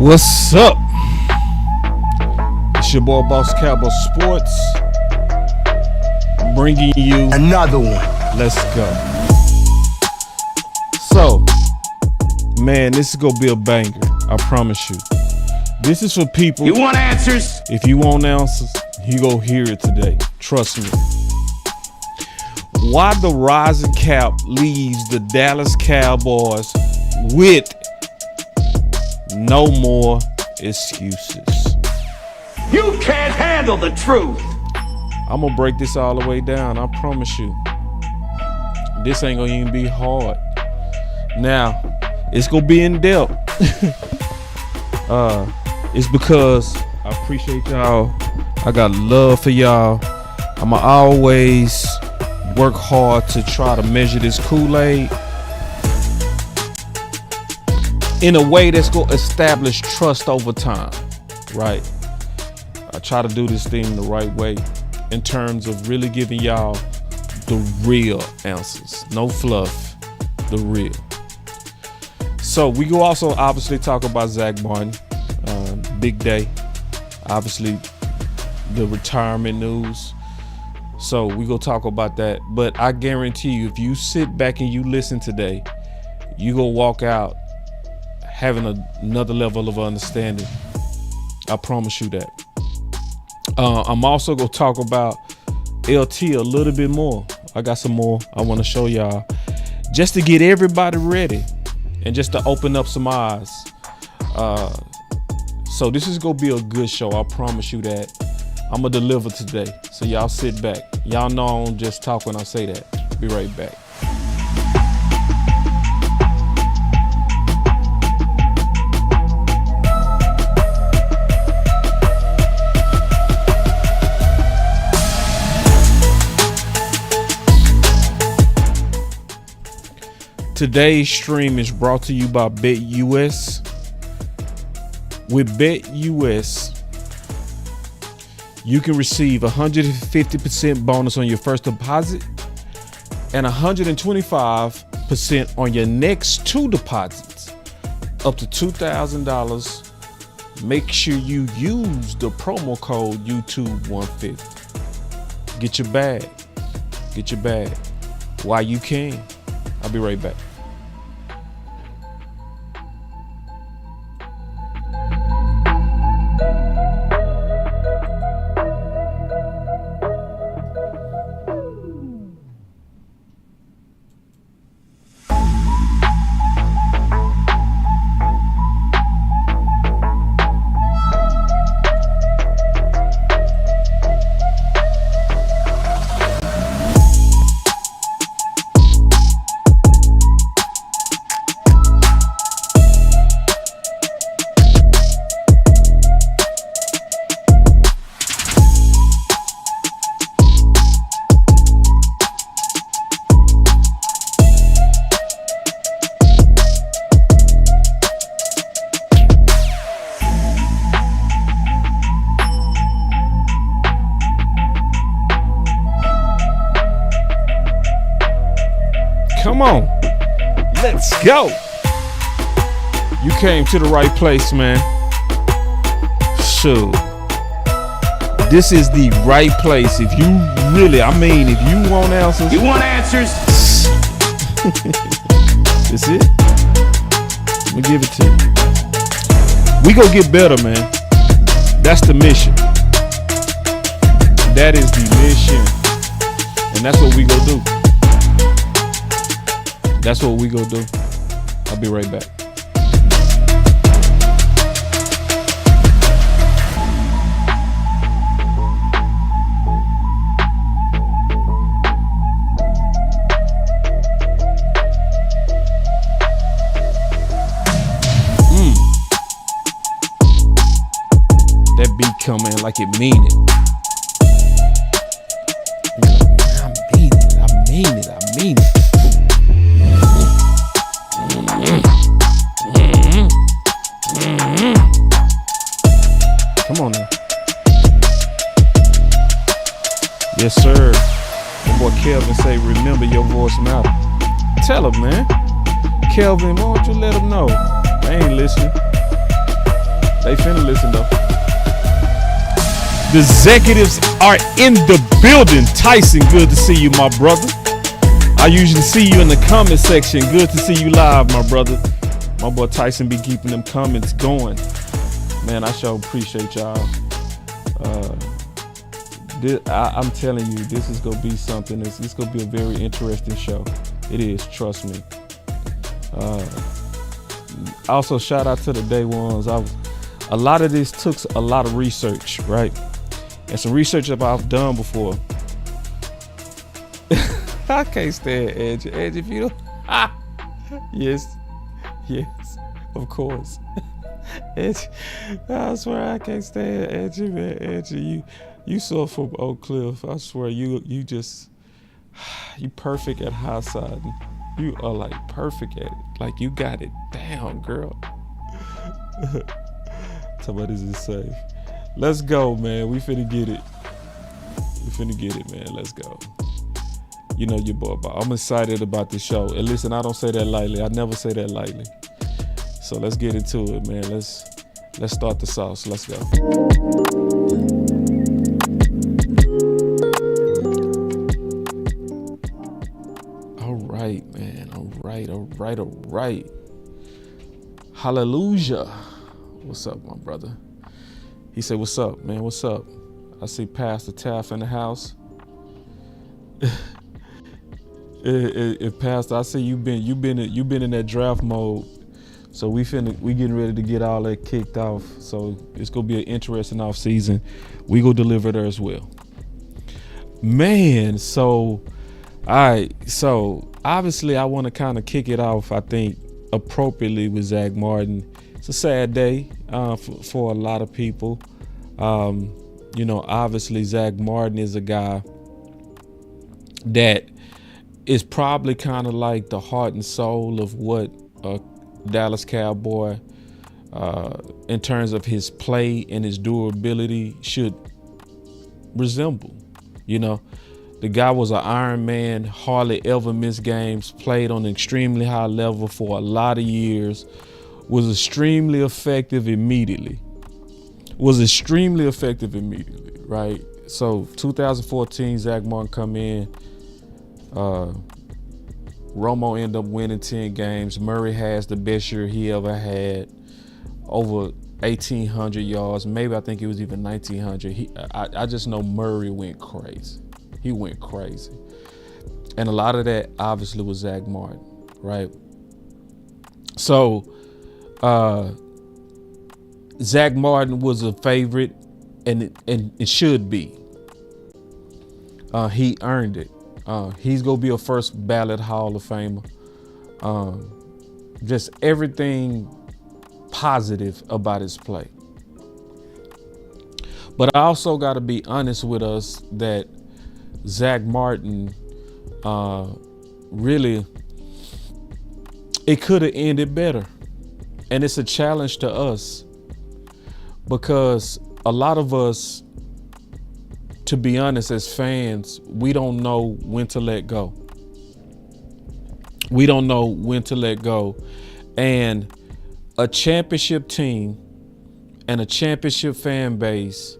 What's up? It's your boy BossCowboySports, bringing you another one. Let's go. So, man, this is gonna be a banger. I promise you. This is for people. You want answers? If you want answers, you go hear it today. Trust me. Why the rising cap leaves the Dallas Cowboys with no more excuses. You can't handle the truth. I'm gonna break this all the way down. I promise you. This ain't gonna even be hard. Now, it's gonna be in depth. It's because I appreciate y'all. I got love for y'all. I'ma always work hard to try to measure this Kool-Aid in a way that's gonna establish trust over time, right? I try to do this thing the right way in terms of really giving y'all the real answers, no fluff, the real. So we go also obviously talk about Zack Martin, big day, obviously the retirement news. So we go talk about that. But I guarantee you, if you sit back and you listen today, you go walk out having another level of understanding. I promise you that. I'm also gonna talk about LT a little bit more. I got some more I want to show y'all, just to get everybody ready and just to open up some eyes. So this is gonna be a good show. I promise you that. I'm gonna deliver today. So y'all sit back. Y'all know I don't just talk when I say that. Be right back. Today's stream is brought to you by BetUS. With BetUS, you can receive 150% bonus on your first deposit and 125% on your next two deposits, up to $2,000. Make sure you use the promo code YouTube150. Get your bag. Get your bag while you can. I'll be right back. Come on, let's go. You came to the right place, man. Sure. This is the right place. If you really, if you want answers. You want answers? That's it. Let me give it to you. We gonna get better, man. That's the mission. That is the mission. And that's what we gonna do. That's what we gonna do. I'll be right back. That beat come in like it mean it. I mean it. I mean it. I mean it. Come on now. Yes, sir. My boy Kelvin say, remember your voice matter. Tell him, man. Kelvin, why don't you let him know? I ain't listening. They finna listen though. The executives are in the building. Tyson, good to see you, my brother. I usually see you in the comment section. Good to see you live, my brother. My boy Tyson be keeping them comments going. Man, I sure appreciate y'all. I'm telling you, this is gonna be something. It's gonna be a very interesting show. It is, trust me. Also, shout out to the day ones. A lot of this took a lot of research, right? And some research that I've done before. I can't stand Edge. Edge, if you don't. Yes, of course. Edge, I swear I can't stand Edge, man. Edge, you saw from Oak Cliff. I swear you perfect at high siding. You are like perfect at it. Like you got it down, girl. Somebody is safe. Let's go, man. We finna get it. Man. Let's go. You know your boy, I'm excited about this show. And listen, I don't say that lightly. I never say that lightly. So let's get into it, man. Let's start the sauce. Let's go. All right, man. All right. Hallelujah. What's up, my brother? He said, what's up, man? What's up? I see Pastor Taff in the house. If Pastor, I see you've been in that draft mode. So we getting ready to get all that kicked off. So it's gonna be an interesting off season. We go deliver there as well. Man, so all right. So obviously I want to kind of kick it off, I think, appropriately with Zack Martin. It's a sad day for a lot of people. Obviously Zack Martin is a guy that is probably kind of like the heart and soul of what a Dallas Cowboy, in terms of his play and his durability, should resemble. The guy was an Iron Man, hardly ever missed games, played on an extremely high level for a lot of years, was extremely effective immediately, right? So 2014, Zack Martin come in. Romo ended up winning 10 games. Murray has the best year he ever had, over 1,800 yards. Maybe I think it was even 1,900. I just know Murray went crazy. He went crazy. And a lot of that obviously was Zack Martin, right? So Zack Martin was a favorite, and it should be. He earned it. He's gonna be a first ballot Hall of Famer. Just everything positive about his play. But I also got to be honest with us that Zack Martin, really, it could have ended better. And it's a challenge to us because a lot of us, to be honest, as fans, we don't know when to let go. And a championship team and a championship fan base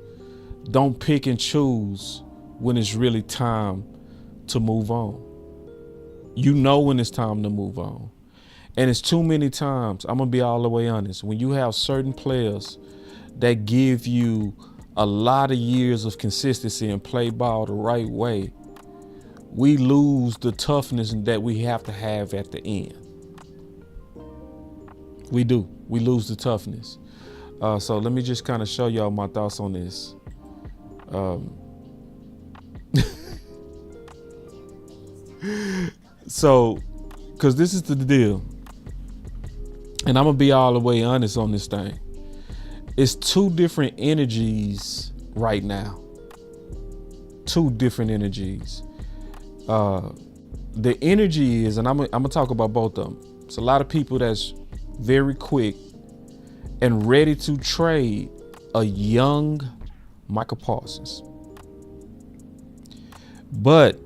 don't pick and choose when it's really time to move on. You know when it's time to move on. And it's too many times, I'm going to be all the way honest, when you have certain players that give you a lot of years of consistency and play ball the right way, we lose the toughness that we have to have at the end. We do. We lose the toughness. So let me just kind of show y'all my thoughts on this. So, because this is the deal, and I'm going to be all the way honest on this thing. It's two different energies right now. Two different energies. The energy is, and I'm gonna talk about both of them. It's a lot of people that's very quick and ready to trade a young Micah Parsons. But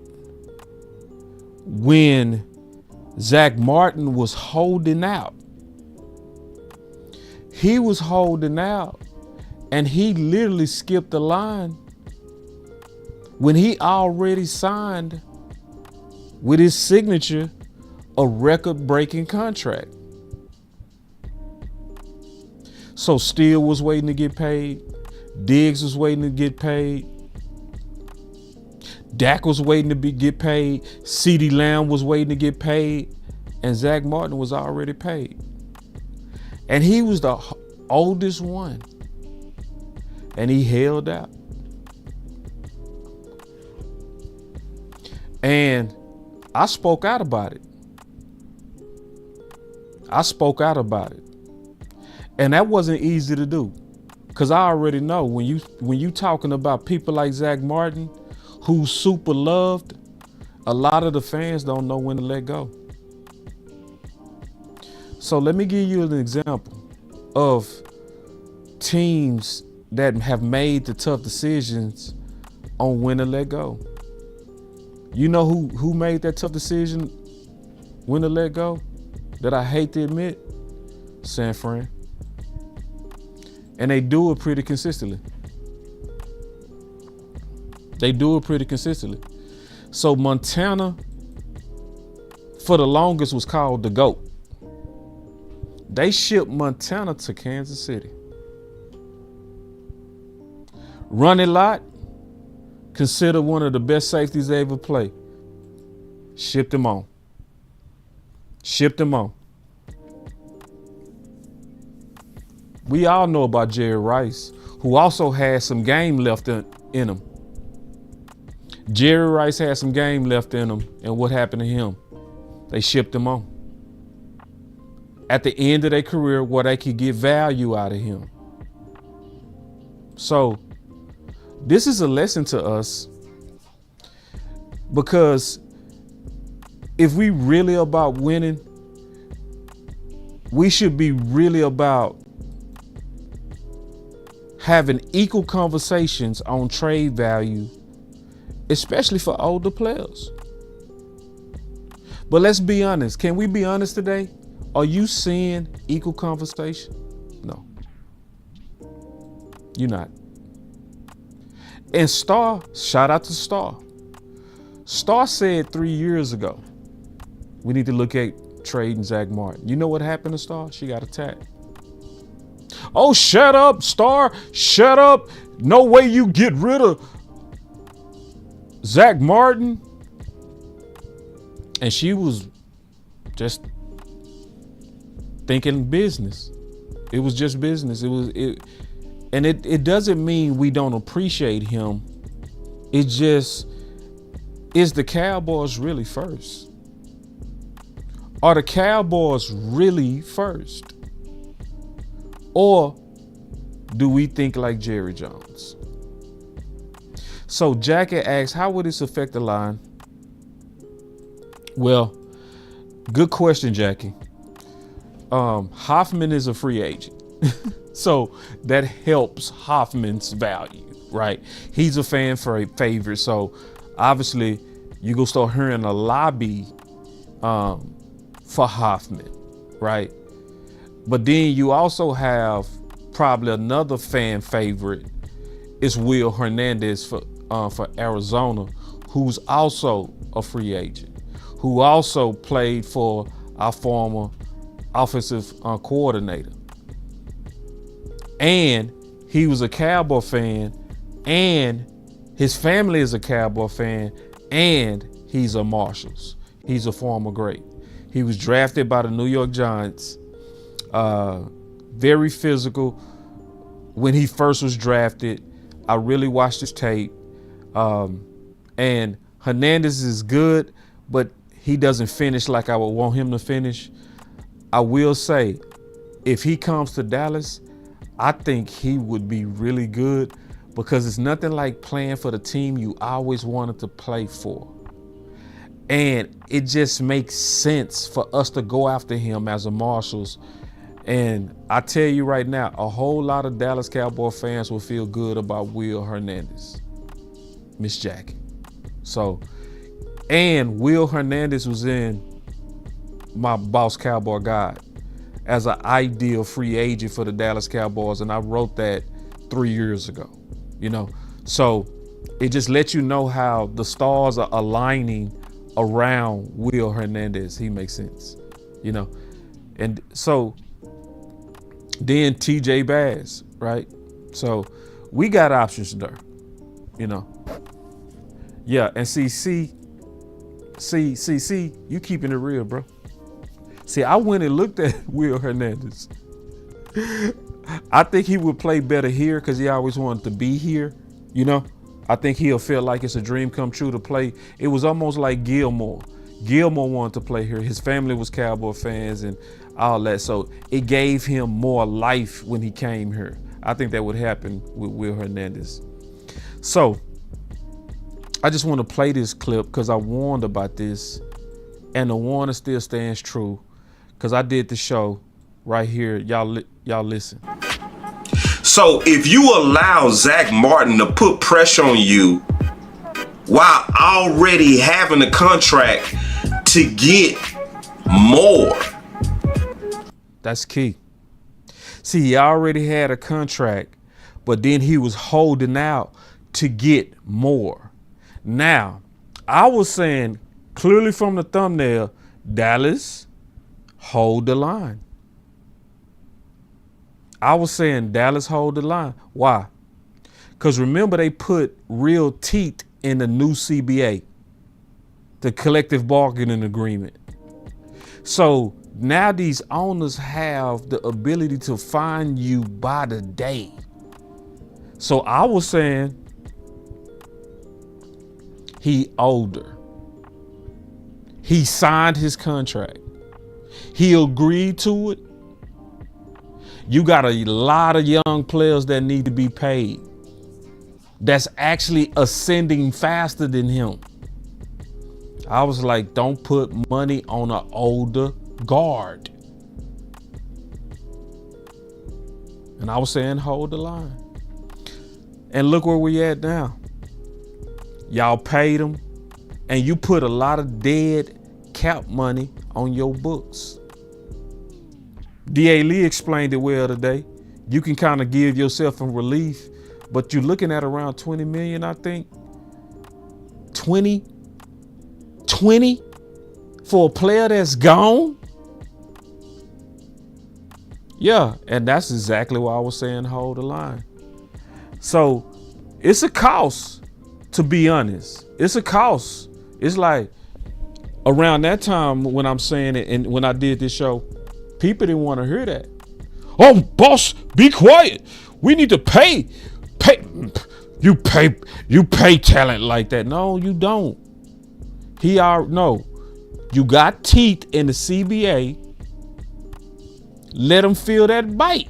when Zack Martin was holding out, He was holding out, and he literally skipped the line when he already signed with his signature a record-breaking contract. So Steele was waiting to get paid. Diggs was waiting to get paid. Dak was waiting to get paid. CeeDee Lamb was waiting to get paid. And Zack Martin was already paid. And he was the oldest one. And he held out. And I spoke out about it. And that wasn't easy to do. Because I already know when you talking about people like Zack Martin, who's super loved, a lot of the fans don't know when to let go. So let me give you an example of teams that have made the tough decisions on when to let go. You know who made that tough decision when to let go? That I hate to admit? San Fran. And they do it pretty consistently. So Montana, for the longest, was called the GOAT. They shipped Montana to Kansas City. Ronnie Lott, considered one of the best safeties they ever played. Shipped him on. We all know about Jerry Rice, who also had some game left in him. Jerry Rice had some game left in him, and what happened to him? They shipped him on. At the end of their career, where they could get value out of him. So, this is a lesson to us, because if we really about winning, we should be really about having equal conversations on trade value, especially for older players. But let's be honest. Can we be honest today? Are you seeing equal conversation? No. You're not. And Star, shout out to Star. Star said 3 years ago, we need to look at trading Zack Martin. You know what happened to Star? She got attacked. Oh, shut up, Star. Shut up. No way you get rid of Zack Martin. And she was just thinking business. It was just business. It doesn't mean we don't appreciate him. It just, is the Cowboys really first? Are the Cowboys really first? Or do we think like Jerry Jones? So Jackie asks, how would this affect the line? Well, good question, Jackie. Hoffman is a free agent. So that helps Hoffman's value, right? He's a fan favorite. So obviously you're going to start hearing a lobby for Hoffman, right? But then you also have probably another fan favorite is Will Hernandez for Arizona, who's also a free agent, who also played for our former offensive coordinator. And he was a Cowboy fan, and his family is a Cowboy fan, and he's a Marshalls. He's a former great. He was drafted by the New York Giants. Very physical. When he first was drafted, I really watched his tape. And Hernandez is good, but he doesn't finish like I would want him to finish. I will say, if he comes to Dallas, I think he would be really good, because it's nothing like playing for the team you always wanted to play for. And it just makes sense for us to go after him as a Marshalls. And I tell you right now, a whole lot of Dallas Cowboy fans will feel good about Will Hernandez, Miss Jackie. So, and Will Hernandez was in my Boss Cowboy guide. as an ideal free agent for the Dallas Cowboys, and I wrote that 3 years ago, you know. So it just lets you know how the stars are aligning around Will Hernandez. He makes sense, you know. And so then TJ Bass, right? So we got options there, you know. Yeah, and see, you keeping it real, bro. See, I went and looked at Will Hernandez. I think he would play better here because he always wanted to be here, you know. I think he'll feel like it's a dream come true to play. It was almost like Gilmore. Gilmore wanted to play here. His family was Cowboy fans and all that. So it gave him more life when he came here. I think that would happen with Will Hernandez. So I just want to play this clip because I warned about this, and the warning still stands true because I did the show right here. Y'all listen. So if you allow Zack Martin to put pressure on you while already having a contract to get more. That's key. See, he already had a contract, but then he was holding out to get more. Now, I was saying clearly from the thumbnail, Dallas, hold the line. I was saying Dallas, hold the line. Why? Because remember, they put real teeth in the new CBA, the collective bargaining agreement. So now these owners have the ability to fine you by the day. So I was saying he older. He signed his contract. He agreed to it. You got a lot of young players that need to be paid. That's actually ascending faster than him. I was like, don't put money on an older guard. And I was saying, hold the line. And look where we at now. Y'all paid him, and you put a lot of dead cap money on your books. D.A. Lee explained it well today. You can kind of give yourself a relief, but you're looking at around 20 million, I think. 20 for a player that's gone? Yeah, and that's exactly why I was saying hold the line. So it's a cost, to be honest. It's a cost. It's like around that time when I'm saying it and when I did this show, people didn't want to hear that. Oh, boss, be quiet. We need to pay. You pay talent like that. No, you don't. No. You got teeth in the CBA. Let him feel that bite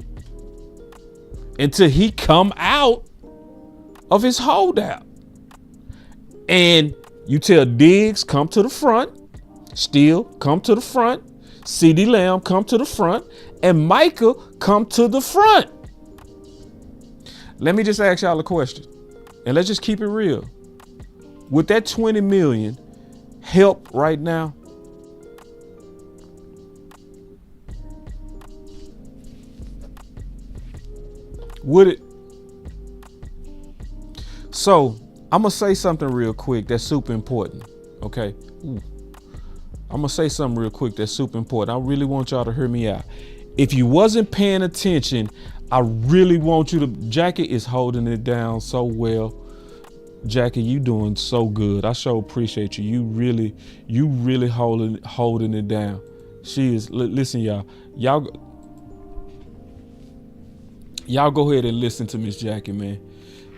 until he come out of his holdout. And you tell Diggs, come to the front. Steele, come to the front. CeeDee Lamb, come to the front. And Micah, come to the front. Let me just ask y'all a question. And let's just keep it real. Would that 20 million help right now? Would it? So I'm going to say something real quick that's super important. Okay. I'm going to say something real quick that's super important. I really want y'all to hear me out. If you wasn't paying attention, I really want you to, Jackie is holding it down so well. Jackie, you doing so good. I sure appreciate you. You really holding it down. She is, listen, y'all go ahead and listen to Miss Jackie, man.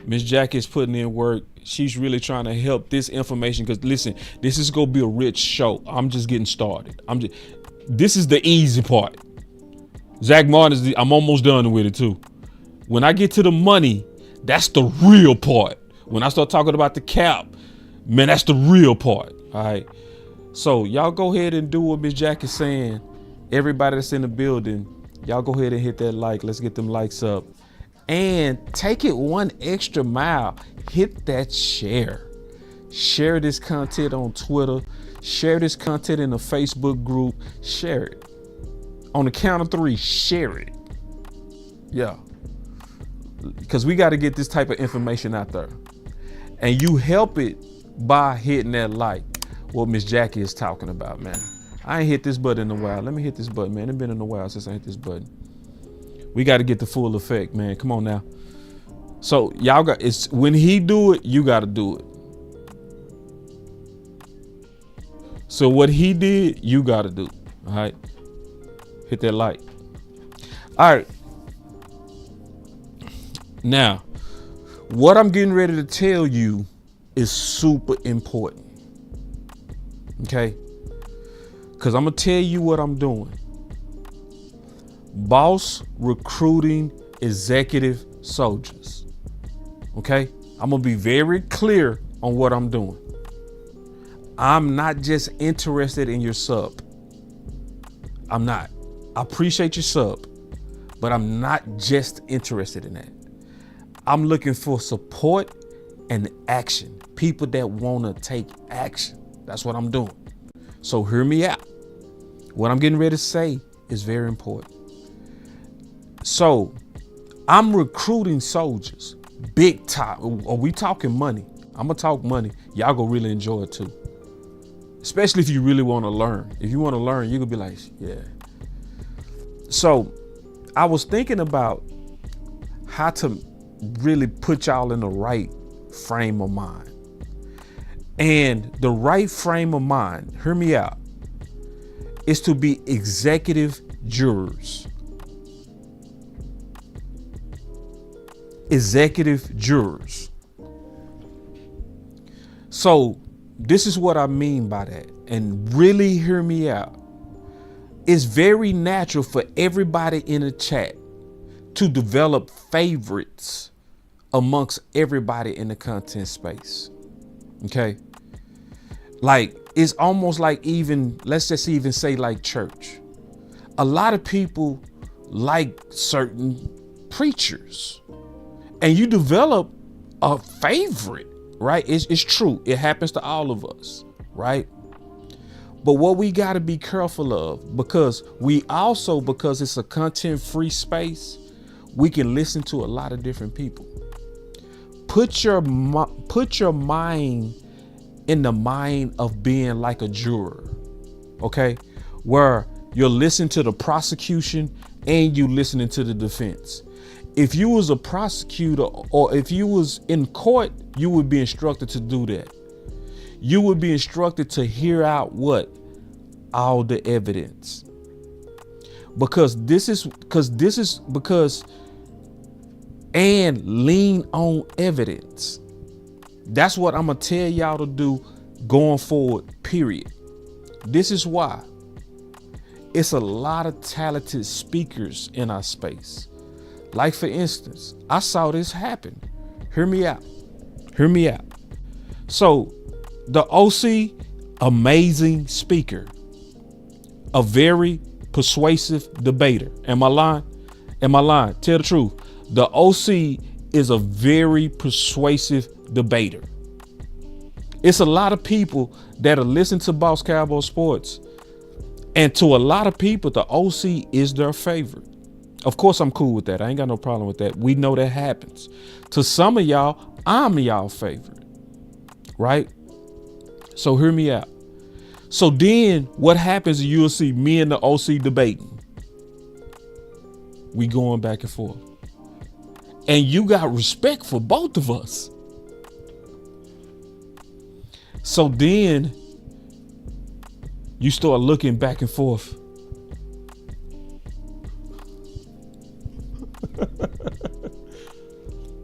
Miss Jackie is putting in work. She's really trying to help this information because listen, this is gonna be a rich show. I'm just getting started. This is the easy part. Zack Martin I'm almost done with it too. When I get to the money, that's the real part. When I start talking about the cap, man, that's the real part. All right. So y'all go ahead and do what Miss Jackie's saying. Everybody that's in the building, y'all go ahead and hit that like. Let's get them likes up. And take it one extra mile. Hit that share. Share this content on Twitter. Share this content in the Facebook group. Share it. On the count of 3, share it. Yeah. Because we got to get this type of information out there. And you help it by hitting that like, what Miss Jackie is talking about, man. I ain't hit this button in a while. Let me hit this button, man. It's been in a while since I hit this button. We got to get the full effect, man. Come on now. So y'all got, it's when he do it, you got to do it. So what he did, you got to do. All right. Hit that like. All right. Now, what I'm getting ready to tell you is super important. Okay? Because I'm going to tell you what I'm doing. Boss recruiting executive soldiers. Okay? I'm going to be very clear on what I'm doing. I'm not just interested in your sub. I'm not. I appreciate your sub, but I'm not just interested in that. I'm looking for support and action. People that want to take action. That's what I'm doing. So hear me out. What I'm getting ready to say is very important. So I'm recruiting soldiers. Big time. Are we talking money? I'm going to talk money. Y'all gonna really enjoy it too. Especially if you really want to learn. If you want to learn, you're going to be like, yeah. So I was thinking about how to really put y'all in the right frame of mind. And the right frame of mind, hear me out, is to be executive jurors. Executive jurors. So this is what I mean by that. And really hear me out. It's very natural for everybody in the chat to develop favorites amongst everybody in the content space. Okay. Like it's almost like even, let's just even say like church. A lot of people like certain preachers and you develop a favorite, right? It's true. It happens to all of us, right? But what we got to be careful of, because it's a content free space, we can listen to a lot of different people. Put your mind in the mind of being like a juror, okay? Where you're listening to the prosecution and you listening to the defense. If you was a prosecutor or if you was in court, you would be instructed to do that. You would be instructed to hear out what? All the evidence. And lean on evidence. That's what I'm going to tell y'all to do going forward, period. This is why. It's a lot of talented speakers in our space. Like for instance, I saw this happen. Hear me out. Hear me out. So the OC, amazing speaker, a very persuasive debater. Am I lying? Am I lying? Tell the truth. The OC is a very persuasive debater. It's a lot of people that are listening to Boss Cowboy Sports. And to a lot of people, the OC is their favorite. Of course, I'm cool with that. I ain't got no problem with that. We know that happens. To some of y'all, I'm y'all favorite. Right? So hear me out. So then what happens is you'll see me and the OC debating. We going back and forth. And you got respect for both of us. So then you start looking back and forth.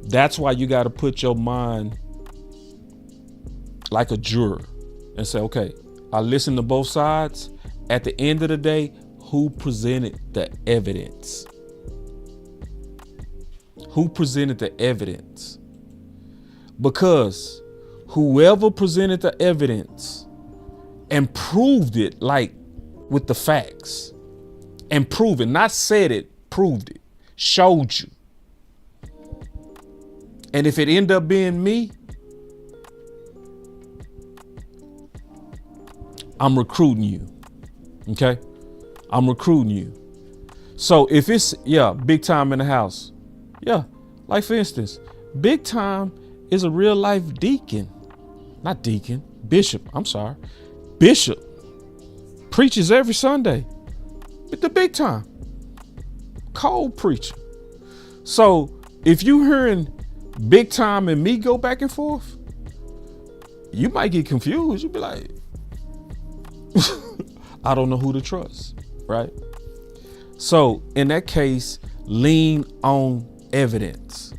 That's why you got to put your mind like a juror and say, okay, I listen to both sides. At the end of the day, who presented the evidence? Who presented the evidence? Because whoever presented the evidence and proved it, like with the facts, and proved it, not said it, proved it, showed you. And if it ended up being me, I'm recruiting you. Okay? I'm recruiting you. So if it's, big time in the house. Yeah. Like for instance, big time is a real life deacon. Not deacon, bishop. I'm sorry. Bishop preaches every Sunday. But the big time. Cold preacher. So if you hearing big time and me go back and forth, you might get confused. You'll be like, I don't know who to trust, right? So in that case, lean on evidence.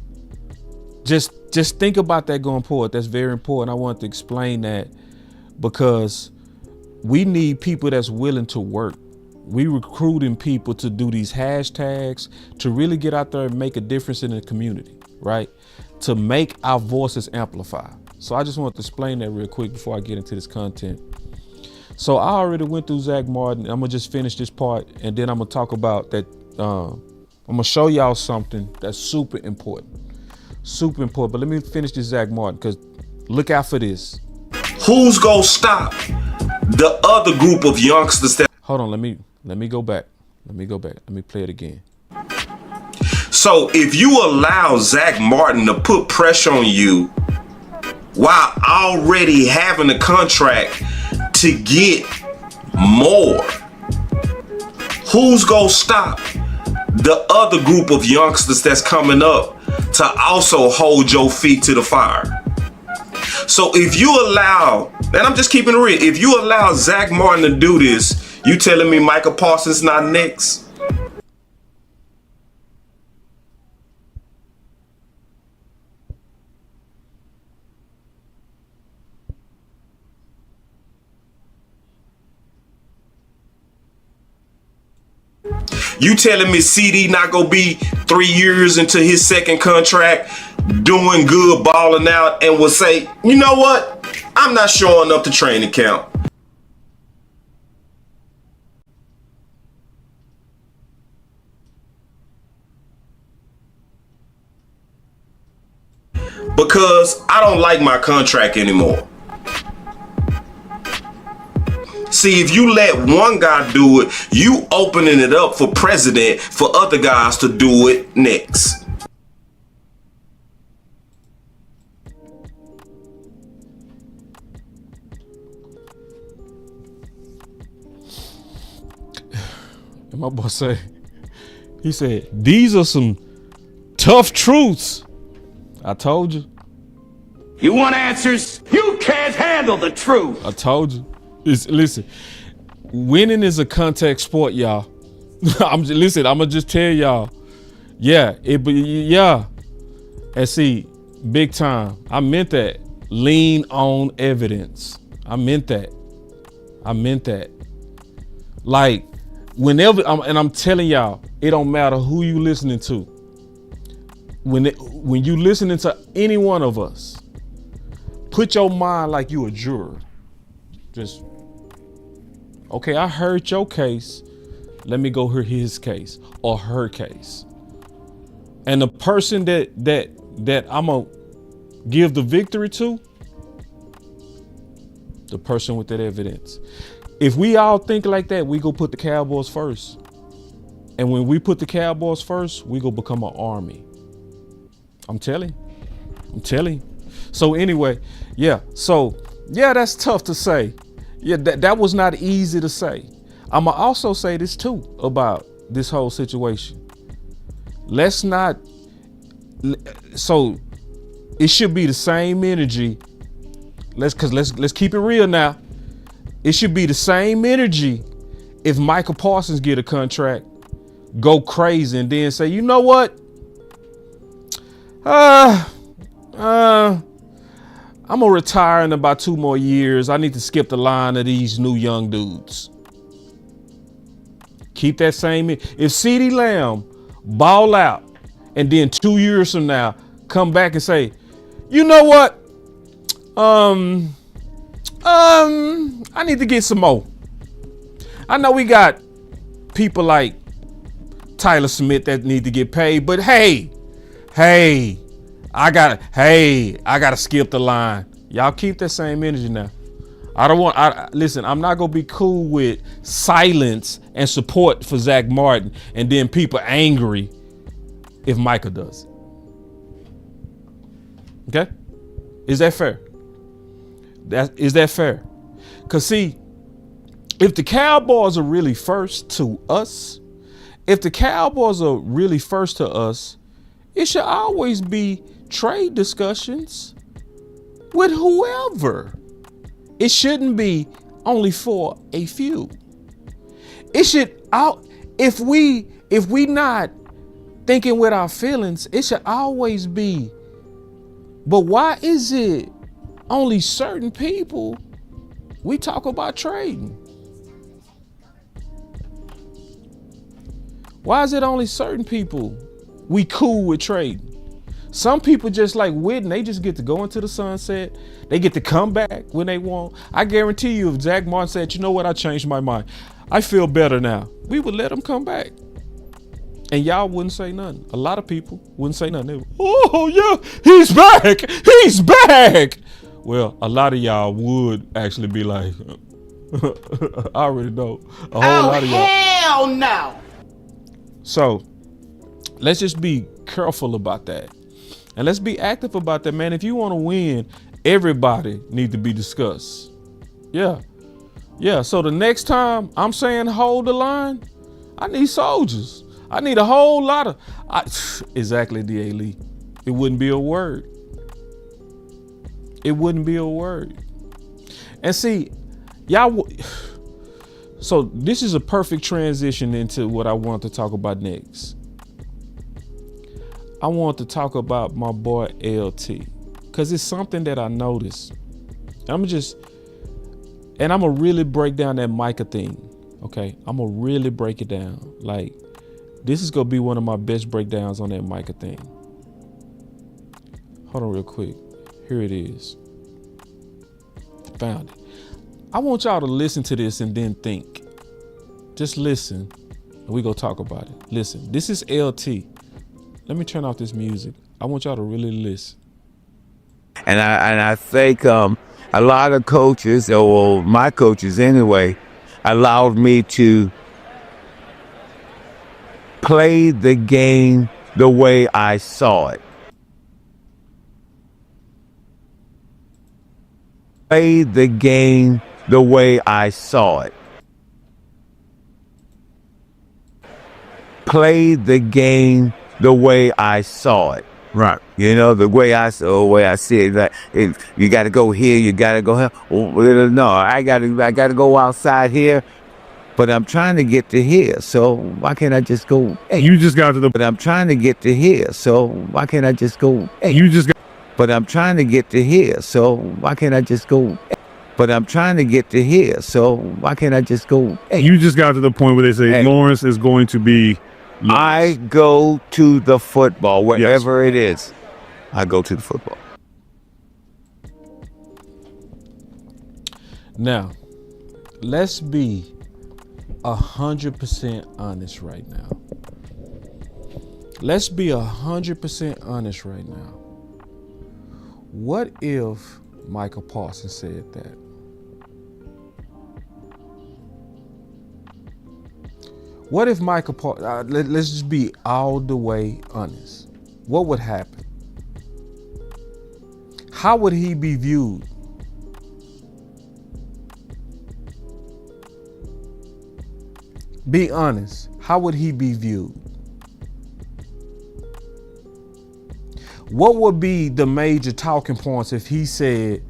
Just think about that going forward. That's very important. I want to explain that because we need people that's willing to work. We recruiting people to do these hashtags, to really get out there and make a difference in the community, right? To make our voices amplify. So I just want to explain that real quick before I get into this content. So I already went through Zack Martin. I'm gonna just finish this part and then I'm gonna talk about that. I'm gonna show y'all something that's super important. Super important. But let me finish this Zack Martin because look out for this. Who's gonna stop the other group of youngsters that... Hold on, let me go back. Let me play it again. So if you allow Zack Martin to put pressure on you while already having a contract to get more, who's gonna stop the other group of youngsters that's coming up to also hold your feet to the fire? So if you allow, and I'm just keeping it real, if you allow Zack Martin to do this, you telling me Micah Parsons not next? You telling me CD not gonna be 3 years into his second contract, doing good, balling out, and will say, you know what? I'm not showing up to training camp. Because I don't like my contract anymore. See, if you let one guy do it, you opening it up for president for other guys to do it next. And my boss said, he said, these are some tough truths. I told you. You want answers? You can't handle the truth. I told you. Listen, winning is a contact sport, y'all. I'm gonna just tell y'all. Yeah, and see, big time. I meant that. Lean on evidence. I meant that. Like, whenever, I'm telling y'all, it don't matter who you listening to. When you listening to any one of us, put your mind like you a juror. Just, okay, I heard your case. Let me go hear his case or her case. And the person that I'm gonna give the victory to, the person with that evidence. If we all think like that, we go put the Cowboys first. And when we put the Cowboys first, we go become an army. I'm telling you. So anyway, that's tough to say. Yeah, that was not easy to say. I'ma also say this too about this whole situation. Let's it should be the same energy. Let's keep it real now. It should be the same energy if Micah Parsons get a contract, go crazy, and then say, you know what? I'm gonna retire in about 2 more years. I need to skip the line of these new young dudes. Keep that same. If CeeDee Lamb ball out and then 2 years from now come back and say, you know what? I need to get some more. I know we got people like Tyler Smith that need to get paid, but hey, I gotta skip the line. Y'all keep that same energy now. Listen, I'm not gonna be cool with silence and support for Zack Martin and then people angry if Micah does it. Okay? Is that fair? Is that fair? Cause see, if the Cowboys are really first to us, it should always be trade discussions with whoever. It shouldn't be only for a few. It should if we not thinking with our feelings, it should always be, but why is it only certain people we talk about trading? Why is it only certain people we cool with trading? Some people just like Witten, they just get to go into the sunset. They get to come back when they want. I guarantee you if Zack Martin said, you know what, I changed my mind, I feel better now, we would let him come back. And y'all wouldn't say nothing. A lot of people wouldn't say nothing. They would, oh yeah, he's back. He's back. Well, a lot of y'all would actually be like, I already know. A whole lot of y'all. Hell no. So let's just be careful about that. And let's be active about that, man. If you want to win, everybody need to be discussed. Yeah. Yeah. So the next time I'm saying hold the line, I need soldiers. I need a whole lot of, exactly, D.A. Lee. It wouldn't be a word. It wouldn't be a word. And see, y'all, so this is a perfect transition into what I want to talk about next. I want to talk about my boy LT, because it's something that I noticed. I'm gonna really break down that Micah thing. Okay, I'm gonna really break it down. Like, this is gonna be one of my best breakdowns on that Micah thing. Hold on real quick. Here it is. Found it. I want y'all to listen to this and then think. Just listen, and we gonna talk about it. Listen, this is LT. Let me turn off this music. I want y'all to really listen. And I think a lot of coaches, or my coaches anyway, allowed me to play the game the way I saw it. Play the game the way I saw it. Play the game the way I saw it. Right. You know, the way I see it. Like, you got to go here, you got to go here. Well, no, I got to go outside here, but I'm trying to get to here. So why can't I just go? Hey, you just got to the. But I'm trying to get to here. So why can't I just go? Hey, you just got. But I'm trying to get to here. So why can't I just go? But I'm trying to get to here. So why can't I just go? Hey, you just got to the point where they say Lawrence is going to be. I go to the football wherever it is. I go to the football. Now, let's be 100% honest right now. Let's be 100% honest right now. What if Michael Parsons said that? What if Michael Parsons, let's just be all the way honest. What would happen? How would he be viewed? Be honest. How would he be viewed? What would be the major talking points if he said,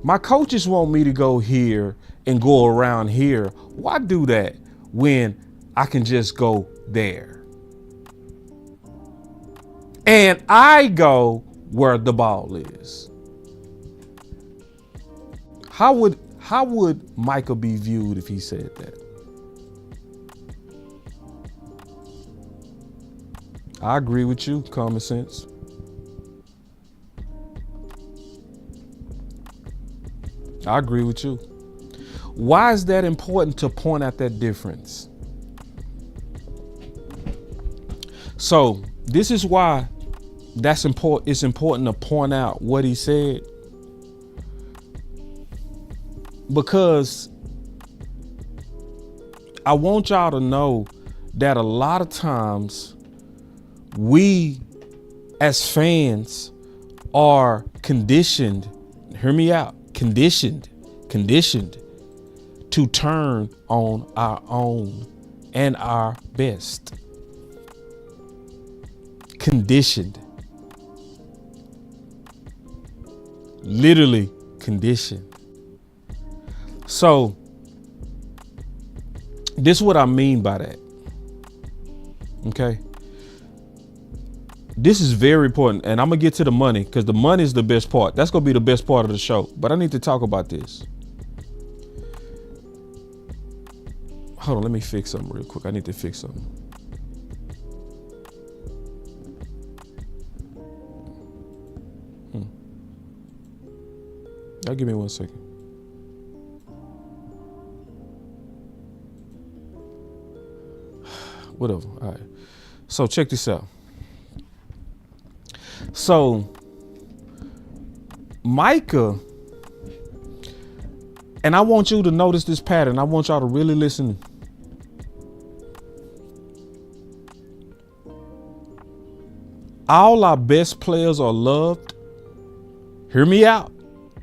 my coaches want me to go here and go around here? Why do that when I can just go there? And I go where the ball is. How would Michael be viewed if he said that? I agree with you, common sense. I agree with you. Why is that important to point out that difference? So this is why that's important. It's important to point out what he said. because I want y'all to know that a lot of times we as fans are conditioned, hear me out, conditioned to turn on our own and our best. Conditioned. Literally conditioned. So this is what I mean by that. Okay. This is very important, and I'm gonna get to the money because the money is the best part. That's gonna be the best part of the show. But I need to talk about this. Hold on, let me fix something real quick. I need to fix something. Y'all give me 1 second. Whatever. All right. So check this out. So Micah, and I want you to notice this pattern. I want y'all to really listen. All our best players are loved. Hear me out.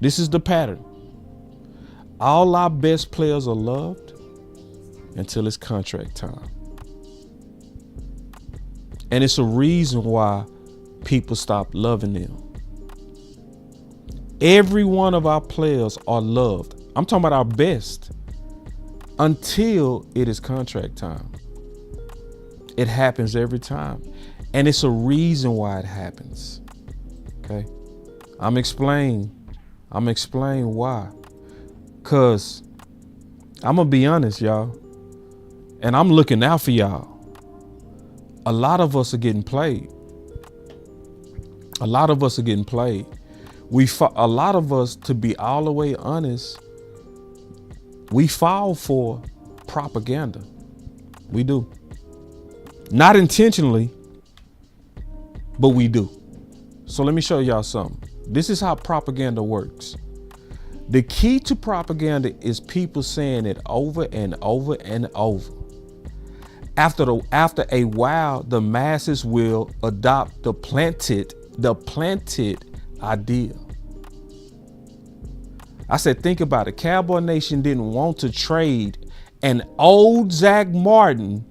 This is the pattern. All our best players are loved until it's contract time. And it's a reason why people stop loving them. Every one of our players are loved. I'm talking about our best until it is contract time. It happens every time. And it's a reason why it happens. Okay. I'm explaining why. Cause I'm gonna be honest, y'all. And I'm looking out for y'all. A lot of us are getting played. A lot of us are getting played. A lot of us, to be all the way honest, we fall for propaganda. We do. Not intentionally, but we do. So let me show y'all something. This is how propaganda works. The key to propaganda is people saying it over and over and over. After a while, the masses will adopt the planted idea. I said, think about it. Cowboy Nation didn't want to trade an old Zack Martin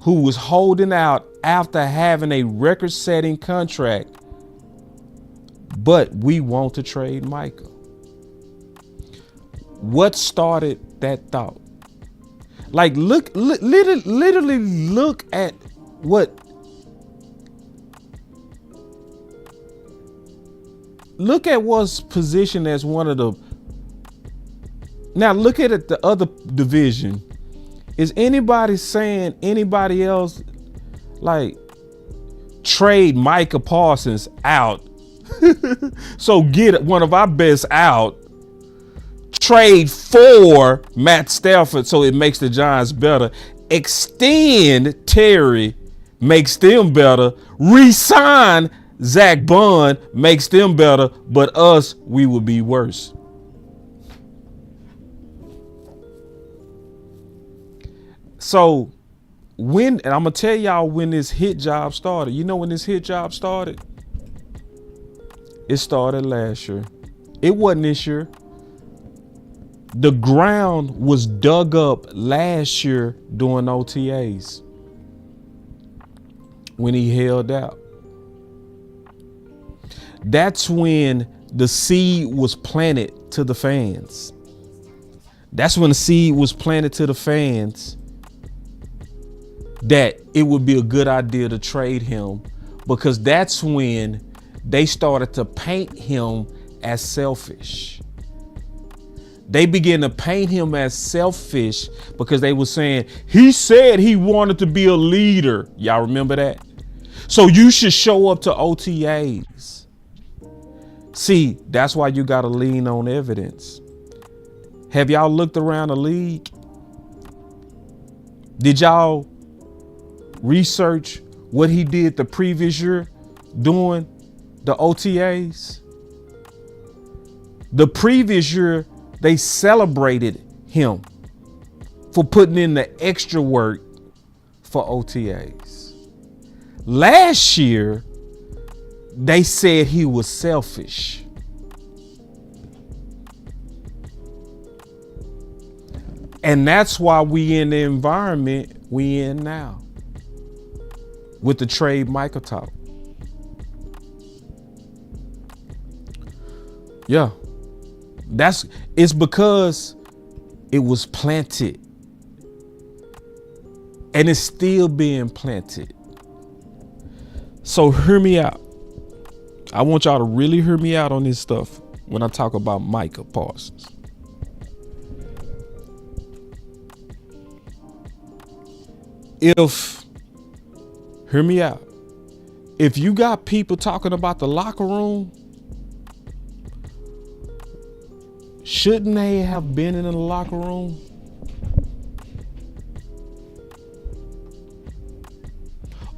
who was holding out after having a record-setting contract, but we want to trade Micah. What started that thought? Like, literally look at what. Look at what's positioned as one of the. Now look at it, the other division. Is anybody saying anybody else like trade Micah Parsons out? So get one of our best out. Trade for Matt Stafford so it makes the Giants better. Extend Terry, makes them better. Resign Zach Bond, makes them better. But us, we would be worse. So and I'm gonna tell y'all when this hit job started. You know when this hit job started? It started last year. It wasn't this year. The ground was dug up last year during OTAs when he held out. That's when the seed was planted to the fans. That's when the seed was planted to the fans that it would be a good idea to trade him, because that's when they started to paint him as selfish. They began to paint him as selfish because they were saying, he said he wanted to be a leader. Y'all remember that? So you should show up to OTAs. See, that's why you got to lean on evidence. Have y'all looked around the league? Did y'all research what he did the previous year doing the OTAs? The previous year, They celebrated him for putting in the extra work for OTAs. Last year, they said he was selfish. And that's why we in the environment we in now with the trade Micah talk. Yeah, it's because it was planted and it's still being planted. So hear me out. I want y'all to really hear me out on this stuff when I talk about Micah Parsons. Hear me out. If you got people talking about the locker room, shouldn't they have been in the locker room?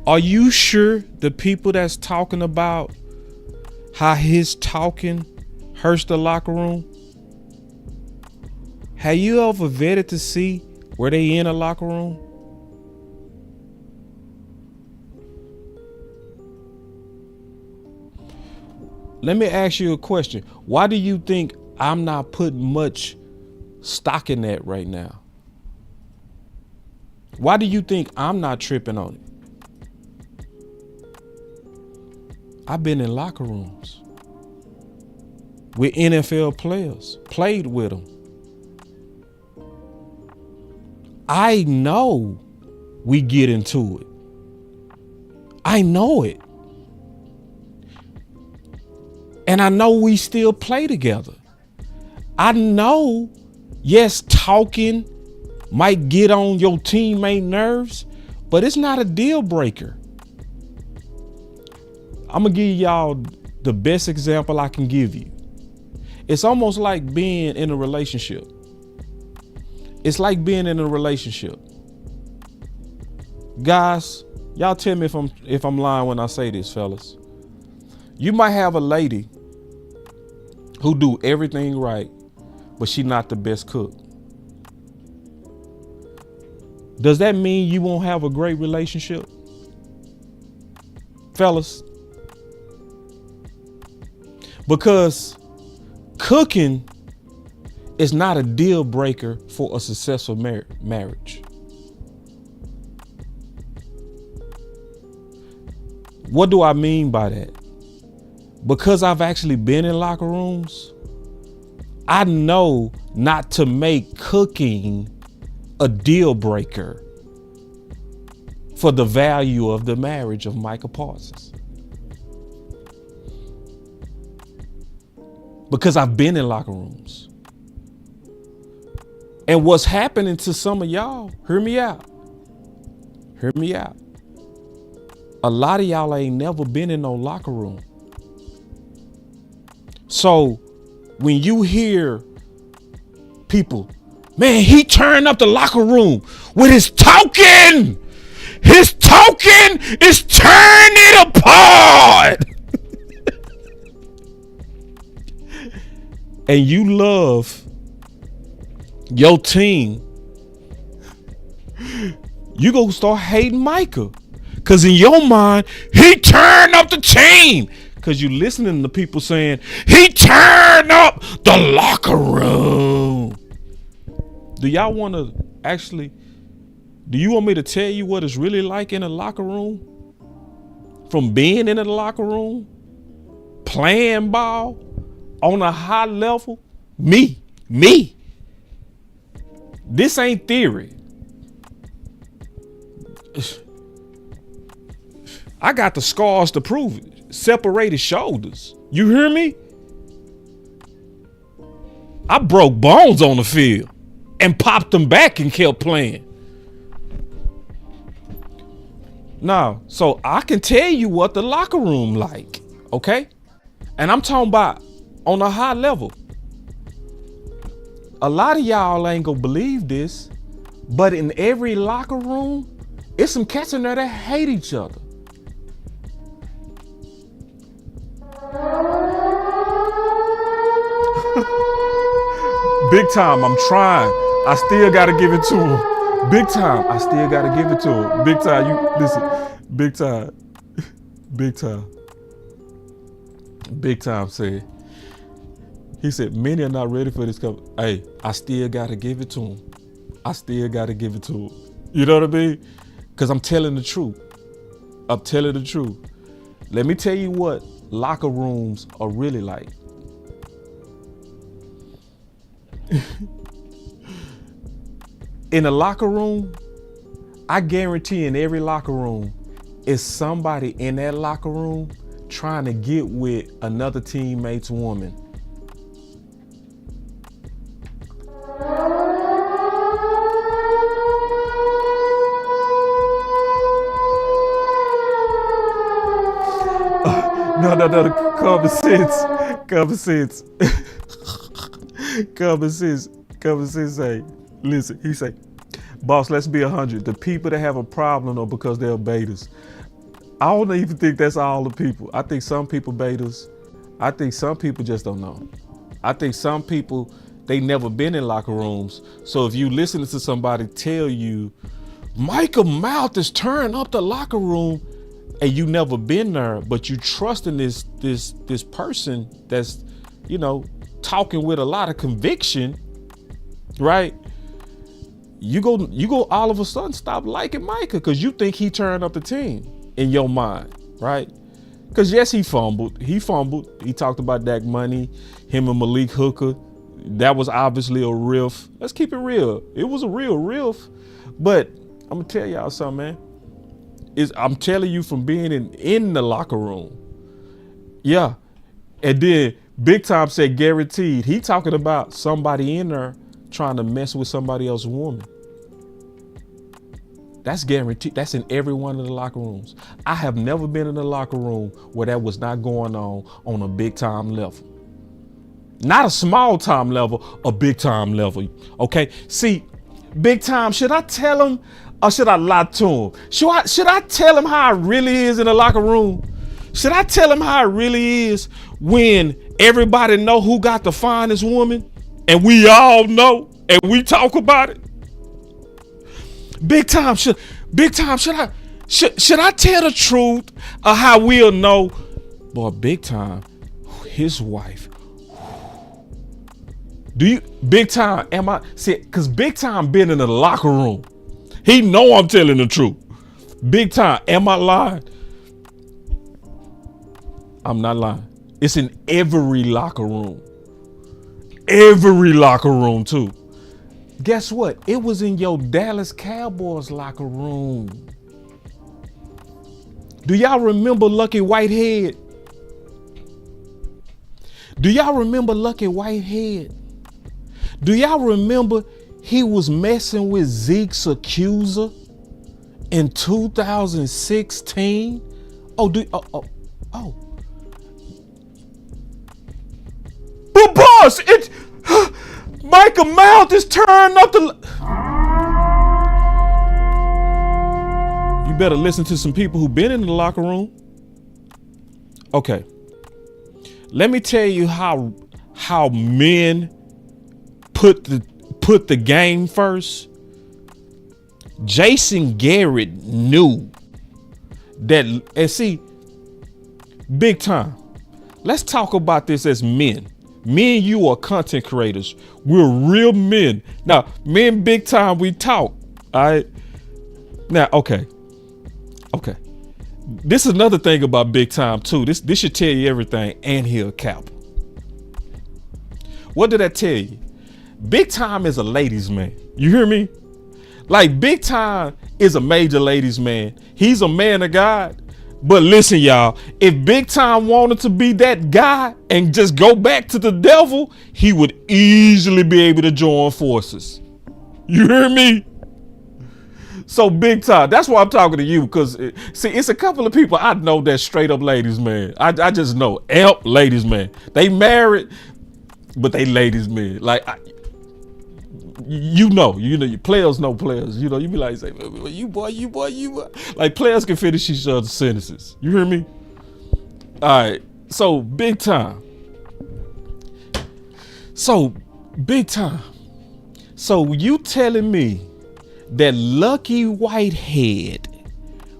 Are you sure the people that's talking about how his talking hurts the locker room? Have you ever vetted to see where they in a locker room? Let me ask you a question. Why do you think I'm not putting much stock in that right now? Why do you think I'm not tripping on it? I've been in locker rooms with NFL players, played with them. I know we get into it. I know it. And I know we still play together. I know, yes, talking might get on your teammate nerves, but it's not a deal breaker. I'm gonna give y'all the best example I can give you. It's almost like being in a relationship. It's like being in a relationship. Guys, y'all tell me if I'm lying when I say this, fellas. You might have a lady who do everything right, but she not the best cook. Does that mean you won't have a great relationship? Fellas, because cooking is not a deal breaker for a successful marriage. What do I mean by that? Because I've actually been in locker rooms, I know not to make cooking a deal breaker for the value of the marriage of Micah Parsons. Because I've been in locker rooms. And what's happening to some of y'all, hear me out. Hear me out. A lot of y'all ain't never been in no locker room. So when you hear people, man, he turned up the locker room with his talking. His talking is turning it apart. And you love your team, you gonna start hating Micah. Cause in your mind, he turned up the team. Cause you listening to people saying, he turned up the locker room. Do y'all want to do you want me to tell you what it's really like in a locker room? From being in the locker room, playing ball on a high level? Me. This ain't theory. I got the scars to prove it. Separated shoulders. You hear me? I broke bones on the field and popped them back and kept playing. Now, so I can tell you what the locker room like, okay? And I'm talking about on a high level. A lot of y'all ain't gonna believe this, but in every locker room, it's some cats in there that hate each other. Big time, I'm trying. I still gotta give it to him. Big time, I still gotta give it to him. Big time, you listen. Big time. Big time. Big time said. He said, many are not ready for this company. Hey, I still gotta give it to him. I still gotta give it to him. You know what I mean? Because I'm telling the truth. I'm telling the truth. Let me tell you what locker rooms are really like. In a locker room, I guarantee in every locker room, is somebody in that locker room trying to get with another teammate's woman. No, common sense. Say, listen, he say, boss, let's be 100. The people that have a problem are because they're betas. I don't even think that's all the people. I think some people betas. I think some people just don't know. I think some people, they never been in locker rooms. So if you listen to somebody tell you, Micah Mouth is tearing up the locker room, and you never been there, but you trust in this person that's, you know, talking with a lot of conviction, right? You go all of a sudden stop liking Micah because you think he turned up the team in your mind, right? Because yes, he fumbled. He talked about Dak Money, him and Malik Hooker. That was obviously a riff. Let's keep it real. It was a real riff. But I'm gonna tell y'all something, man. I'm telling you from being in the locker room. Yeah. And then Big Time said guaranteed. He talking about somebody in there trying to mess with somebody else's woman. That's guaranteed. That's in every one of the locker rooms. I have never been in a locker room where that was not going on a big time level. Not a small time level, a big time level. Okay. See, Big Time, should I tell him or should I lie to him? Should I tell him how it really is in the locker room? Should I tell him how it really is when everybody know who got the finest woman and we all know and we talk about it? Big Time, should I tell the truth or how we'll know? Boy, Big Time, his wife. Big Time, cause Big Time been in the locker room. He know I'm telling the truth. Big Time, am I lying? I'm not lying. It's in every locker room. Every locker room too. Guess what? It was in your Dallas Cowboys locker room. Do y'all remember Lucky Whitehead? Do y'all remember Lucky Whitehead? Do y'all remember he was messing with Zeke's accuser in 2016? Oh. But boss, Micah Mouth is turning up the. You better listen to some people who've been in the locker room. Okay. Let me tell you how men put the game first. Jason Garrett knew that, and see, Big Time. Let's talk about this as men. Me and you are content creators. We're real men. Now, me and Big Time, we talk. All right. Now, okay. This is another thing about Big Time too. This should tell you everything, and he a cap. What did that tell you? Big Time is a ladies' man. You hear me? Like, Big Time is a major ladies' man. He's a man of God. But listen, y'all, if Big Time wanted to be that guy and just go back to the devil, he would easily be able to join forces. You hear me? So Big Time, that's why I'm talking to you, because see, it's a couple of people I know that's straight up ladies, man. I just know, ladies, man. They married, but they ladies, man. Like, you know, players know players. You know, you be like, say, you boy. Like, players can finish each other's sentences. You hear me? All right. So Big Time. So Big time. So you telling me that Lucky Whitehead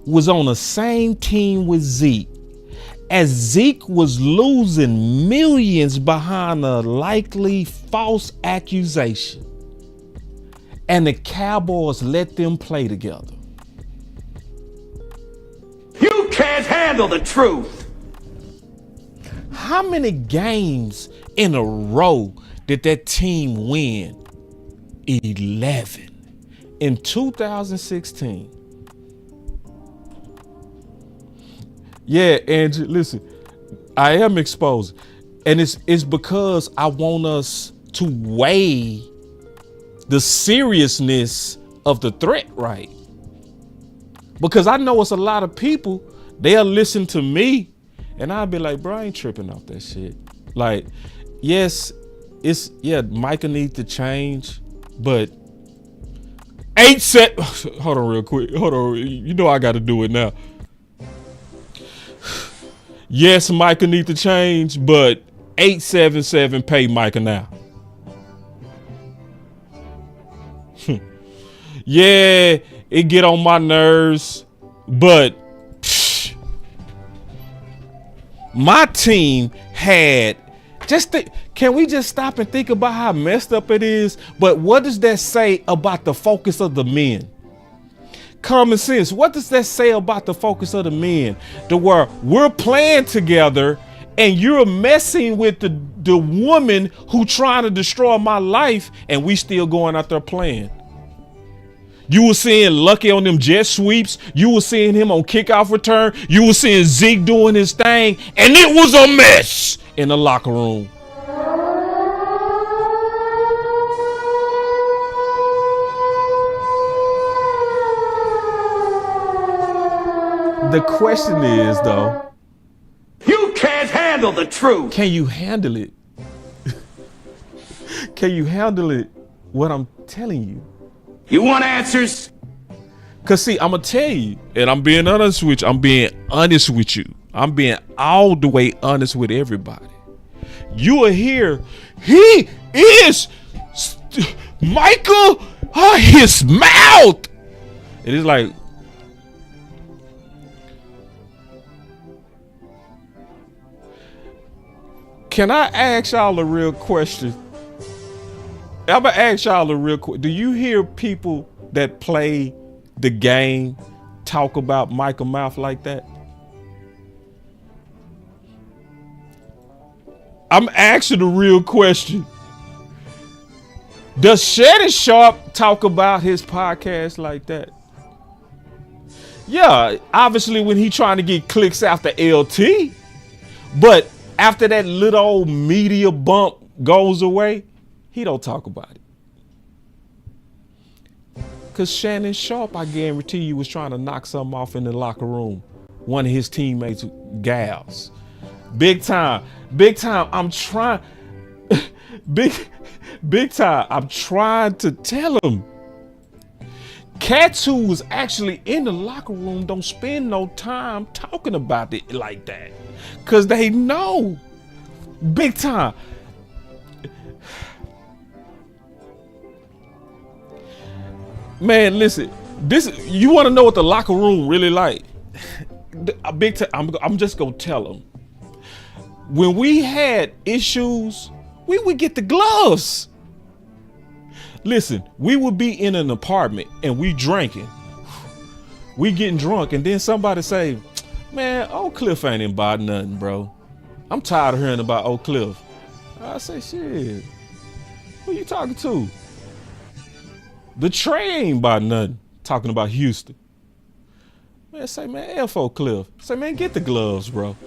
was on the same team with Zeke, as Zeke was losing millions behind a likely false accusation, and the Cowboys let them play together? You can't handle the truth. How many games in a row did that team win? 11. In 2016. Yeah, Angie, listen, I am exposed. And it's because I want us to weigh the seriousness of the threat, right? Because I know it's a lot of people, they'll listen to me and I'll be like, bro, I ain't tripping off that shit. Like, yes, Micah needs to change, but hold on real quick. Hold on. You know I got to do it now. Yes, Micah need to change, but 877 pay Micah now. Yeah, it get on my nerves, but my team had can we just stop and think about how messed up it is? But what does that say about the focus of the men? Common sense. What does that say about the focus of the men? The where we're playing together and you're messing with the woman who trying to destroy my life, and we still going out there playing. You were seeing Lucky on them jet sweeps. You were seeing him on kickoff return. You were seeing Zeke doing his thing, and it was a mess in the locker room. The question is, though, You can't handle the truth. can you handle it? Can you handle it? What I'm telling you? You want answers? Cause see, I'm gonna tell you, and I'm being honest with you. I'm being honest with you. I'm being all the way honest with everybody. You will hear, he is Michael, his mouth. It is like, can I ask y'all a real question? I'm gonna ask y'all a real quick. Do you hear people that play the game talk about Michael Mouth like that? I'm asking a real question. Does Shannon Sharp talk about his podcast like that? Yeah, obviously when he trying to get clicks after LT, but after that little old media bump goes away, he don't talk about it. Because Shannon Sharp, I guarantee you, was trying to knock something off in the locker room. One of his teammates, gals. Big time. I'm trying. Big time. I'm trying to tell him. Cats who was actually in the locker room don't spend no time talking about it like that. Because they know. Big time. Man, listen. You want to know what the locker room really like? Big time. I'm just gonna tell them. When we had issues, we would get the gloves. Listen, we would be in an apartment and we drinking. We getting drunk, and then somebody say, "Man, Oak Cliff ain't about nothing, bro. I'm tired of hearing about Oak Cliff." I say, "Shit, who you talking to?" The Trey ain't about nothing, talking about Houston. Man, say, man, F Oak Cliff. Say, man, get the gloves, bro.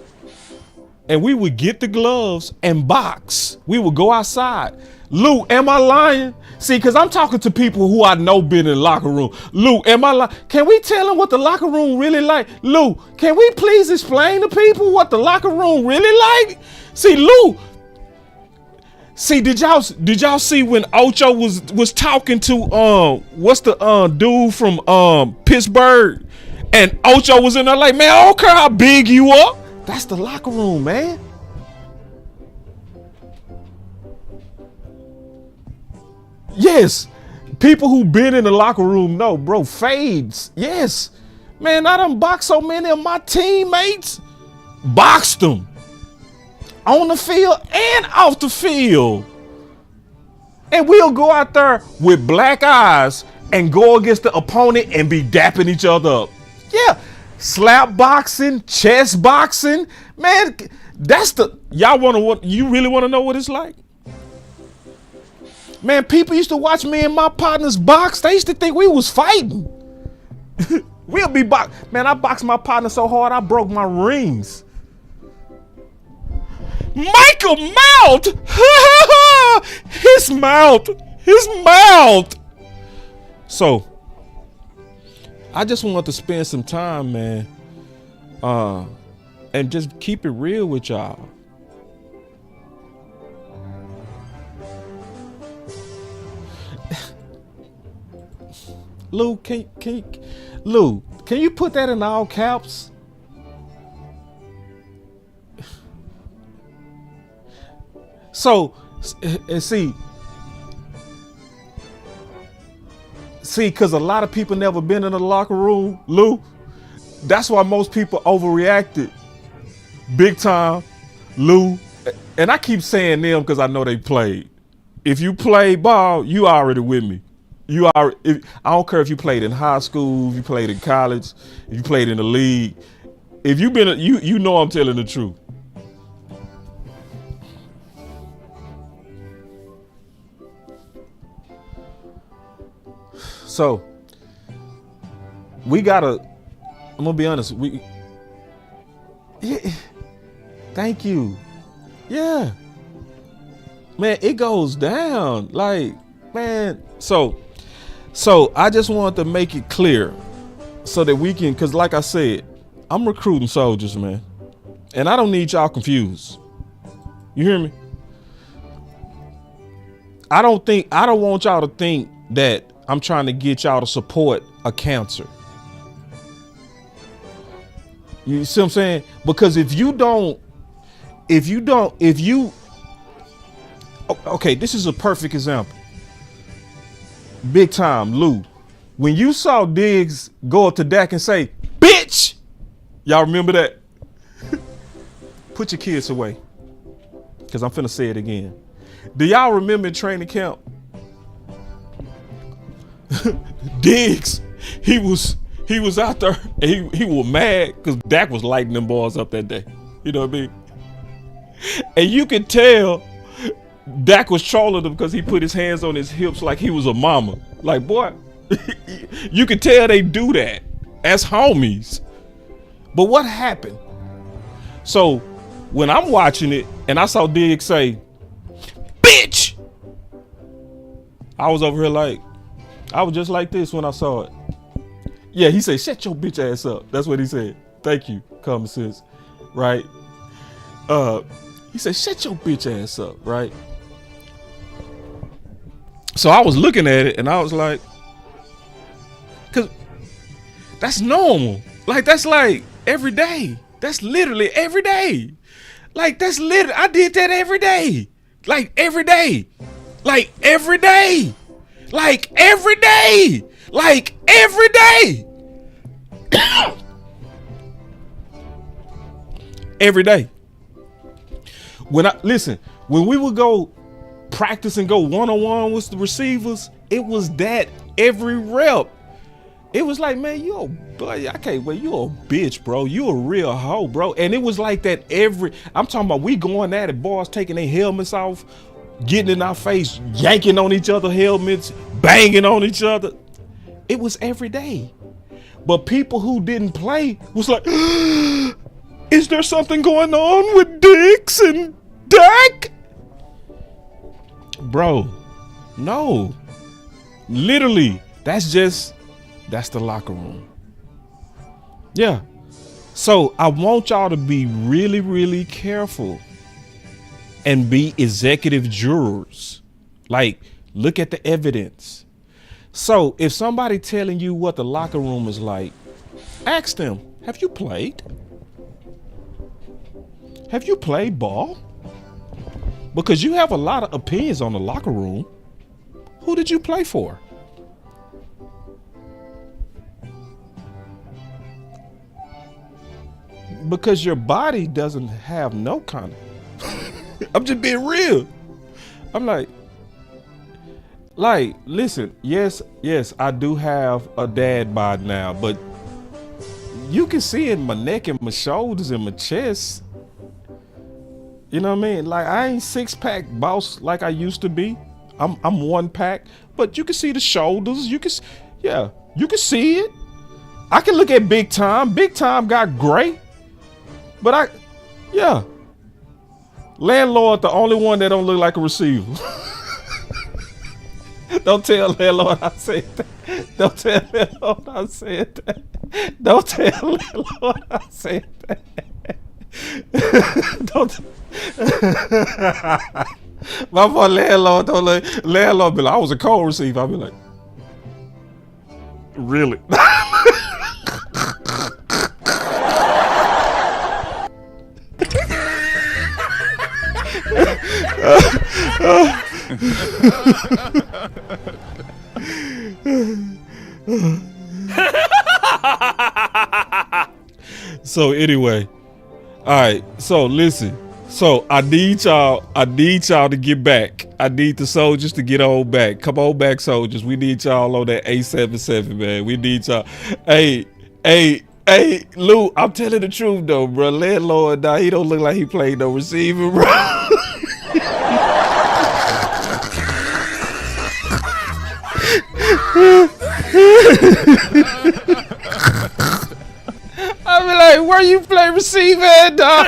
And we would get the gloves and box. We would go outside. Lou, am I lying? See, because I'm talking to people who I know been in the locker room. Lou, am I lying? Can we tell them what the locker room really like? Lou, can we please explain to people what the locker room really like? See, Lou. See, did y'all see when Ocho was talking to what's the dude from Pittsburgh, and Ocho was in there like, man, I don't care how big you are. That's the locker room, man. Yes. People who been in the locker room know, bro, fades. Yes. Man, I done boxed so many of my teammates. Boxed them. On the field and off the field. And we'll go out there with black eyes and go against the opponent and be dapping each other up. Yeah. Slap boxing, chest boxing. Man, that's you really want to know what it's like? Man, people used to watch me and my partners box. They used to think we was fighting. We'll be boxing. Man, I boxed my partner so hard I broke my rings. Michael Mount! His mouth. So, I just want to spend some time, man, and just keep it real with y'all. Lou, can you put that in all caps? So, see, because a lot of people never been in the locker room, Lou. That's why most people overreacted. Big time, Lou. And I keep saying them because I know they played. If you play ball, you already with me. I don't care if you played in high school, if you played in college, if you played in the league. If you've been, you know I'm telling the truth. So I'm gonna be honest. Thank you. Yeah, man, it goes down. Like, man, so I just wanted to make it clear so that we can, because like I said, I'm recruiting soldiers, man. And I don't need y'all confused. You hear me? I don't want y'all to think that I'm trying to get y'all to support a cancer. You see what I'm saying? Because okay, this is a perfect example. Big time, Lou. When you saw Diggs go up to Dak and say, bitch! Y'all remember that? Put your kids away. Because I'm finna say it again. Do y'all remember in training camp? Diggs, he was out there and he was mad because Dak was lighting them balls up that day. You know what I mean? And you could tell Dak was trolling him because he put his hands on his hips like he was a mama. Like, boy, you could tell they do that as homies. But what happened? So when I'm watching it and I saw Diggs say, bitch, I was over here like, I was just like this when I saw it. Yeah, he said, shut your bitch ass up. That's what he said. Thank you, common sense, right? He said, shut your bitch ass up, right? So I was looking at it and I was like, cause that's normal. Like, that's like every day. That's literally every day. Like, that's literally, I did that every day. Like every day. Like every day. Like every day. Like every day. Every day. When we would go practice and go one-on-one with the receivers, it was that every rep. It was like, man, I can't wait. You a bitch, bro. You a real hoe, bro. And it was like that I'm talking about we going at it, boys taking their helmets off, getting in our face, yanking on each other helmets, banging on each other. It was every day. But people who didn't play was like, is there something going on with Diggs and Dak? Bro, no. Literally, that's the locker room. Yeah. So I want y'all to be really, really careful and be executive jurors. Like, look at the evidence. So if somebody telling you what the locker room is like, ask them, have you played? Have you played ball? Because you have a lot of opinions on the locker room. Who did you play for? Because your body doesn't have no kind of. I'm just being real. I'm like, listen, yes, I do have a dad bod now, but you can see in my neck and my shoulders and my chest. You know what I mean? Like, I ain't 6-pack boss like I used to be. I'm 1-pack, but you can see the shoulders. You can see it. I can look at Big Time. Big Time got gray, but Landlord, the only one that don't look like a receiver. Don't tell Landlord I said that. Don't tell Landlord I said that. Don't tell Landlord I said that. Don't. My boy Landlord don't like. Landlord be like, I was a cold receiver. I'll be like, really? So anyway, all right. So listen. So I need y'all to get back. I need the soldiers to get on back. Come on back, soldiers. We need y'all on that 877, man. We need y'all. Hey, Lou, I'm telling the truth though, bro. Landlord, he don't look like he played no receiver, bro. I be like, where you play receiver at, dog?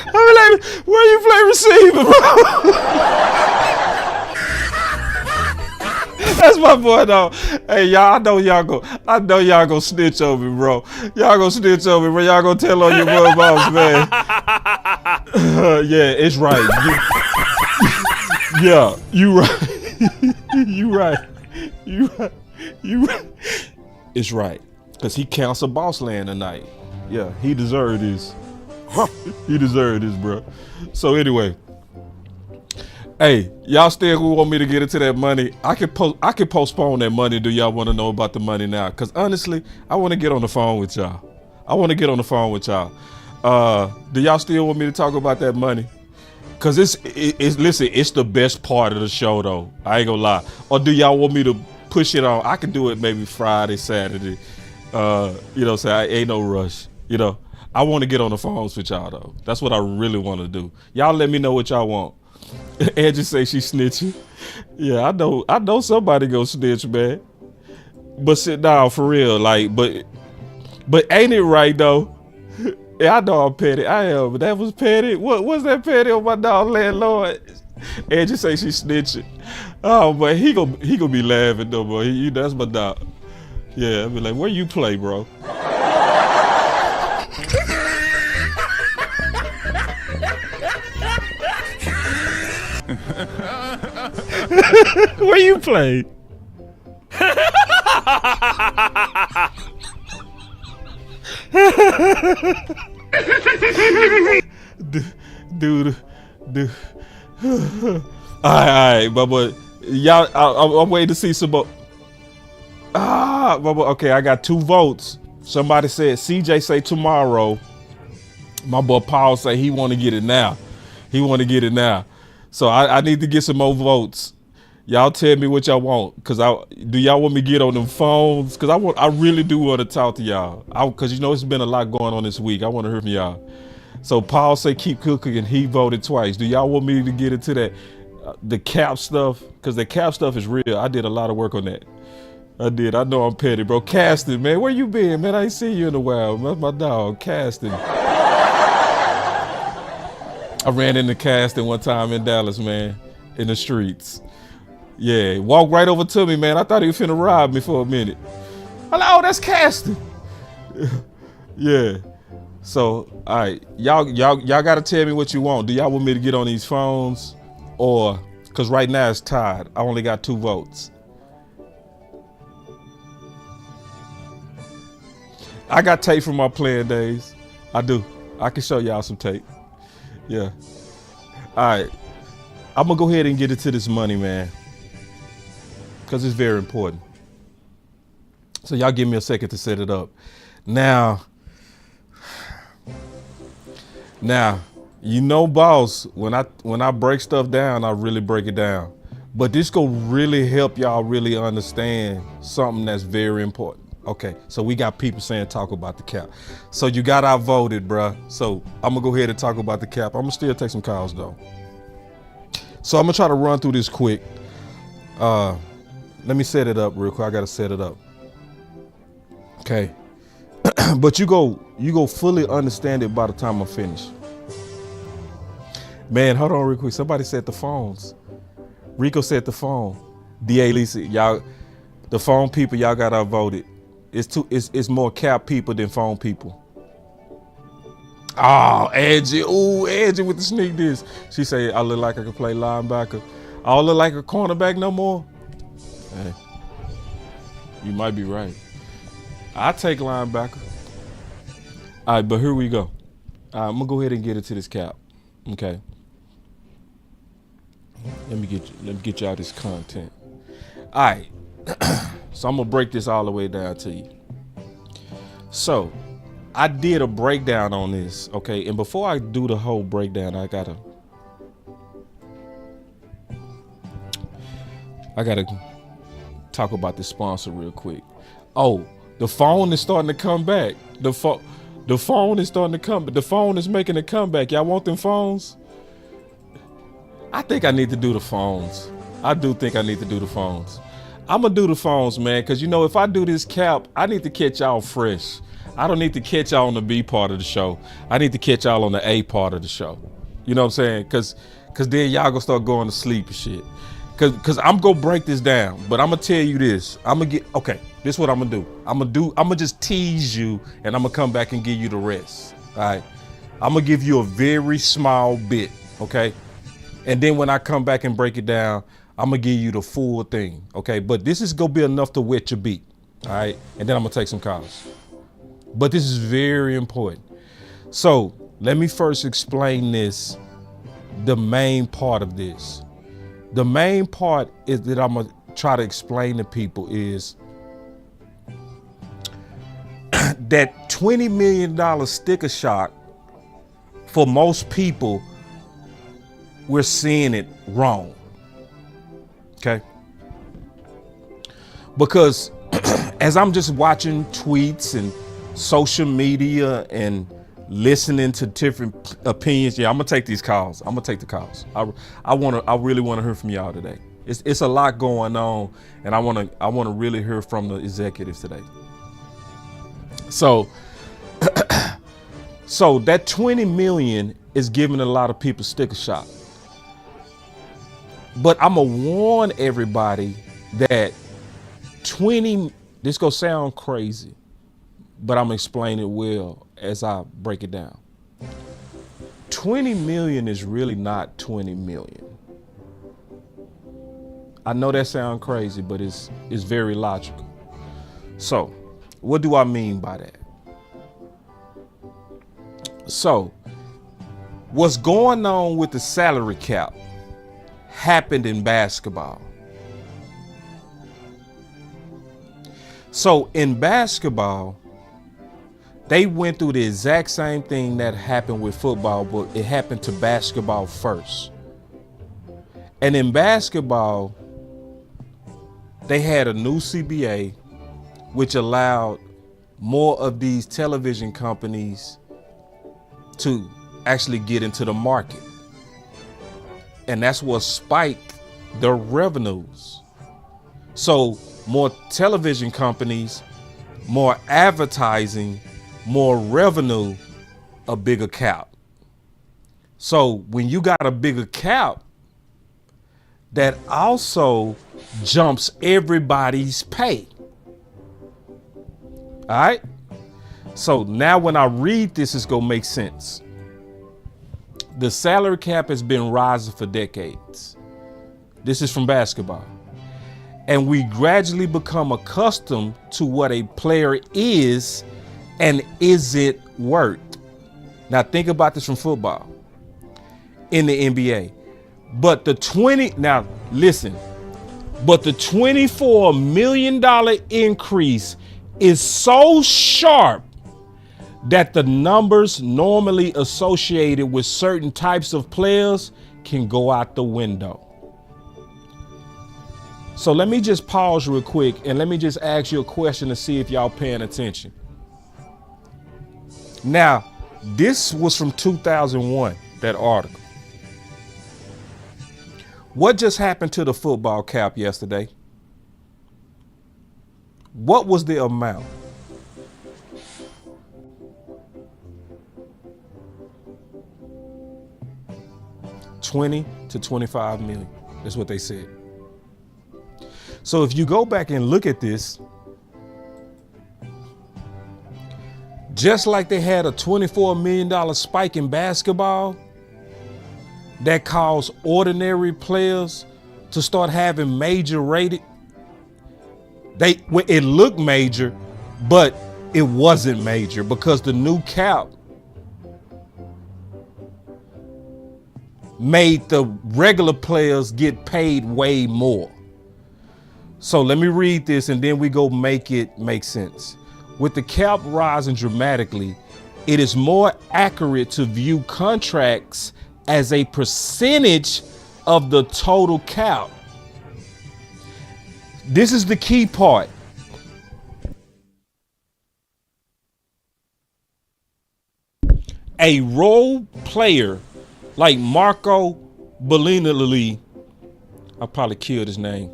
I be like, where you play receiver, bro? That's my boy, though. Hey, y'all, I know y'all go snitch on me, bro. Y'all go snitch on me, bro. Y'all gonna tell on your boy boss, man. Yeah, it's right. Yeah, you right. You right. It's right. Because he counts a boss land tonight. Yeah, he deserved this. He deserved this, bro. So anyway. Hey, y'all still want me to get into that money? I could postpone that money. Do y'all want to know about the money now? Because honestly, I want to get on the phone with y'all. Do y'all still want me to talk about that money? Cause listen, it's the best part of the show though. I ain't gonna lie. Or do y'all want me to push it on? I can do it maybe Friday, Saturday. Say ain't no rush. I want to get on the phones with y'all though. That's what I really want to do. Y'all let me know what y'all want. Angie say she snitching. Yeah, I know somebody go snitch, man. But sit down for real, like, but ain't it right though? Yeah, I know I'm petty. I am, but that was petty. What was that petty on my dog Landlord? Angie say she snitching. Oh, but he gonna be laughing though, boy. That's my dog. Yeah, I be like, where you play, bro? Where you play? Dude. All right, but y'all, I'm waiting to see some more. Okay, I got 2 votes. Somebody said, CJ say tomorrow. My boy Paul say he want to get it now. So I need to get some more votes. Y'all tell me what y'all want, do y'all want me to get on them phones? Cause I really do want to talk to y'all. Cause it's been a lot going on this week. I want to hear from y'all. So Paul say keep cooking, and he voted twice. Do y'all want me to get into that, the cap stuff? Cause the cap stuff is real. I did a lot of work on that. I did. I know I'm petty, bro. Casting, man, where you been, man? I ain't seen you in a while. That's my dog, Casting. I ran into Casting one time in Dallas, man, in the streets. Yeah, walked right over to me, man. I thought he was finna rob me for a minute. I'm like, oh, that's Casting. Yeah. So, all right, y'all gotta tell me what you want. Do y'all want me to get on these phones, or cause right now it's tied. I only got 2 votes. I got tape from my playing days. I do. I can show y'all some tape. Yeah. All right. I'm gonna go ahead and get into this money, man, because it's very important. So y'all give me a second to set it up. Now, you know, boss, when I break stuff down, I really break it down. But this gonna really help y'all really understand something that's very important. Okay, so we got people saying talk about the cap. So you got outvoted, bruh. So I'm gonna go ahead and talk about the cap. I'm gonna still take some calls though. So I'm gonna try to run through this quick. Let me set it up real quick. I gotta set it up. Okay. But you go fully understand it by the time I'm finished. Man, hold on real quick. Somebody said the phones. Rico said the phone. DA Lisa, y'all, the phone people, y'all got outvoted. It's more cap people than phone people. Oh, Angie. Ooh, Angie with the sneak this. She said, I look like I could play linebacker. I don't look like a cornerback no more. Hey, you might be right. I take linebacker. All right, but here we go. I'm gonna go ahead and get into this cap. Okay. Let me get y'all this content. All right. So I'm gonna break this all the way down to you. So I did a breakdown on this, okay? And before I do the whole breakdown, I gotta talk about the sponsor real quick. Oh, the phone is starting to come back. The phone is starting to come. The phone is making a comeback. Y'all want them phones? I think I need to do the phones. I do think I need to do the phones. I'm gonna do the phones, man, because you know if I do this cap, I need to catch y'all fresh. I don't need to catch y'all on the B part of the show. I need to catch y'all on the A part of the show. You know what I'm saying? Because then y'all gonna start going to sleep and shit. Because I'm gonna break this down, but I'm gonna tell you this. Okay, this is what I'm gonna do. I'm gonna just tease you and I'm gonna come back and give you the rest. All right. I'm gonna give you a very small bit, okay? And then when I come back and break it down, I'm gonna give you the full thing, okay? But this is gonna be enough to wet your beat, all right? And then I'm gonna take some calls. But this is very important. So let me first explain this, the main part of this. The main part is that I'm gonna try to explain to people is that $20 million sticker shock, for most people, we're seeing it wrong, okay? Because as I'm just watching tweets and social media and listening to different opinions, yeah, I'm gonna take these calls. I'm gonna take the calls. I really want to hear from y'all today. It's a lot going on, and I want to really hear from the executives today. So, so that 20 million is giving a lot of people sticker shock. But I'm gonna warn everybody that this gonna sound crazy, but I'm gonna explain it well as I break it down. 20 million is really not 20 million. I know that sounds crazy, but it's very logical. So, what do I mean by that? So, what's going on with the salary cap happened in basketball. So in basketball, they went through the exact same thing that happened with football, but it happened to basketball first. And in basketball, they had a new CBA, which allowed more of these television companies to actually get into the market. And that's what spiked their revenues. So more television companies, more advertising, more revenue, a bigger cap. So when you got a bigger cap, that also jumps everybody's pay. All right? So now when I read this, it's gonna make sense. The salary cap has been rising for decades. This is from basketball. And we gradually become accustomed to what a player is and isn't worth. Now think about this from football in the NBA. But the $24 million increase is so sharp that the numbers normally associated with certain types of players can go out the window. So let me just pause real quick and let me just ask you a question to see if y'all paying attention. Now, this was from 2001, that article. What just happened to the football cap yesterday? What was the amount? $20 to $25 million. That's what they said. So if you go back and look at this, just like they had a $24 million spike in basketball that caused ordinary players to start having major rated, it looked major, but it wasn't major because the new cap made the regular players get paid way more. So let me read this and then we go make it make sense. With the cap rising dramatically, it is more accurate to view contracts as a percentage of the total cap. This is the key part. A role player like Marco Bellinelli, I probably killed his name,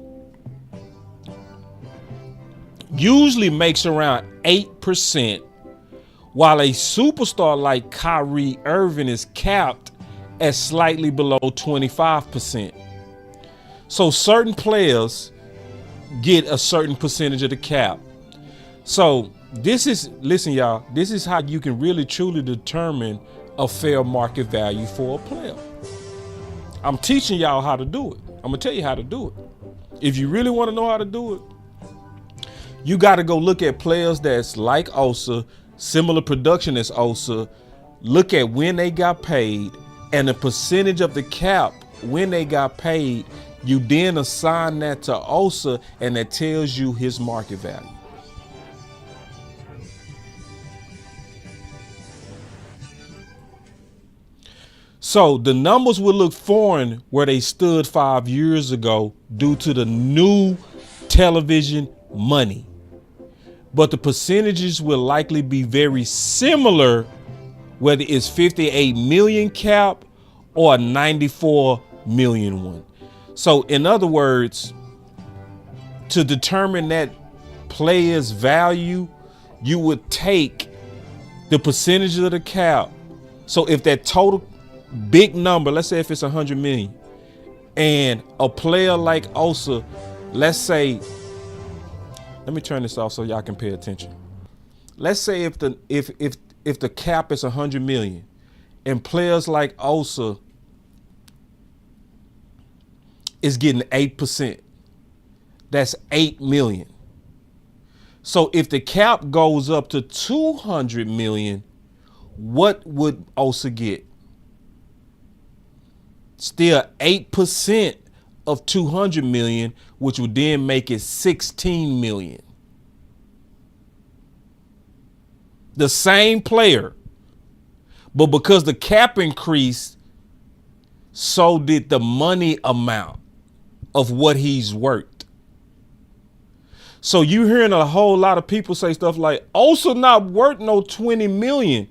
usually makes around 8%, while a superstar like Kyrie Irving is capped at slightly below 25%. So certain players get a certain percentage of the cap. So listen y'all, this is how you can really truly determine a fair market value for a player. I'm teaching y'all how to do it. I'm gonna tell you how to do it. If you really want to know how to do it, you got to go look at players that's like Osa, similar production as Osa, look at when they got paid and the percentage of the cap when they got paid. You then assign that to Osa and that tells you his market value. So the numbers will look foreign where they stood 5 years ago due to the new television money. But the percentages will likely be very similar, whether it's 58 million cap or a 94 million one. So in other words, to determine that player's value, you would take the percentage of the cap. So if that total big number, let's say if it's 100 million, and a player like Osa, let's say, let me turn this off so y'all can pay attention. Let's say if the cap is 100 million and players like Osa is getting 8%, that's 8 million. So if the cap goes up to 200 million, what would Osa get? Still 8% of 200 million, which would then make it 16 million. The same player, but because the cap increased, so did the money amount of what he's worth. So you hearing a whole lot of people say stuff like, Osa not worth no 20 million.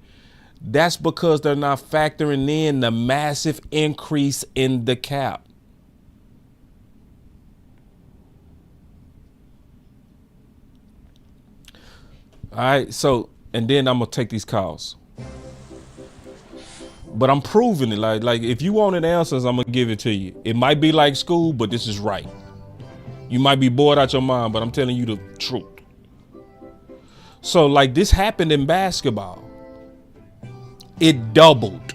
That's because they're not factoring in the massive increase in the cap. All right, so, and then I'm gonna take these calls. But I'm proving it. Like if you wanted answers, I'm gonna give it to you. It might be like school, but this is right. You might be bored out your mind, but I'm telling you the truth. So like this happened in basketball. It doubled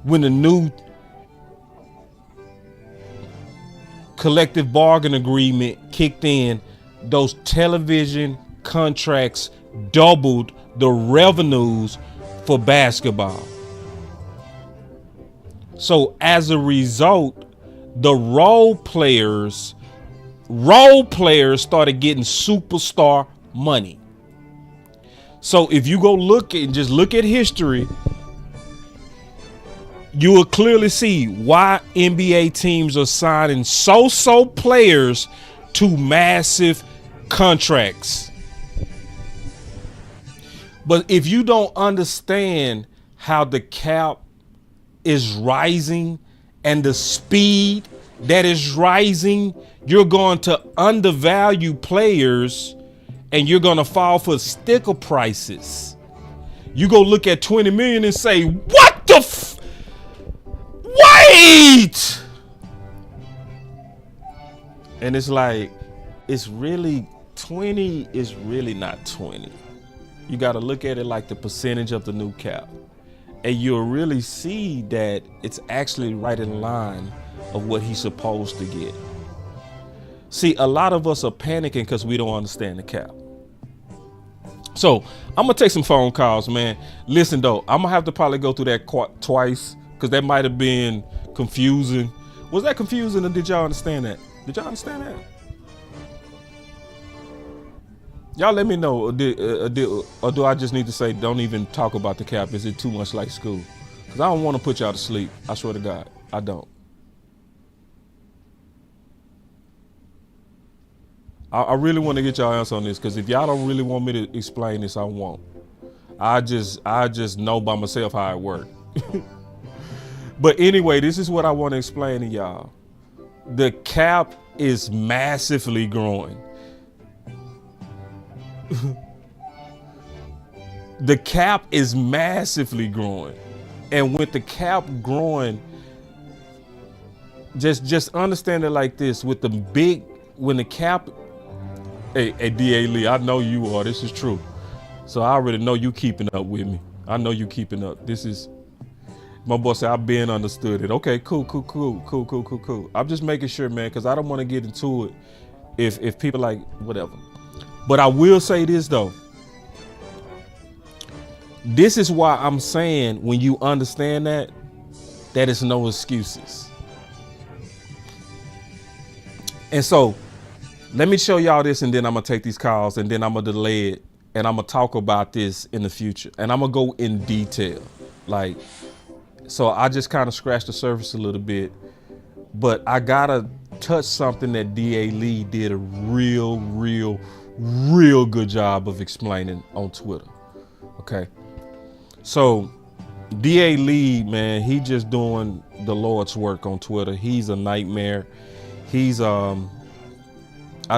when the new collective bargain agreement kicked in. Those television contracts doubled the revenues for basketball. So as a result, the role players started getting superstar money. So if you go look at history, you will clearly see why NBA teams are signing so players to massive contracts. But if you don't understand how the cap is rising and the speed that is rising, you're going to undervalue players and you're going to fall for sticker prices. You go look at 20 million and say, what the wait! And it's like, it's really 20 is really not 20. You got to look at it like the percentage of the new cap. And you'll really see that it's actually right in line of what he's supposed to get. See, a lot of us are panicking because we don't understand the cap. So I'm going to take some phone calls, man. Listen, though, I'm going to have to probably go through that twice because that might have been confusing. Was that confusing or did y'all understand that? Did y'all understand that? Y'all let me know, or do I just need to say don't even talk about the cap? Is it too much like school? Because I don't want to put y'all to sleep. I swear to God, I don't. I really want to get y'all answer on this because if y'all don't really want me to explain this, I won't. I just know by myself how it works. But anyway, this is what I want to explain to y'all. The cap is massively growing. The cap is massively growing. And with the cap growing, just understand it like this. When the cap, hey, D.A. Lee, I know you are. This is true. So I already know you keeping up with me. I know you keeping up. This is, my boy said, I've been understood it. Okay, cool. I'm just making sure, man, because I don't want to get into it if people like, whatever. But I will say this, though. This is why I'm saying when you understand that is no excuses. And so let me show y'all this and then I'm going to take these calls and then I'm going to delay it and I'm going to talk about this in the future. And I'm going to go in detail. Like, so I just kind of scratched the surface a little bit. But I got to touch something that D.A. Lee did a real good job of explaining on Twitter. Okay. So D.A. Lee, man, he just doing the Lord's work on Twitter. He's a nightmare. He's I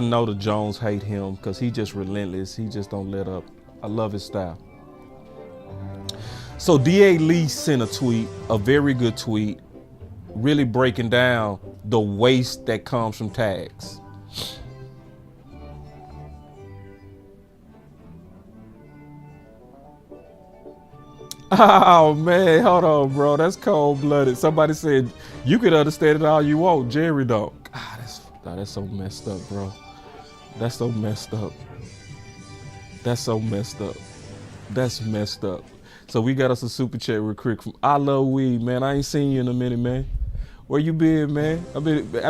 know the Jones hate him because he just relentless. He just don't let up. I love his style. So D.A. Lee sent a tweet, a very good tweet, really breaking down the waste that comes from tags. Oh man, hold on, bro. That's cold-blooded. Somebody said you could understand it all you want. Jerry don't. That's so messed up, bro. That's so messed up. That's messed up. So we got us a super chat real quick from I Love Weed, man. I ain't seen you in a minute, man. Where you been, man? I've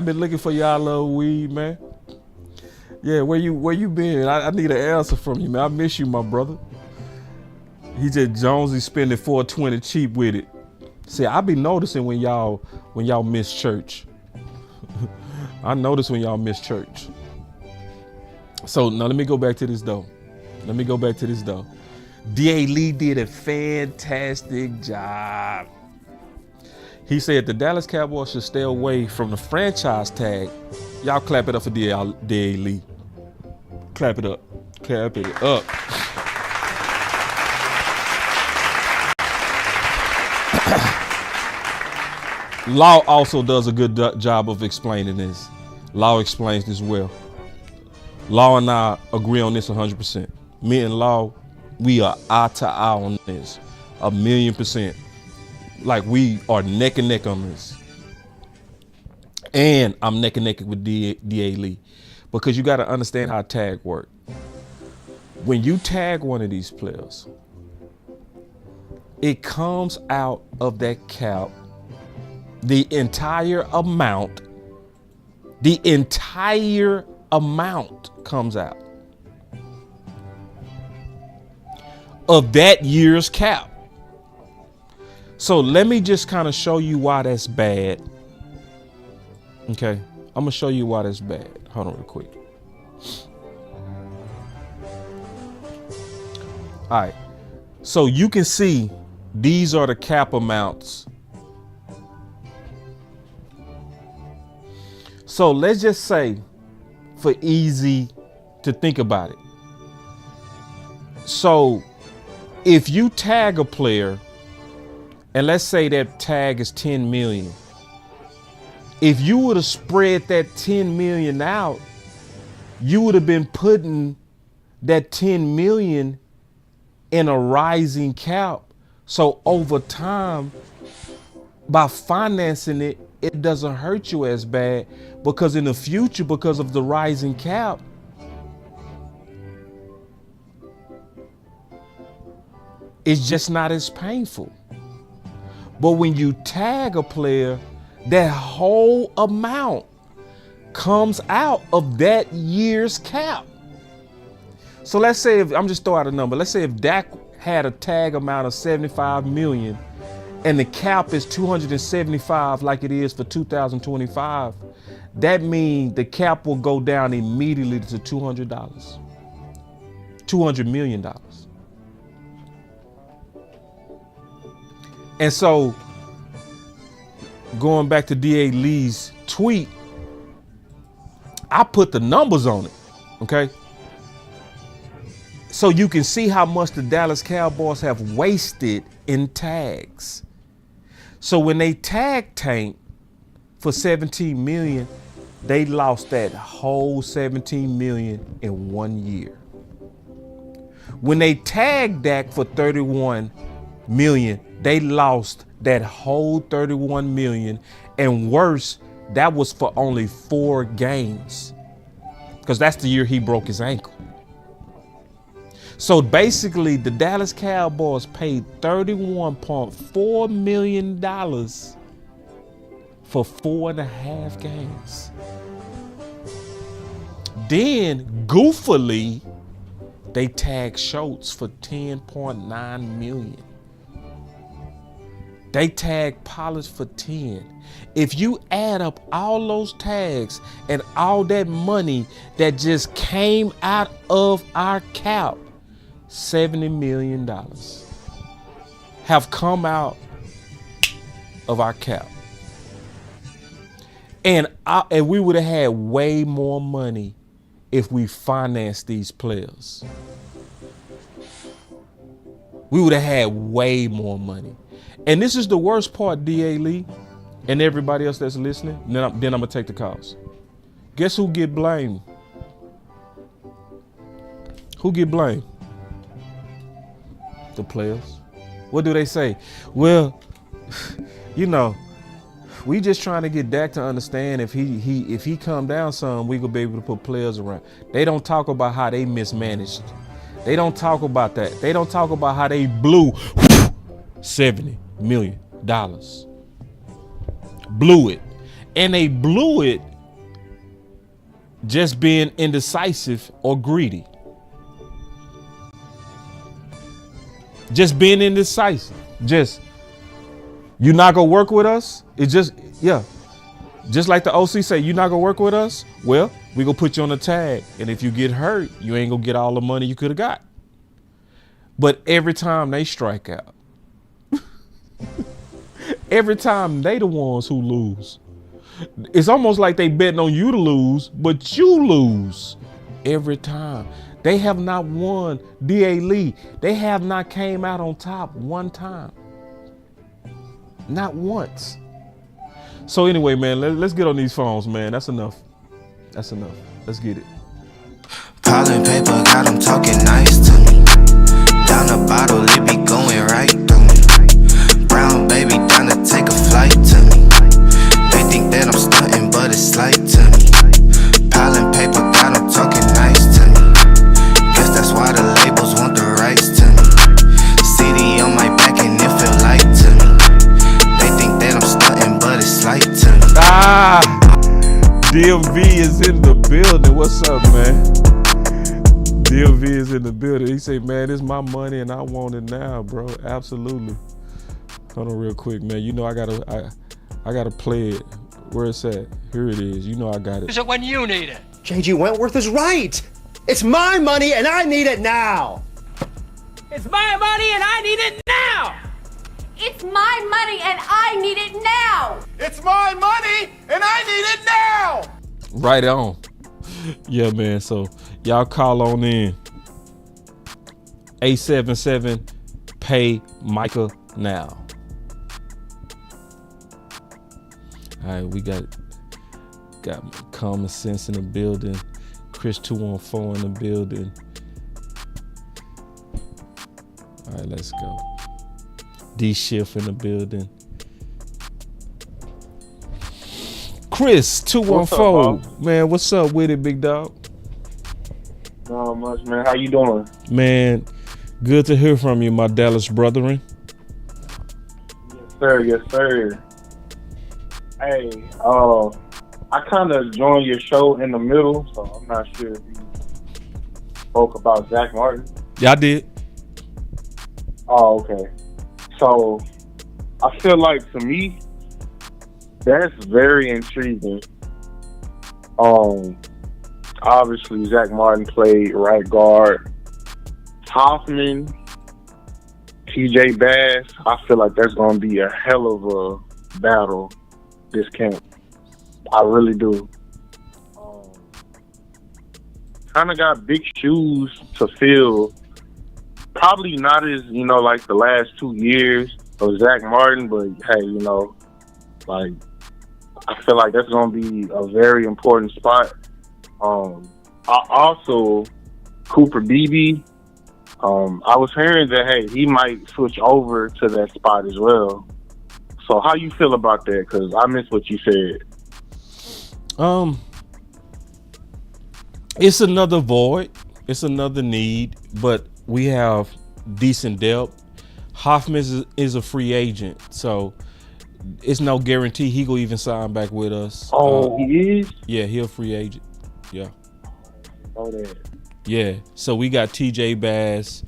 been looking for you, I Love Weed, man. Yeah, where you been? I need an answer from you, man. I miss you, my brother. He said Jonesy spending $420 cheap with it. See, I be noticing when y'all miss church. I notice when y'all miss church. So now let me go back to this though. D.A. Lee did a fantastic job. He said the Dallas Cowboys should stay away from the franchise tag. Y'all clap it up for D.A. Lee. Clap it up. Law also does a good job of explaining this. Law explains this well. Law and I agree on this 100%. Me and Law, we are eye to eye on this, 1,000,000%. Like we are neck and neck on this. And I'm neck and neck with D.A. Lee because you got to understand how tag work. When you tag one of these players, it comes out of that cap, the entire amount comes out of that year's cap. So let me just kind of show you why that's bad. Okay, I'm gonna show you why that's bad. Hold on real quick. All right, so you can see these are the cap amounts. So let's just say, for easy to think about it. So if you tag a player, and let's say that tag is 10 million. If you would have spread that 10 million out, you would have been putting that 10 million in a rising cap. So over time, by financing it, it doesn't hurt you as bad, because in the future, because of the rising cap, it's just not as painful. But when you tag a player, that whole amount comes out of that year's cap. So let's say, if I'm just throwing out a number, let's say if Dak had a tag amount of 75 million and the cap is 275 like it is for 2025, that means the cap will go down immediately to $200 million. And so going back to D.A. Lee's tweet, I put the numbers on it, okay? So you can see how much the Dallas Cowboys have wasted in tags. So when they tag Tank for 17 million, they lost that whole 17 million in 1 year. When they tagged Dak for 31 million, they lost that whole 31 million. And worse, that was for only 4 games, because that's the year he broke his ankle. So basically, the Dallas Cowboys paid $31.4 million for 4.5 games. Then, goofily, they tagged Schultz for $10.9 million. They tagged Pollard for 10. If you add up all those tags and all that money that just came out of our cap, $70 million have come out of our cap. And we would have had way more money if we financed these players. We would have had way more money. And this is the worst part, D.A. Lee, and everybody else that's listening. Then I'm going to take the calls. Guess who get blamed? Who get blamed? The players. What do they say? Well, you know, we just trying to get Dak to understand if he come down some, we gonna be able to put players around. They don't talk about how they mismanaged. They don't talk about that. They don't talk about how they blew $70 million. Blew it. And they blew it just being indecisive or greedy. Just being indecisive. Just, you not gonna work with us? It's just, yeah. Just like the OC say, you not gonna work with us? Well, we gonna put you on the tag. And if you get hurt, you ain't gonna get all the money you could have got. But every time they strike out, every time they the ones who lose. It's almost like they betting on you to lose, but you lose every time. They have not won, D.A. Lee. They have not came out on top one time. Not once. So anyway, man, let's get on these phones, man. That's enough. That's enough. Let's get it. Piling paper, got them talking nice to me. Down the bottle, it be going right through me. Brown baby, down to take a flight to me. They think that I'm stunting, but it's slight to me. Piling paper, got them talking nice to me. Guess that's why the labels want the rights to me. CD on my back, and if building. What's up, man? DLV is in the building. He say, man, it's my money and I want it now, bro. Absolutely. Hold on real quick, man. You know I gotta play it. Where it's at? Here it is. You know I got it. Is it when you need it? J.G. Wentworth is right. It's my money and I need it now. It's my money and I need it now! It's my money and I need it now! It's my money and I need it now! Right on. Yeah, man. So y'all call on in. 877 pay Micah now. All right, we got common sense in the building. Chris 214 in the building. All right, let's go. D Shift in the building. Chris 214, man, what's up with it, big dog? Not much, man. How you doing? Man, good to hear from you, my Dallas brethren. Yes, sir. Yes, sir. Hey, I kind of joined your show in the middle, so I'm not sure if you spoke about Zack Martin. Yeah, I did. Oh, okay. So I feel like, to me, that's very intriguing. Obviously, Zack Martin played right guard. Hoffman, TJ Bass, I feel like that's going to be a hell of a battle this camp. I really do. Kind of got big shoes to fill. Probably not as, like the last 2 years of Zack Martin, but hey, like, I feel like that's going to be a very important spot. Also, Cooper Beebe, I was hearing that, hey, he might switch over to that spot as well. So how you feel about that? Because I missed what you said. It's another void. It's another need, but we have decent depth. Hoffman is a free agent, so it's no guarantee he gonna even sign back with us. Oh, he is? Yeah, he a free agent. Yeah. Oh, that. Yeah. So we got TJ Bass.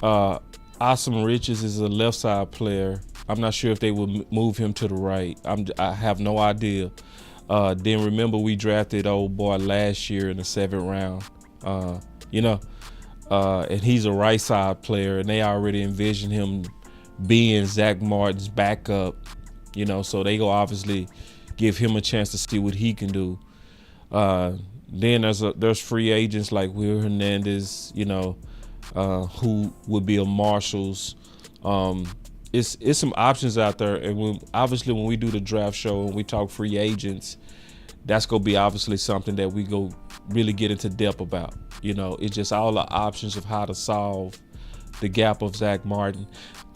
Awesome Riches is a left side player. I'm not sure if they would move him to the right. I have no idea. Then remember we drafted old boy last year in the 7th round. And he's a right side player, and they already envision him being Zack Martin's backup. So they go obviously give him a chance to see what he can do. Then there's free agents like Will Hernandez, who would be a Marshall's. It's some options out there, and when we do the draft show and we talk free agents, that's gonna be obviously something that we go really get into depth about. It's just all the options of how to solve the gap of Zack Martin.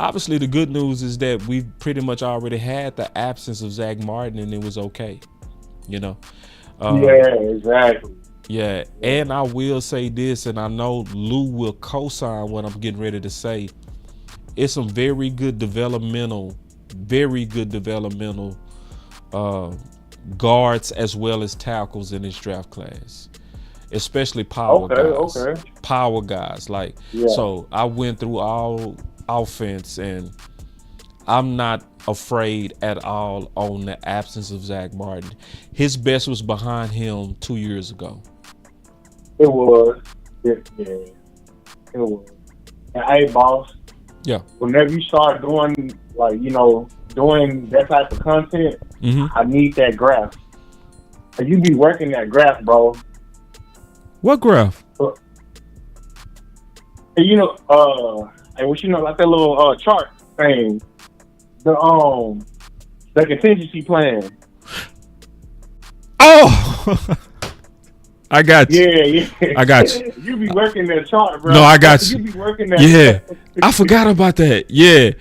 Obviously, the good news is that we've pretty much already had the absence of Zack Martin, and it was okay. Yeah, exactly. Yeah, and I will say this, and I know Lou will co-sign what I'm getting ready to say. It's some very good developmental guards as well as tackles in this draft class, especially power guys. Okay. Power guys, So I went through all offense, and I'm not afraid at all on the absence of Zack Martin. His best was behind him 2 years ago. It was. Yeah. It was. And hey, boss. Yeah. Whenever you start doing, doing that type of content, I need that graph. And you be working that graph, bro. What graph? And like that little chart thing, the contingency plan. Oh, I got you. Yeah. I got you. You be working that chart, bro. No, I got you. You be working that. Yeah, I forgot about that. Yeah,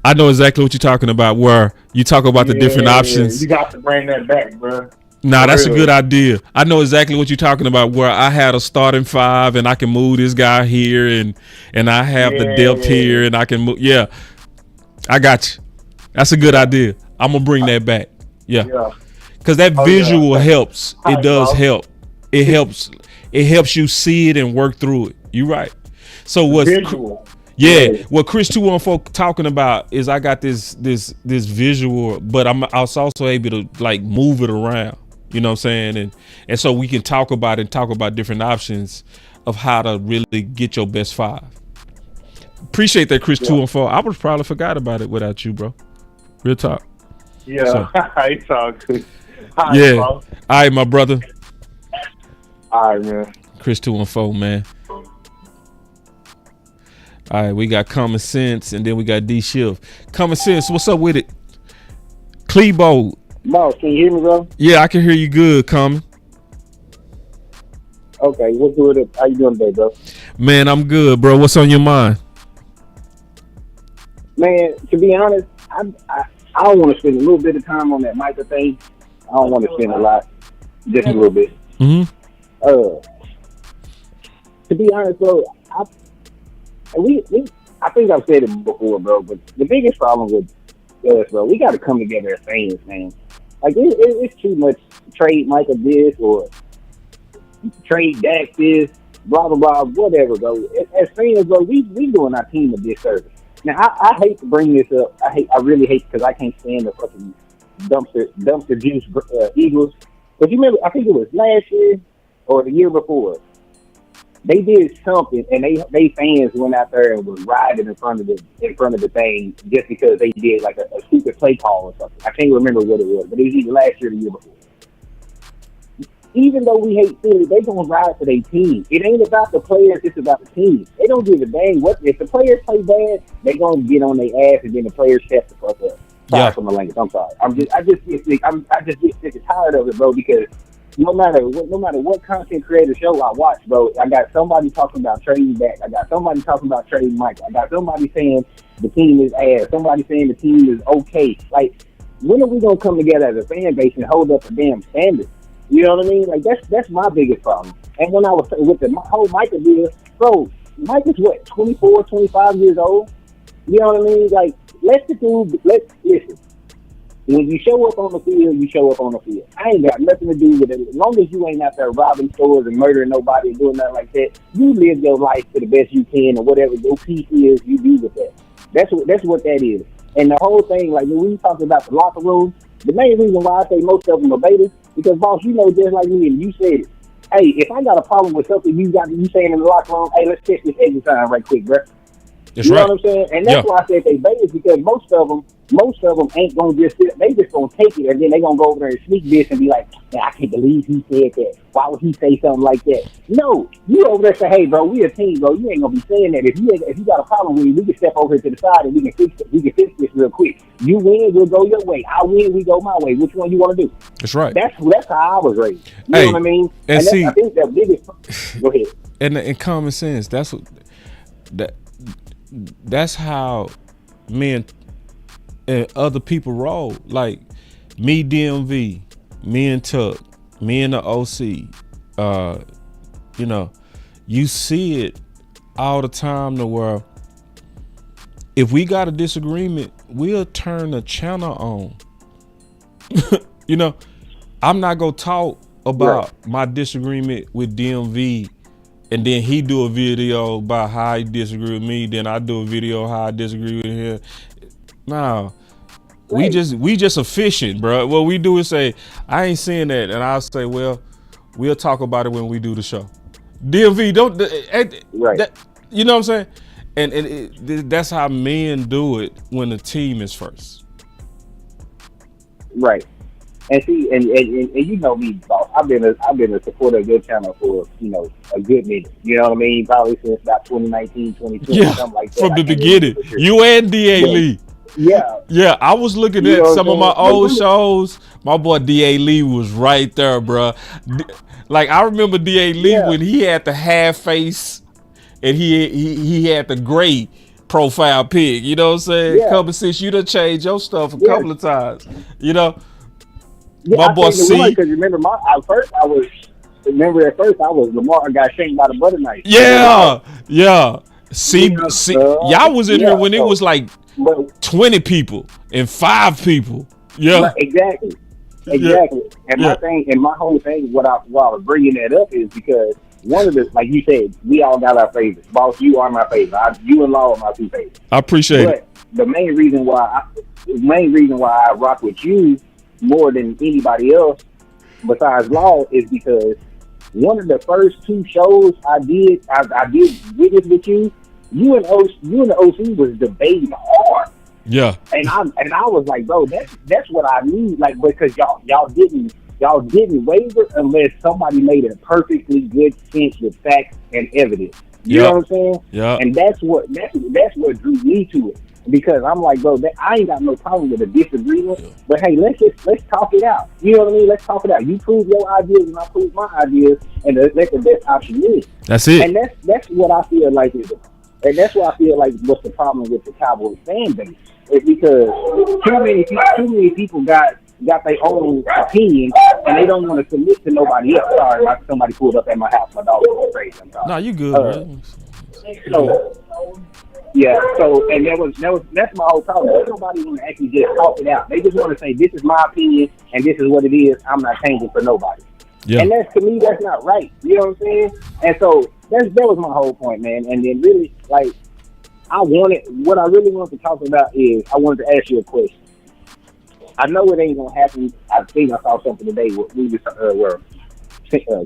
I know exactly what you're talking about. Where you talk about the different options. You got to bring that back, bro. Nah, that's a good idea. I know exactly what you're talking about, where I had a starting 5 and I can move this guy here and I have the depth here and I can move. Yeah, I got you. That's a good idea. I'm going to bring that back. Yeah. Because that visual helps. It does help. it helps you see it and work through it. You're right. So what's Visual. yeah, what Chris 214 talking about is I got this visual, but I was also able to like move it around. You know what I'm saying? And so we can talk about different options of how to really get your best 5. Appreciate that, Chris 214. I would probably forgot about it without you, bro. Real talk. Yeah, So, it's all good. yeah. All right, my brother. All right, man. Chris 214, man. All right, we got Common Sense, and then we got D Shift. Common Sense, what's up with it? Clebo. Boss, can you hear me, bro? Yeah, I can hear you good, Common. Okay, what's good? How you doing today, bro? Man, I'm good, bro. What's on your mind? Man, to be honest, I don't want to spend a little bit of time on that Micah thing. I don't want to spend a lot, just a little bit. Mm-hmm. To be honest, bro, I think I've said it before, bro, but the biggest problem with us, bro, we got to come together as fans, man. Like, it's too much trade Micah this or trade Dak this, blah, blah, blah, whatever, bro. As fans, bro, we doing our team a disservice. Now, I hate to bring this up. I really hate because I can't stand the fucking dumpster juice Eagles. But you remember, I think it was last year or the year before, they did something, and they fans went out there and was riding in front of the thing just because they did like a stupid play call or something. I can't remember what it was, but it was either last year or the year before. Even though we hate Philly, they gonna ride for their team. It ain't about the players; it's about the team. They don't give a dang what if the players play bad. They gonna get on their ass, and then the players step the fuck up. Sorry for my language. I'm sorry. I just get sick. I just get sick and tired of it, bro. Because no matter what content creator show I watch, bro, I got somebody talking about trading back. I got somebody talking about trading Mike. I got somebody saying the team is ass. Somebody saying the team is okay. Like, when are we gonna come together as a fan base and hold up a damn standard? You know what I mean? Like, that's my biggest problem. And when I was with the whole Micah deal, bro, Mike is what, 24, 25 years old? You know what I mean? Like, listen. When you show up on the field, you show up on the field. I ain't got nothing to do with it. As long as you ain't out there robbing stores and murdering nobody and doing nothing like that, you live your life to the best you can, or whatever your piece is, you do with that. That's what that is. And the whole thing, like when we talking about the locker room, the main reason why I say most of them are betas, because boss, you know just like me, and you said it. Hey, if I got a problem with something you saying in the locker room, hey, let's check this exit sign right quick, bro. That's you right. know what I'm saying? And that's why I said they betas, because most of them ain't gonna just sit. They just gonna take it, and then they gonna go over there and sneak this and be like, man, I can't believe he said that. Why would he say something like that? No, you over there say, hey, bro, we a team, bro. You ain't gonna be saying that. If you got a problem with me, we can step over here to the side and we can fix it. We can fix this real quick. You win, we'll go your way. I win, we go my way. Which one you want to do? That's right. That's how I was raised. You know what I mean? And see, I think that biggest. Go ahead. And common sense. That's how men and other people roll. Like me, DMV, me and Tuck, me and the OC. You know, you see it all the time to where if we got a disagreement, we'll turn the channel on. You know, I'm not gonna talk about my disagreement with DMV and then he do a video about how he disagree with me, then I do a video how I disagree with him. No. We just efficient, bro. What we do is say, I ain't saying that, and I'll say, well, we'll talk about it when we do the show. DMV, don't, you know what I'm saying? And that's how men do it when the team is first. Right. And see, and you know me, boss. I've been a supporter of your channel for, you know, a good minute. You know what I mean? Probably since about 2019, 2020, something like that. From the beginning. Sure. You and D.A. Lee. Yeah. Yeah, I was looking at some of my old shows. My boy D.A. Lee was right there, bro. Like, I remember D.A. Lee when he had the half face and he had the gray profile pic. You know what I'm saying? Yeah. Couple since you done changed your stuff a couple of times. You know? Yeah, my boy C. Because remember, at first I was Lamar got shanked by the butter knife. Yeah. See, y'all was in here when it was like 20 people and 5 people. Yeah, exactly. Exactly. And my thing, and my whole thing, why I was bringing that up is because one of the, like you said, we all got our favorites. Boss, you are my favorite. You and Law are my two favorites. I appreciate it. But the main reason why I rock with you more than anybody else besides Law is because one of the first two shows I did witness with you. You and the OC was debating hard. Yeah. And I was like, bro, that's what I need. Like, because y'all didn't waver unless somebody made a perfectly good sense with facts and evidence. You know what I'm saying? Yeah. And that's what drew me to it. Because I'm like, bro, I ain't got no problem with a disagreement. But hey, let's talk it out. You know what I mean? Let's talk it out. You prove your ideas and I prove my ideas, and let the best option is. That's it. And that's what I feel like is. And that's what I feel like what's the problem with the Cowboys fan base. It's because too many people got their own opinion and they don't want to submit to nobody else. Sorry, like somebody pulled up at my house. My dog was crazy. I'm sorry. Nah, you good, man. So and that's my whole problem. Nobody want to actually just talk it out. They just want to say this is my opinion and this is what it is. I'm not changing for nobody. Yeah. And to me, that's not right. You know what I'm saying? And so that was my whole point, man. And then really, like, what I really wanted to talk about is I wanted to ask you a question. I know it ain't gonna happen. I think I saw something today where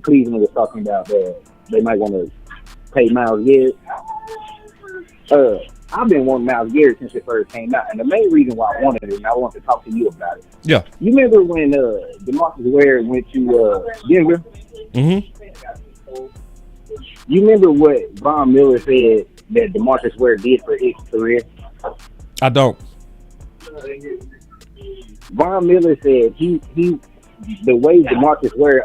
Cleveland was talking about they might want to pay Myles Garrett. I've been wanting Myles Garrett since it first came out, and the main reason why I wanted it, and I want to talk to you about it. Yeah. You remember when DeMarcus Ware went to Denver? Mm-hmm. You remember what Von Miller said that DeMarcus Ware did for his career? I don't. Von Miller said the way DeMarcus Ware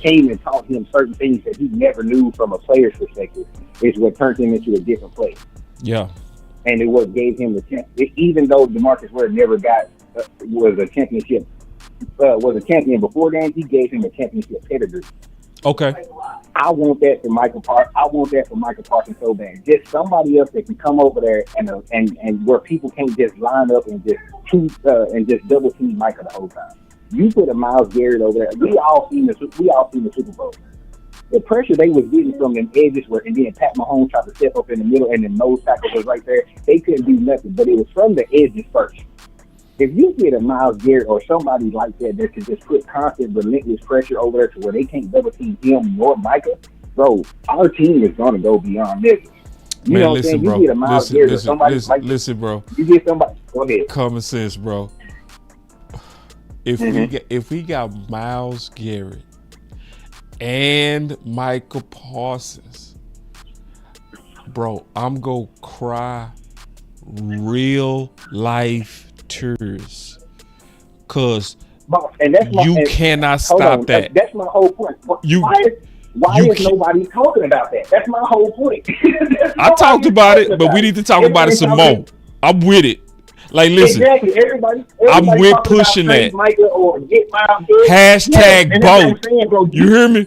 came and taught him certain things that he never knew from a player's perspective is what turned him into a different player. Yeah. And it what gave him the chance. Even though DeMarcus Ware never was a champion before then, he gave him a championship pedigree. Okay. I want that for Michael Parsons so bad. Just somebody else that can come over there and where people can't just line up and just double team Michael the whole time. You put a Myles Garrett over there. We all seen the Super Bowl. The pressure they was getting from them edges and then Pat Mahomes tried to step up in the middle and the nose tackle was right there. They couldn't do nothing, but it was from the edges first. If you get a Myles Garrett or somebody like that can just put constant relentless pressure over there to where they can't double team him nor Micah, bro, our team is gonna go beyond this. You know what I'm saying? Bro. You get a Myles Garrett or somebody listen, bro. You get somebody. Go ahead. Common sense, bro. If we got Myles Garrett and Michael Parsons, bro, I'm gonna cry real life tears, cause you cannot stop that. That's my whole point. Why is nobody talking about that? That's my whole point. I talked about it, but we need to talk about it some more. I'm with it. Like, listen, exactly. Everybody I'm with pushing that. Hashtag both. You hear me?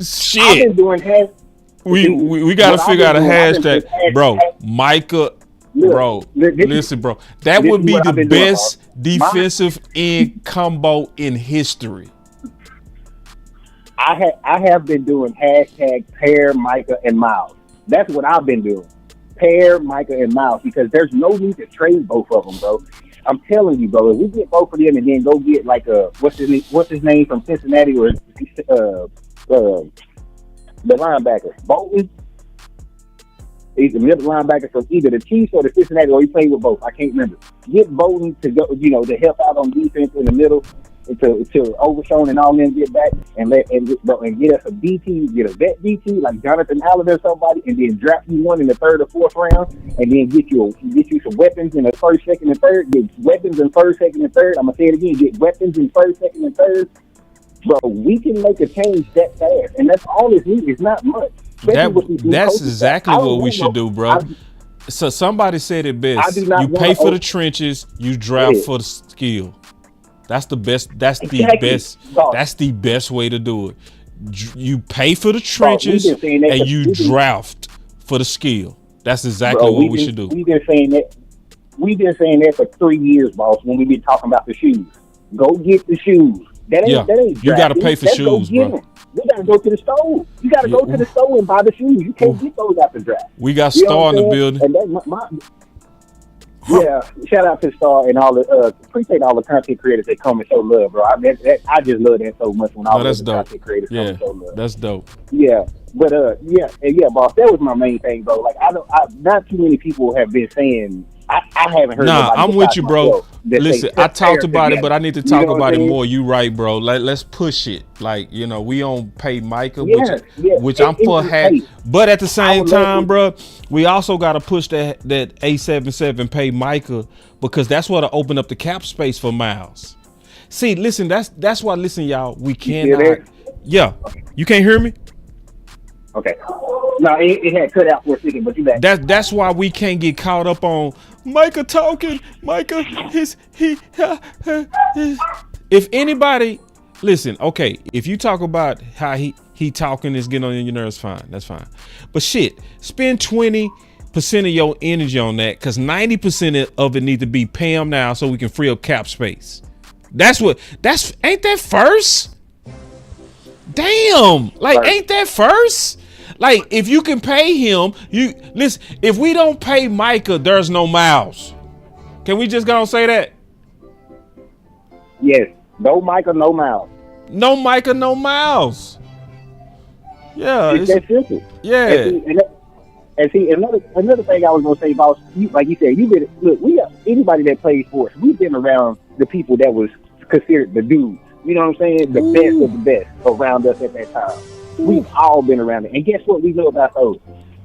Shit. I've been doing we got to figure out a hashtag, bro. Micah, bro. Listen, bro. That would be the best defensive end combo in history. I have been doing hashtag pair Micah and Myles. That's what I've been doing. Pair Micah and Myles, because there's no need to trade both of them, bro. I'm telling you, bro. If we get both of them and then go get like what's his name from Cincinnati or the linebacker Bolton. He's the middle linebacker from either the Chiefs or the Cincinnati, or he played with both. I can't remember. Get Bolton to go, to help out on defense in the middle. To Overshown and all them get back and get us a DT, get a vet DT like Jonathan Allen or somebody, and then draft you one in the third or fourth round, and then get you some weapons in the first, second, and third. Get weapons in first, second, and third. I'm gonna say it again. Get weapons in first, second, and third. Bro, we can make a change that fast, and that's all it needs. It's not much. That's exactly what we should do, bro. So somebody said it best. You pay for the trenches, you draft for the skill. That's the best. That's the best. That's the best way to do it. You pay for the trenches and you draft for the skill. That's exactly what we should do. We've been saying that. We've been saying that for 3 years, boss. When we been talking about the shoes, go get the shoes. That ain't you got to pay for Let's shoes, go get bro. them. We got to go to the store. You got to go to the store and buy the shoes. You can't get those out the draft. We got Star in the building. And that's yeah, shout out to Star and all the appreciate all the content creators that come and show love, bro. I just love that so much when all the content creators come and show love. That's dope. Yeah, but boss, that was my main thing, bro. Like not too many people have been saying. I haven't heard. Nah, I'm with you, bro. Listen, I talked about it, but I need to talk about it more. You right, bro. Let's push it. Like, you know, we don't pay Micah, which I'm for but at the same time, bro, we also got to push that 877 pay Micah, because that's what will open up the cap space for Miles. See, listen, that's why. Listen, y'all, we cannot. Yeah, you can't hear me. Okay. No, it had cut out for a second, but you back. That's why we can't get caught up on Micah talking. Micah, if anybody, listen, okay, if you talk about how he talking is getting on your nerves, fine, that's fine. But shit, spend 20% of your energy on that, because 90% of it need to be pay him now so we can free up cap space. Ain't that first? Damn, like ain't that first? Like, if you can pay him, you listen. If we don't pay Micah, there's no Miles. Can we just go and say that? Yes, no Micah, no Miles. No Micah, no Miles. Yeah, it's that simple. Yeah. And see, another thing I was gonna say, boss. Like you said, we got anybody that plays sports. We've been around the people that was considered the dudes. You know what I'm saying? The best of the best around us at that time. We've all been around it. And guess what we know about those?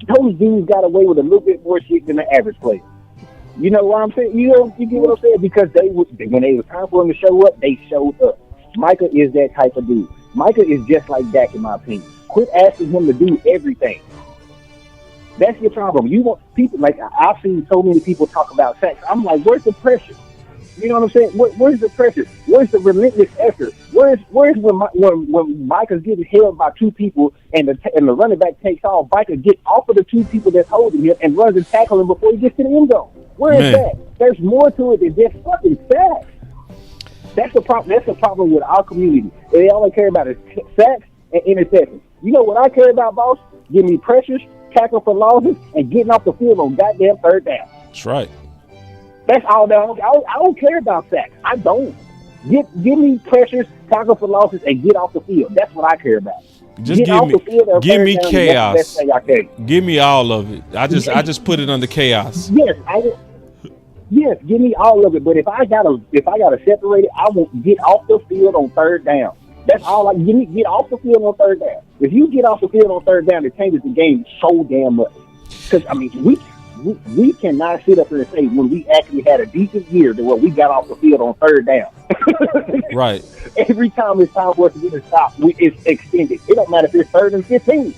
Those dudes got away with a little bit more shit than the average player. You know what I'm saying? You get what I'm saying? Because when it was time for them to show up, they showed up. Micah is that type of dude. Micah is just like Dak, in my opinion. Quit asking him to do everything. That's your problem. You want people, like, I've seen so many people talk about sex. I'm like, where's the pressure? You know what I'm saying? Where's the pressure? Where's the relentless effort? Where's when Micah's getting held by two people and the running back takes off, Micah gets off of the two people that's holding him and runs and tackles him before he gets to the end zone? Where is that? There's more to it than just fucking sacks. That's the problem. That's the problem with our community. They all they care about is sacks and interceptions. You know what I care about, boss? Give me pressures, tackle for losses, and getting off the field on goddamn third down. That's right. That's all that I don't care about sacks. I don't. Give me pressures, tackle for losses, and get off the field. That's what I care about. Just give me chaos. Give me all of it. I just put it under chaos. Yes, give me all of it. But if I gotta separate it, I won't get off the field on third down. That's all. Get off the field on third down. If you get off the field on third down, it changes the game so damn much. Because I mean, we cannot sit up here and say when we actually had a decent year that we got off the field on third down. Right. Every time it's time for us to get a stop, it's extended. It don't matter if it's 3rd and 15.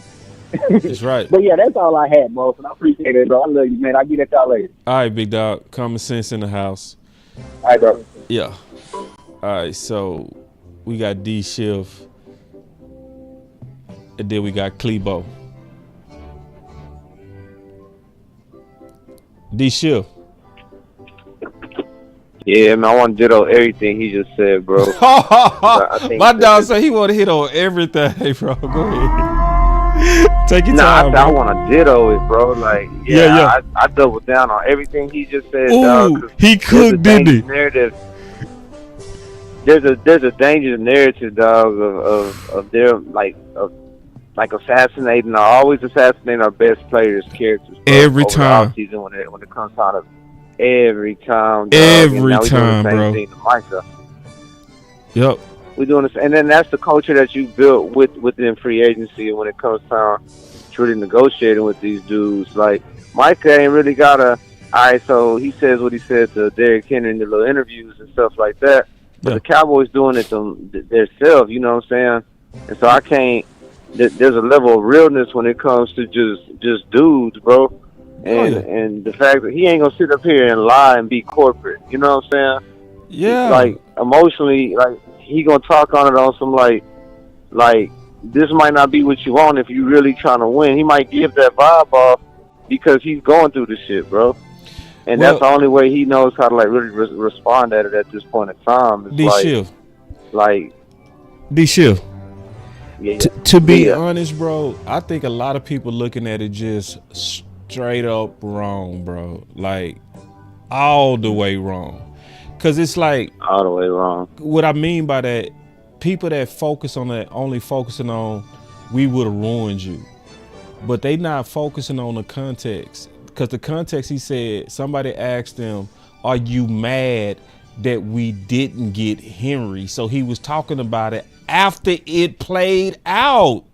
That's right. But yeah, that's all I had, bro. And I appreciate it, bro. I love you, man. I'll get at y'all later. All right, big dog. Common sense in the house. All right, bro. Yeah. All right, so we got D Shiv. And then we got Klebo. D Shiv. Yeah, man, I want to ditto everything he just said, bro. My dog said he want to hit on everything, bro. Go ahead. Take your time. I want to ditto it, bro. Like, I double down on everything he just said. Ooh, dog, he could, didn't he? Narrative. There's a dangerous narrative, dog, of their like assassinating, or always assassinating our best players' characters. Bro, every time. Season when it comes out of every time. Dog. Every time, bro. Thing to Micah. Yep. We're doing this, and then that's the culture that you built within free agency. When it comes time to really negotiating with these dudes, like Micah ain't really got a. All right, so he says what he said to Derrick Henry in the little interviews and stuff like that. But the Cowboys doing it themselves, you know what I'm saying? And so I can't. There's a level of realness when it comes to just dudes, bro. And the fact that he ain't gonna sit up here and lie and be corporate, you know what I'm saying? Yeah. Like emotionally, like he gonna talk on it on some like this might not be what you want if you really trying to win. He might give that vibe off because he's going through this shit, bro. And that's the only way he knows how to like really respond at it at this point in time. It's D Shift. Yeah. To be honest, bro, I think a lot of people looking at it just straight up wrong, bro. Like all the way wrong. Cause it's like all the way wrong. What I mean by that, people that focus on that only focusing on we would have ruined you. But they not focusing on the context. Because the context, he said, somebody asked him, are you mad that we didn't get Henry? So he was talking about it after it played out.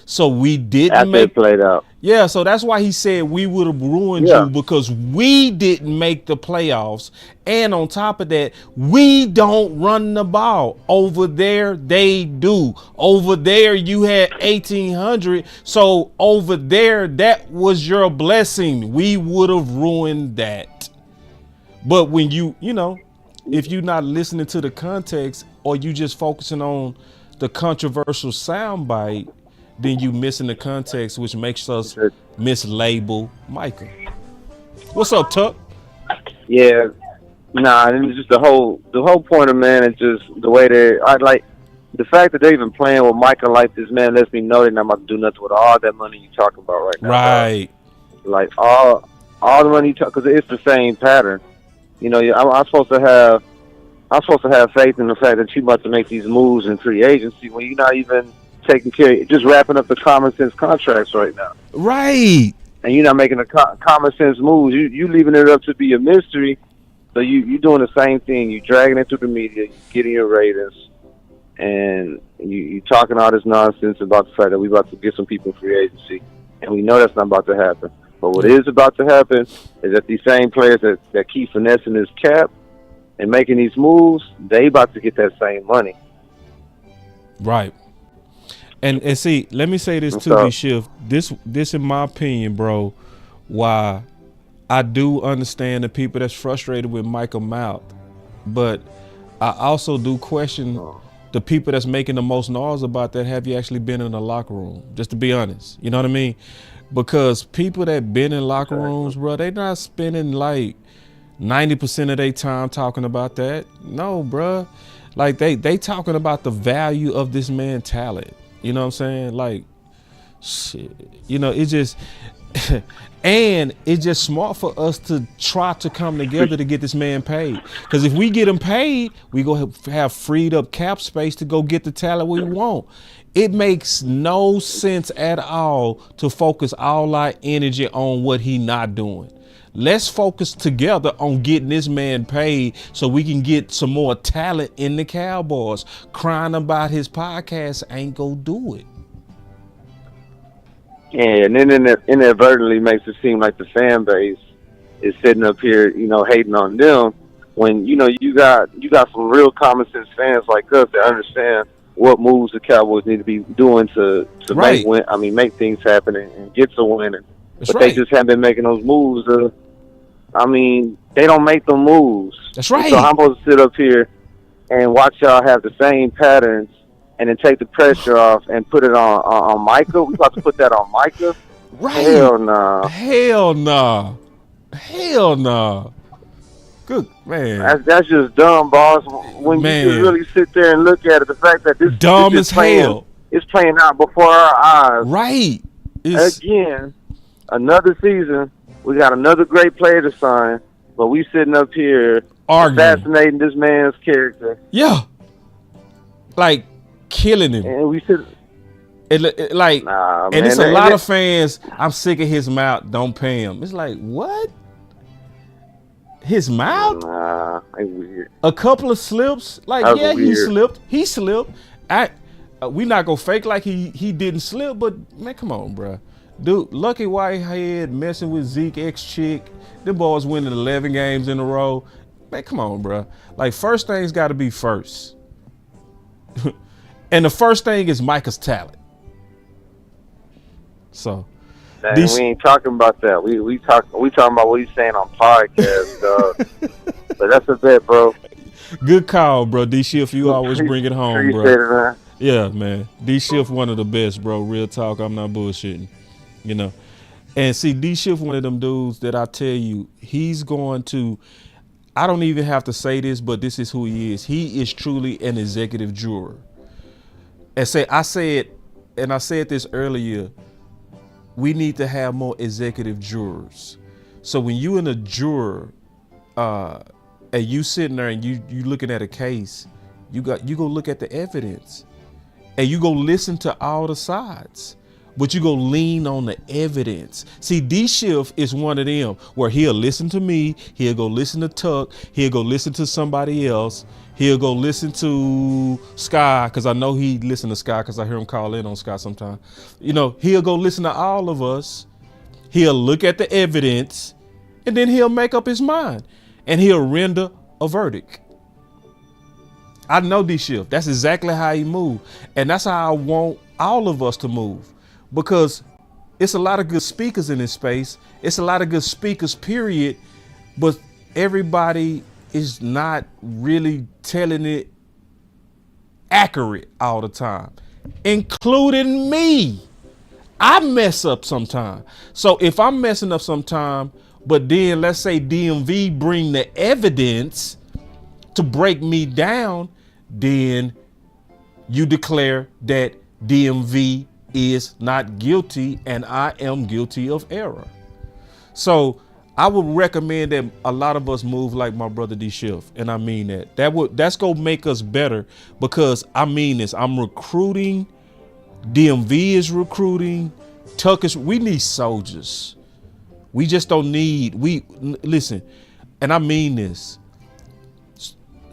So we didn't it played out. Yeah, so that's why he said we would have ruined you because we didn't make the playoffs. And on top of that, we don't run the ball. Over there, they do. Over there, you had 1,800. So over there, that was your blessing. We would have ruined that. But when you know, if you're not listening to the context or you just focusing on the controversial soundbite, then you missing the context, which makes us mislabel Michael. What's up, Tuck? Yeah, nah, and it's just the whole point of man is just the way I like the fact that they're even playing with Michael like this, man, lets me know they're not about to do nothing with all that money you talking about right now. Right. Bro. Like all the money you talk, because it's the same pattern. You know, I'm supposed to have faith in the fact that you about to make these moves in free agency when you're not even taking care of, just wrapping up the common sense contracts right now. Right. And you're not making the common sense moves. You leaving it up to be a mystery. So you doing the same thing. You dragging it through the media. You getting your ratings. And you talking all this nonsense about the fact that we about to get some people in free agency. And we know that's not about to happen. But what is about to happen is that these same players that keep finessing this cap and making these moves, they about to get that same money. Right. And see, let me say this too, Shift. This in my opinion, bro, why I do understand the people that's frustrated with Michael Mouth, but I also do question the people that's making the most noise about that. Have you actually been in the locker room? Just to be honest, you know what I mean? Because people that been in locker rooms, bro, they not spending like 90% of their time talking about that. No, bro. Like they talking about the value of this man's talent. You know what I'm saying? Like, shit. You know, it just, and it's just smart for us to try to come together to get this man paid. Because if we get him paid, we go have freed up cap space to go get the talent we want. It makes no sense at all to focus all our energy on what he not doing. Let's focus together on getting this man paid so we can get some more talent in the Cowboys. Crying about his podcast ain't gonna do it. Yeah, and then inadvertently makes it seem like the fan base is sitting up here, you know, hating on them when, you know, you got some real common sense fans like us that understand what moves the Cowboys need to be doing to make things happen and get to winning. But they just haven't been making those moves. They don't make them moves. That's right. So I'm supposed to sit up here and watch y'all have the same patterns and then take the pressure off and put it on Micah. We about to put that on Micah? Right. Hell nah. Hell nah. Hell nah. Good man. That's just dumb, boss. When you just really sit there and look at it, the fact that this dumb as hell. It's playing out before our eyes. Right. Again, another season. We got another great player to sign, but we sitting up here assassinating this man's character. Yeah. Like killing him. And we sit. And it's a lot of fans. I'm sick of his mouth. Don't pay him. It's like, what? His mouth? Nah, it's weird. A couple of slips. Like, that's weird. He slipped. We not gonna fake like he didn't slip, but man, come on, bro. Dude, Lucky Whitehead messing with Zeke ex-chick. Them boys winning 11 games in a row. Man, come on, bro. Like, first things got to be first. And the first thing is Micah's talent. So. Dang, we ain't talking about that. We talking about what he's saying on podcasts, dog. But that's a bet, bro. Good call, bro. D-Shift, you always bring it home, bro. It, man. Yeah, man. D-Shift one of the best, bro. Real talk. I'm not bullshitting. You know. And see, D Shift, one of them dudes that I tell you, he's going to. I don't even have to say this, but this is who he is. He is truly an executive juror. And I said this earlier. We need to have more executive jurors. So when you in a juror, and you sitting there and you looking at a case, you go look at the evidence, and you go listen to all the sides, but you go lean on the evidence. See, D Shift is one of them where he'll listen to me, he'll go listen to Tuck, he'll go listen to somebody else, he'll go listen to Sky, because I know he listen to Sky because I hear him call in on Sky sometimes. You know, he'll go listen to all of us, he'll look at the evidence, and then he'll make up his mind, and he'll render a verdict. I know D Shift. That's exactly how he move, and that's how I want all of us to move. Because it's a lot of good speakers in this space. It's a lot of good speakers, period. But everybody is not really telling it accurate all the time, including me. I mess up sometime. So if I'm messing up sometime, but then let's say DMV bring the evidence to break me down, then you declare that DMV is not guilty and I am guilty of error. So I would recommend that a lot of us move like my brother D Shift, and I mean that. That's gonna make us better, because I mean this. I'm recruiting, DMV is recruiting, we need soldiers. We just don't need, listen, and I mean this.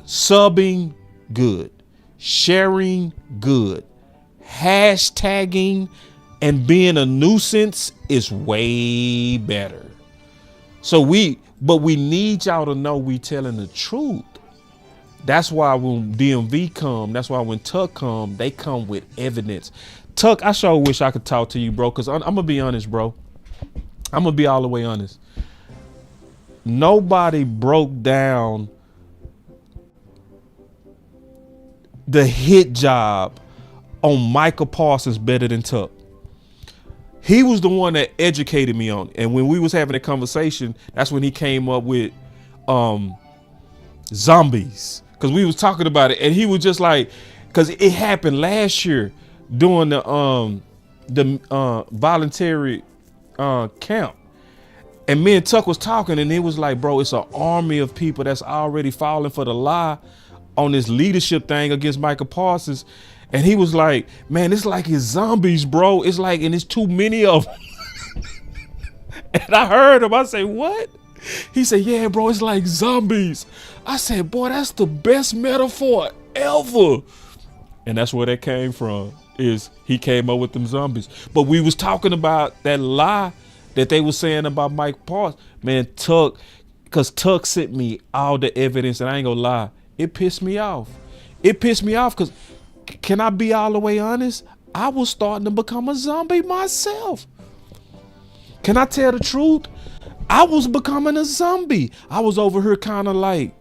Subbing, good. Sharing, good. Hashtagging and being a nuisance is way better. But we need y'all to know we telling the truth. That's why when DMV come, that's why when Tuck come, they come with evidence. Tuck, I sure wish I could talk to you, bro, because I'm gonna be honest, bro. I'm gonna be all the way honest. Nobody broke down the hit job on Michael Parsons better than Tuck. He was the one that educated me on it. And when we was having a conversation, that's when he came up with zombies, because we was talking about it, and he was just like, because it happened last year during the voluntary camp, and me and Tuck was talking, and it was like, bro, it's an army of people that's already falling for the lie on this leadership thing against Michael Parsons. And he was like, man, it's like it's zombies, bro. It's like, and it's too many of them. And I heard him. I say, what? He said, yeah, bro, it's like zombies. I said, boy, that's the best metaphor ever. And that's where that came from, is he came up with them zombies. But we was talking about that lie that they were saying about Mike Parsons. Man, Tuck, because Tuck sent me all the evidence, and I ain't gonna lie, it pissed me off. It pissed me off because, can I be all the way honest? I was starting to become a zombie myself. Can I tell the truth? I was becoming a zombie. I was over here kind of like,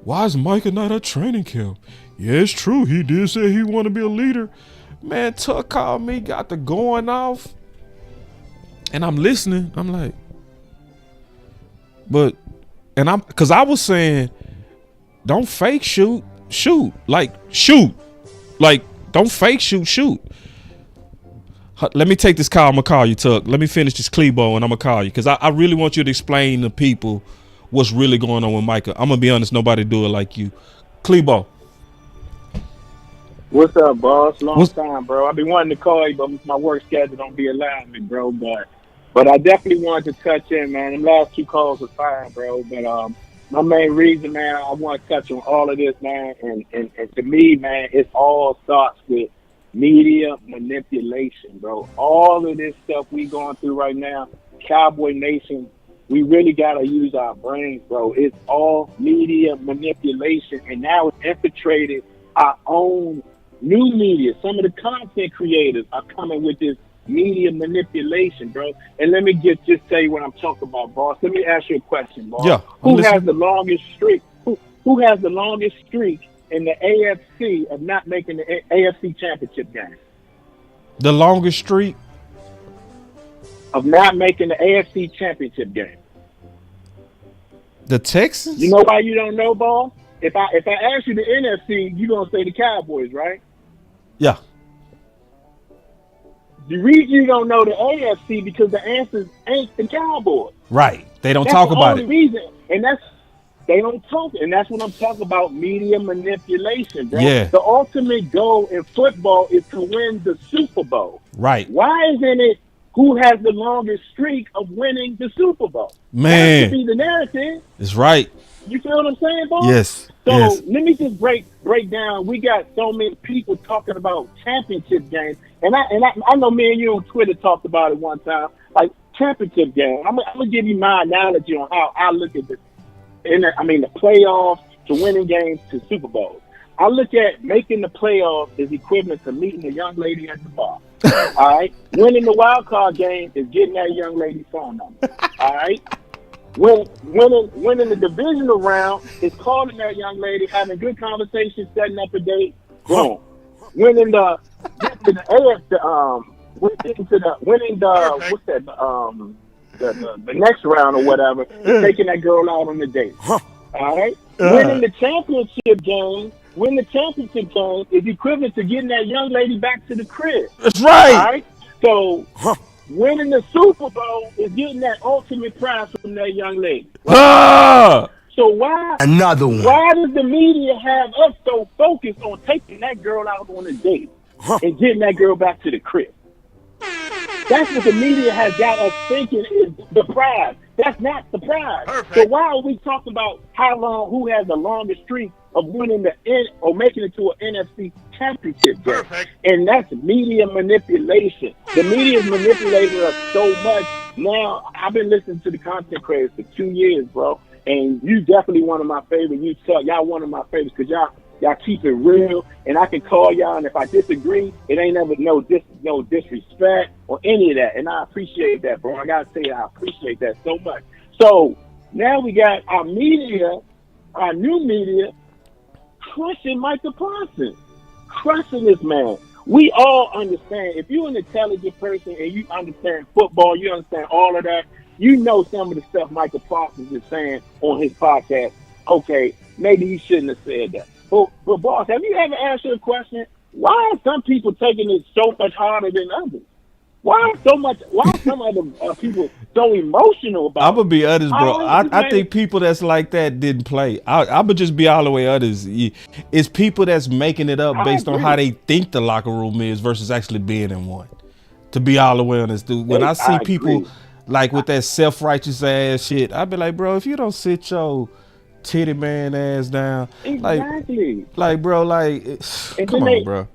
why is Micah not at training camp? Yeah, it's true. He did say he want to be a leader. Man, Tuck called me, got the going off. And I'm listening. I'm like, because I was saying, don't fake shoot. Like, don't fake shoot. Let me take this call. I'm gonna call you, Tuck. Let me finish this Clebo, and I'm gonna call you, because I really want you to explain to people what's really going on with Micah. I'm gonna be honest, nobody do it like you. Clebo. What's up, boss? Long time, bro. I've been wanting to call you, but my work schedule don't be allowing me, bro. But I definitely wanted to touch in, man. Them last 2 calls was fine, bro. But my main reason, man, I want to touch on all of this, man. And to me, man, it all starts with media manipulation, bro. All of this stuff we going through right now, Cowboy Nation, we really got to use our brains, bro. It's all media manipulation. And now it's infiltrated our own new media. Some of the content creators are coming with this media manipulation, bro. And let me just tell you what I'm talking about, boss. Let me ask you a question, boss. Yeah, who has the longest streak? Who has the longest streak in the AFC of not making the AFC championship game? The longest streak of not making the AFC Championship game? The Texans? You know why you don't know, Ball? If I ask you the NFC, you're gonna say the Cowboys, right? Yeah. The reason you don't know the AFC because the answers ain't the Cowboys. Right. They don't That's talk the about only it. reason, and they don't talk, and that's what I'm talking about, media manipulation, bro. Yeah. The ultimate goal in football is to win the Super Bowl. Right. Why isn't it who has the longest streak of winning the Super Bowl? Man. That should be the narrative. It's right. You feel what I'm saying, boy? Yes. So Yes. let me just break down. We got so many people talking about championship games, and I know me and you on Twitter talked about it one time, like championship game. I'm gonna give you my analogy on how I look at this. The playoffs to winning games to Super Bowls. I look at making the playoffs is equivalent to meeting a young lady at the bar. All right, winning the wild card game is getting that young lady's phone number. All right. Winning the divisional round is calling that young lady, having good conversation, setting up a date. Boom. Winning the next round or whatever, taking that girl out on the date. All right. Winning the championship game is equivalent to getting that young lady back to the crib. That's right. All right. So winning the Super Bowl is getting that ultimate prize from that young lady. Right? So why does the media have us so focused on taking that girl out on a date and getting that girl back to the crib? That's what the media has got us thinking is the prize. That's not the prize. Perfect. So why are we talking about who has the longest streak of winning or making it to an NFC championship game? Perfect. And that's media manipulation. The media is manipulating us so much. Now, I've been listening to the content creators for 2 years, bro. And you definitely one of my favorites. Y'all one of my favorites because y'all keep it real. And I can call y'all, and if I disagree, it ain't ever no disrespect or any of that. And I appreciate that, bro. I got to say I appreciate that so much. So now we got our new media, crushing Micah Parsons. Crushing this man. We all understand. If you're an intelligent person and you understand football, you understand all of that, you know some of the stuff Micah Parsons is saying on his podcast. Okay, maybe he shouldn't have said that. But boss, have you ever asked your question? Why are some people taking it so much harder than others? Why are some other people so emotional about it? I'm going to be honest, bro. I think people that's like that didn't play. I'm going to just be all the way honest. It's people that's making it up based on how they think the locker room is versus actually being in one. To be all the way honest, dude. When I see people like with that self-righteous ass shit, I be like, bro, if you don't sit your titty man ass down, exactly. Bro, come on, bro.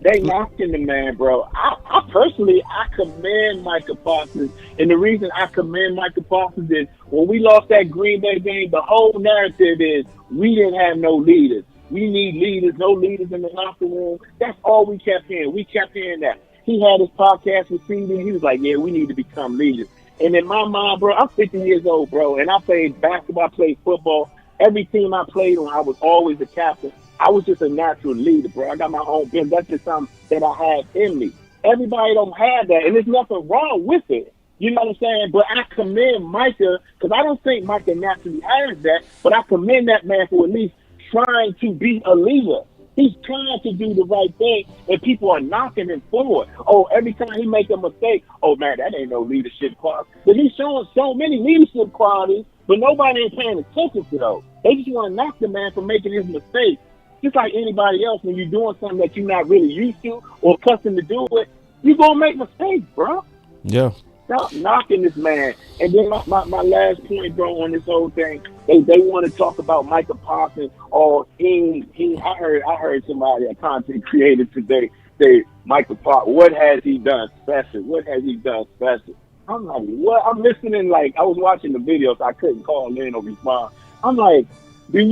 They knocking the man, bro. I personally commend Micah Parsons, and the reason I commend Micah Parsons is when we lost that Green Bay game, the whole narrative is we didn't have no leaders. We need leaders, no leaders in the locker room. That's all we kept hearing. We kept hearing that. He had his podcast with CD. He was like, yeah, we need to become leaders. And in my mind, bro, I'm 50 years old, bro, and I played basketball, I played football. Every team I played on, I was always the captain. I was just a natural leader, bro. I got my own business. That's just something that I had in me. Everybody don't have that, and there's nothing wrong with it. You know what I'm saying? But I commend Micah, because I don't think Micah naturally has that, but I commend that man for at least trying to be a leader. He's trying to do the right thing, and people are knocking him forward. Oh, every time he make a mistake, oh, man, that ain't no leadership quality. But he's showing so many leadership qualities, but nobody ain't paying attention to those. They just want to knock the man for making his mistakes. Just like anybody else, when you're doing something that you're not really used to or accustomed to do it, you're going to make mistakes, bro. Yeah. Stop knocking this man. And then my last point, bro, on this whole thing, they want to talk about Micah Parsons or I heard somebody, a content creator today, say, Micah Parsons, what has he done special? What has he done special? I'm like, what? I'm listening, I was watching the video, so I couldn't call in or respond. I'm like, does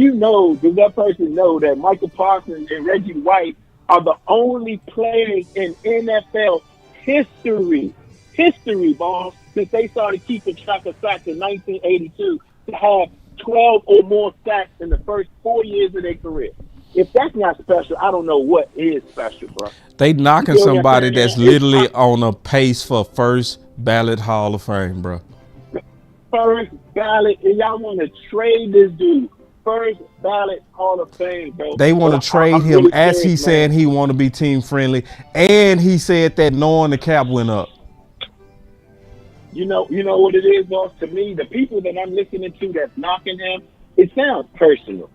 that person know that Micah Parsons and Reggie White are the only players in NFL history, boss, since they started keeping track of sacks in 1982 to have 12 or more sacks in the first 4 years of their career? if that's not special, I don't know what is special, bro. They knocking You feel what I'm somebody saying, that's man? literally on a pace for first ballot Hall of Fame, bro. First ballot, and y'all want to trade this dude. First ballot Hall of Fame, bro. They want to But trade I'm him really as serious, he's saying he want to be team friendly, and he said that knowing the cap went up. You know what it is, boss? To me, the people that I'm listening to that's knocking him, it sounds personal.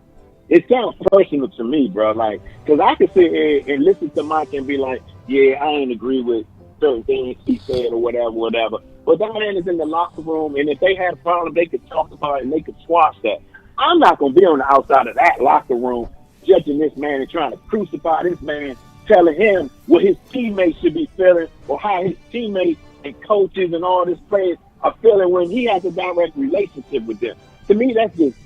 It sounds personal to me, bro. Like, because I can sit here and listen to Mike and be like, yeah, I ain't agree with certain things he said or whatever. But that man is in the locker room, and if they had a problem, they could talk about it and they could squash that. I'm not going to be on the outside of that locker room judging this man and trying to crucify this man, telling him what his teammates should be feeling or how his teammates and coaches and all these players are feeling when he has a direct relationship with them. To me, that's just,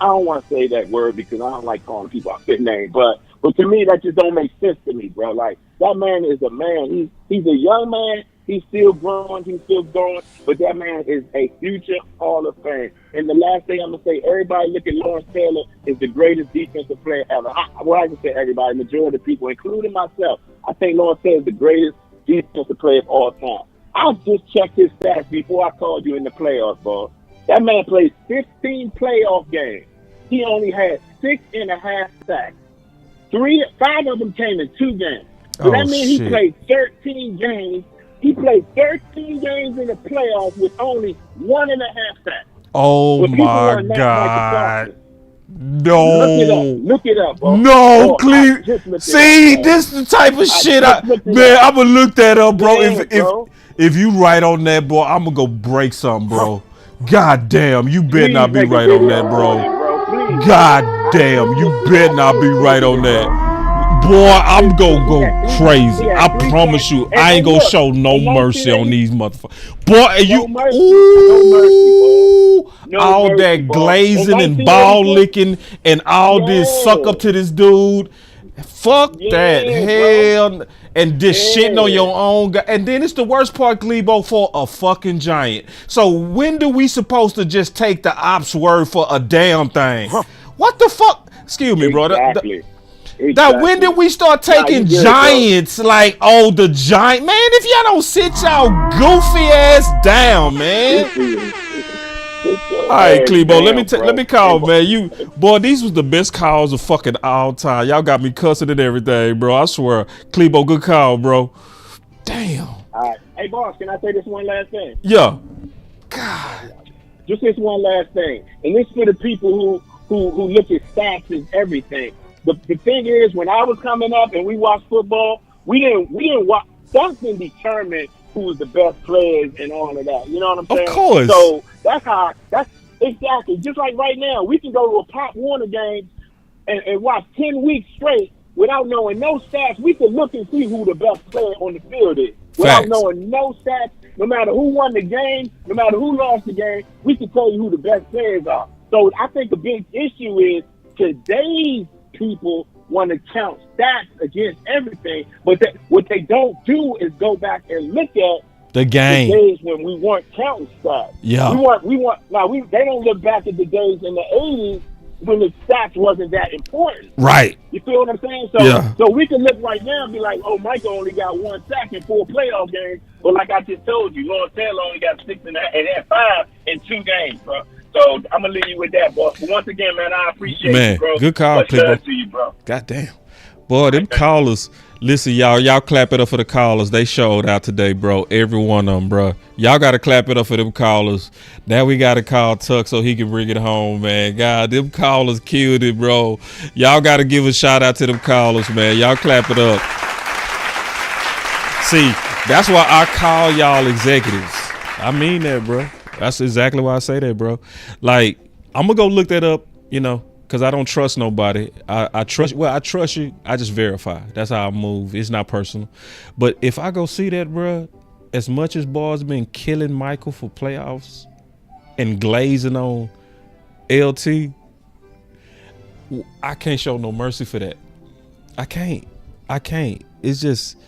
I don't want to say that word because I don't like calling people out their name, but to me, that just don't make sense to me, bro. Like, that man is a man. He's a young man. He's still growing. He's still growing. But that man is a future Hall of Fame. And the last thing I'm going to say, everybody look at Lawrence Taylor as the greatest defensive player ever. I can say everybody, majority of people, including myself. I think Lawrence Taylor is the greatest defensive player of all time. I just checked his stats before I called you in the playoffs, boss. That man played 15 playoff games. He only had 6.5 sacks. 5 of them came in 2 games. So that means he played 13 games. He played 13 games in the playoffs with only 1.5 sacks. Oh my God. No. Look it up, bro. No, Cleve. See, this is the type of shit I'm gonna look that up, bro. If you right on that, boy, I'm gonna go break something, bro. God damn, you better not be right on that, bro. God damn, you better not be right on that. Boy, I'm gonna go crazy. I promise you, I ain't gonna show no mercy on these motherfuckers. Boy, all that glazing and ball licking and all this suck up to this dude. Fuck that. Hell. And just shitting on your own guy. And then it's the worst part, Glebo, for a fucking giant. So when do we supposed to just take the ops word for a damn thing? What the fuck? Excuse me, bro. Exactly. Now, when did we start taking giants like, oh, the giant? Man, if y'all don't sit y'all goofy ass down, man. All right, Klebo, let me call, man. Boy, these was the best calls of fucking all time. Y'all got me cussing and everything, bro. I swear. Klebo, good call, bro. Damn. All right. Hey, boss, can I say this one last thing? Yeah. God. Just this one last thing. And this for the people who look at stats as everything. The thing is, when I was coming up and we watched football, we didn't watch. Stats didn't determine who was the best players and all of that. You know what I'm saying? Of course. So that's exactly just like right now. We can go to a Pop Warner game and watch 10 weeks straight without knowing no stats. We can look and see who the best player on the field is without knowing no stats. No matter who won the game, no matter who lost the game, we can tell you who the best players are. So I think a big issue is today's people want to count stats against everything, but what they don't do is go back and look at the game. The days when we weren't counting stats. Yeah. They don't look back at the days in the 80s when the stats wasn't that important. Right. You feel what I'm saying? So we can look right now and be like, oh, Michael only got 1 sack in 4 playoff games, but like I just told you, Lawrence Taylor only got 6 and had 5 in 2 games, bro. So I'm gonna leave you with that, boss. But once again, man, I appreciate you, bro. Good call, Klebo. To you, bro. God damn. Boy, them callers. Listen, y'all clap it up for the callers. They showed out today, bro. Every one of them, bro. Y'all got to clap it up for them callers. Now we got to call Tuck so he can bring it home, man. God, them callers killed it, bro. Y'all got to give a shout out to them callers, man. Y'all clap it up. See, that's why I call y'all executives. I mean that, bro. That's exactly why I say that, bro. Like, I'm going to go look that up, because I don't trust nobody. I trust you. I just verify. That's how I move. It's not personal. But if I go see that, bro, as much as Ball's been killing Michael for playoffs and glazing on LT, I can't show no mercy for that. I can't. It's just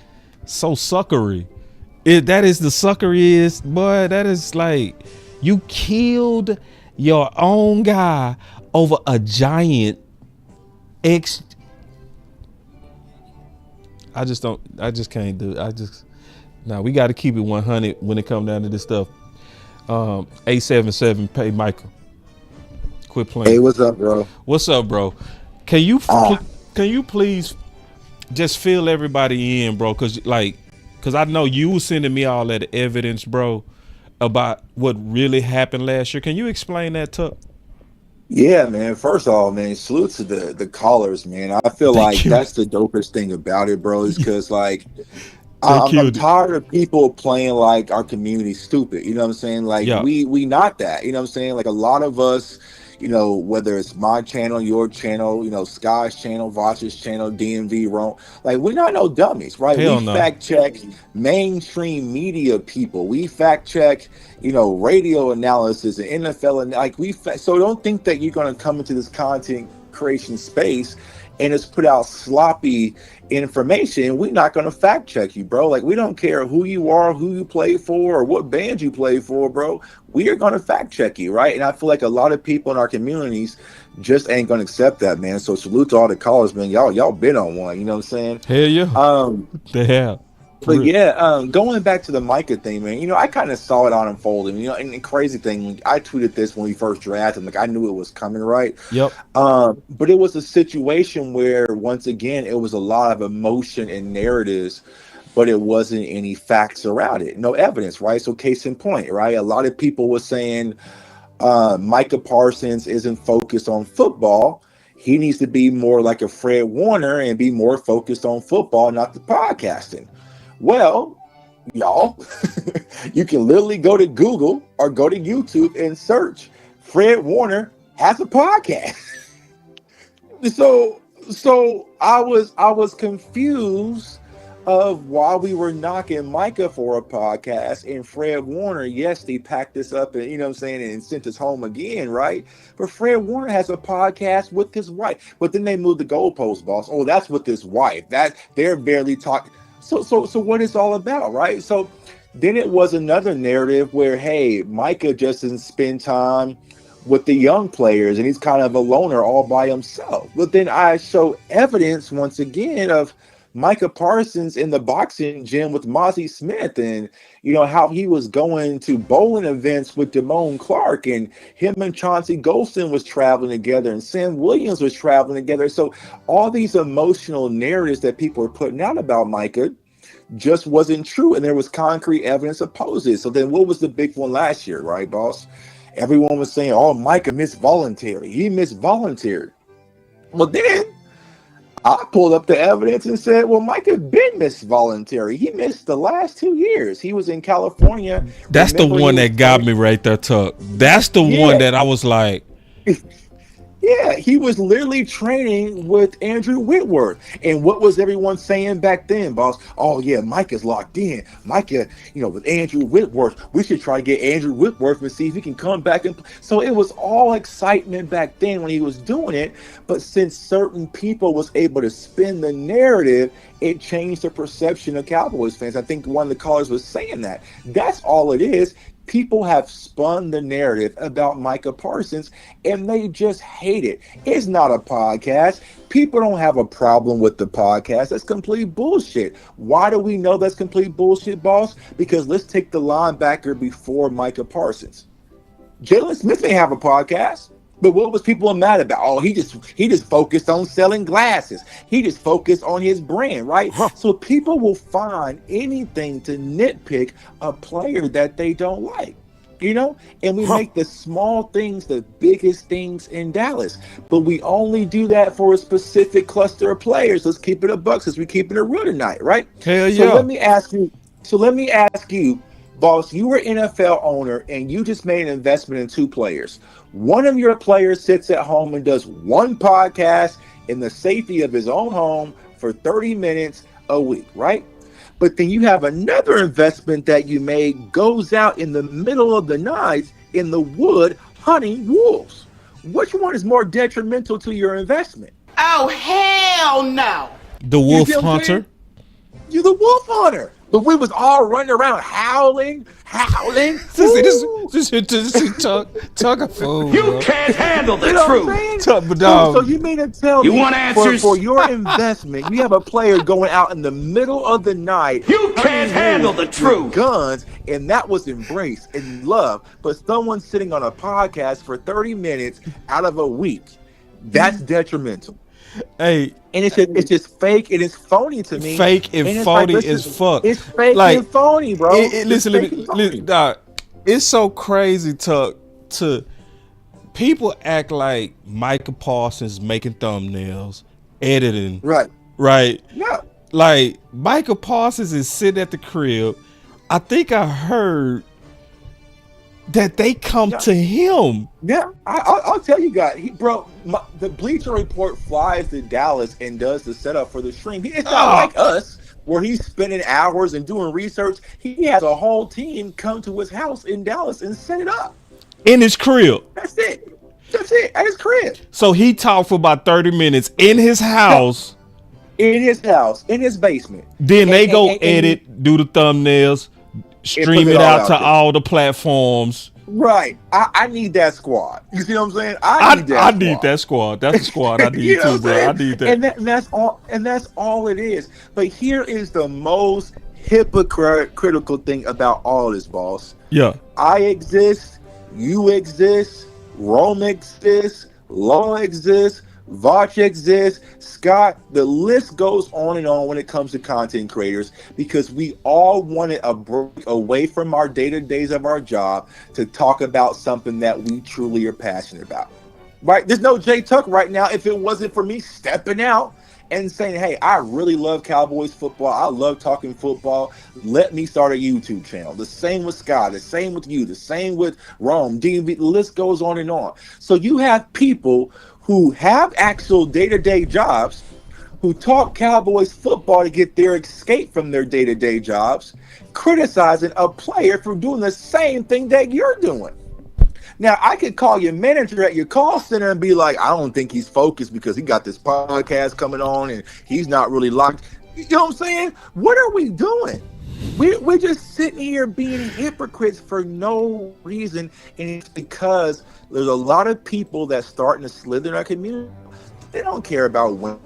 so suckery. That is the suckery is, boy, that is like you killed your own guy over a giant I just don't. I just can't do it. Now we got to keep it 100 when it comes down to this stuff. 877 pay Michael. Quit playing. Hey, what's up, bro? What's up, bro? Can you please just fill everybody in, bro? Cause I know you was sending me all that evidence, bro, about what really happened last year. Can you explain that, Tuck? Yeah, man. First of all, man, salute to the callers, man. I feel like that's the dopest thing about it, bro, is because like I'm tired of people playing like our community stupid. You know what I'm saying? Like we not that. You know what I'm saying? Like a lot of us, you know, whether it's my channel, your channel, you know, Sky's channel, Vosh's channel, DMV, Rome, like we're not no dummies, right? We fact check mainstream media people. We fact check, you know, radio analysis and NFL, and like so don't think that you're gonna come into this content creation space and just put out sloppy information. We're not going to fact check you, bro. Like, we don't care who you are, who you play for, or what band you play for, bro. We are going to fact check you, right? And I feel like a lot of people in our communities just ain't going to accept that, man. So salute to all the callers, man. Y'all been on one, you know what I'm saying? Hell yeah. They have. But yeah, going back to the Micah thing, man, you know, I kind of saw it on unfolding, you know, and the crazy thing, I tweeted this when we first drafted, like I knew it was coming, right? Yep. But it was a situation where, once again, it was a lot of emotion and narratives, but it wasn't any facts around it, no evidence, right? So case in point, right? A lot of people were saying Micah Parsons isn't focused on football. He needs to be more like a Fred Warner and be more focused on football, not the podcasting. Well, y'all, you can literally go to Google or go to YouTube and search Fred Warner has a podcast. So I was confused of why we were knocking Micah for a podcast, and Fred Warner, yes, they packed this up and, you know what I'm saying, and sent us home again, right? But Fred Warner has a podcast with his wife. But then they moved the goalpost, boss. Oh, that's with his wife. That they're barely talking. So what it's all about, right? So then it was another narrative where, hey, Micah just doesn't spend time with the young players and he's kind of a loner all by himself. But then I show evidence once again of Micah Parsons in the boxing gym with Mozzie Smith, and you know how he was going to bowling events with Damone Clark, and him and Chauncey Golston was traveling together, and Sam Williams was traveling together. So all these emotional narratives that people are putting out about Micah just wasn't true, and there was concrete evidence opposed it. So then what was the big one last year, right, boss? Everyone was saying, oh, Micah missed voluntary. He missed voluntary. Well, then I pulled up the evidence and said, well, Micah been missed voluntary. He missed the last 2 years. He was in California. That's the one that got me right there, Tuck. That's the one that I was like, yeah, he was literally training with Andrew Whitworth. And what was everyone saying back then, boss? Oh, yeah, Micah's locked in. Micah, you know, with Andrew Whitworth, we should try to get Andrew Whitworth and see if he can come back. And so it was all excitement back then when he was doing it. But since certain people was able to spin the narrative, it changed the perception of Cowboys fans. I think one of the callers was saying that. That's all it is. People have spun the narrative about Micah Parsons, and they just hate it. It's not a podcast. People don't have a problem with the podcast. That's complete bullshit. Why do we know that's complete bullshit, boss? Because let's take the linebacker before Micah Parsons. Jalen Smith may have a podcast, but what was people mad about? Oh, he just focused on selling glasses. He just focused on his brand, right? So people will find anything to nitpick a player that they don't like, you know? And we make the small things the biggest things in Dallas. But we only do that for a specific cluster of players. Let's keep it a buck since we're keeping it real tonight, right? Hell yeah. So let me ask you, boss, you were an NFL owner and you just made an investment in 2 players. One of your players sits at home and does one podcast in the safety of his own home for 30 minutes a week, right? But then you have another investment that you made goes out in the middle of the night in the wood hunting wolves. Which one is more detrimental to your investment? Oh, hell no. The wolf hunter. You're the wolf hunter. But we was all running around howling. This Tuck a fool. You can't handle the You know truth. what I'm saying? Tuck, but dog. So you mean to tell You me want answers? for your investment, you have a player going out in the middle of the night. You can't handle the with truth. Guns, and that was embraced and love. But someone sitting on a podcast for 30 minutes out of a week, that's detrimental. Hey, And it's just fake and it's phony to me. fake and it's phony like, as listen, fuck. It's fake Like, and phony, bro. Listen, dog. It's so crazy to people act like Micah Parsons making thumbnails, editing. Right. Yeah. Like Micah Parsons is sitting at the crib. I think I heard that they come to him. Yeah, I'll tell you guys, the Bleacher Report flies to Dallas and does the setup for the stream. It's not like us, where he's spending hours and doing research. He has a whole team come to his house in Dallas and set it up. In his crib. That's it, at his crib. So he talked for about 30 minutes in his house. In his house, in his basement. Then they go edit, do the thumbnails, stream it out to all the platforms. Right. I need that squad. You see what I'm saying? I need that squad. That's the squad I need You know too, what I'm bro. saying? I need that. And that's all it is. But here is the most hypocritical thing about all this, boss. Yeah. I exist, you exist, Rome exists, Law exists, Vach exists, Scott, the list goes on and on when it comes to content creators, because we all wanted a break away from our day-to-days of our job to talk about something that we truly are passionate about. Right? There's no Jay Tuck right now if it wasn't for me stepping out and saying, hey, I really love Cowboys football. I love talking football. Let me start a YouTube channel. The same with Scott, the same with you, the same with Rome, DMV, the list goes on and on. So you have people who have actual day-to-day jobs, who talk Cowboys football to get their escape from their day-to-day jobs, criticizing a player for doing the same thing that you're doing. Now, I could call your manager at your call center and be like, I don't think he's focused because he got this podcast coming on and he's not really locked. You know what I'm saying? What are we doing? We're just sitting here being hypocrites for no reason, and it's because there's a lot of people that's starting to slither in our community. They don't care about when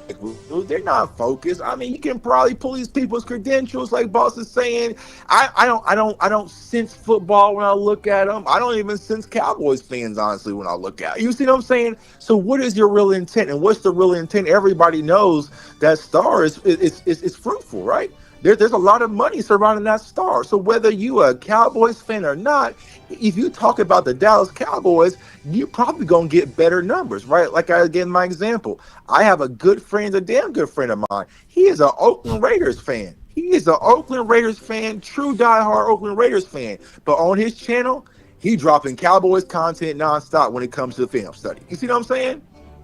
they're not focused. I mean, you can probably pull these people's credentials, like Boss is saying. I don't sense football when I look at them. I don't even sense Cowboys fans, honestly, when I look at them. You see what I'm saying? So what is your real intent? And what's the real intent? Everybody knows that star is fruitful, right? There's a lot of money surrounding that star. So whether you are a Cowboys fan or not, if you talk about the Dallas Cowboys, you're probably going to get better numbers, right? Like I gave my example. I have a good friend, a damn good friend of mine. He is an Oakland Raiders fan. He is an Oakland Raiders fan, true diehard Oakland Raiders fan. But on his channel, he dropping Cowboys content nonstop when it comes to film study. You see what I'm saying?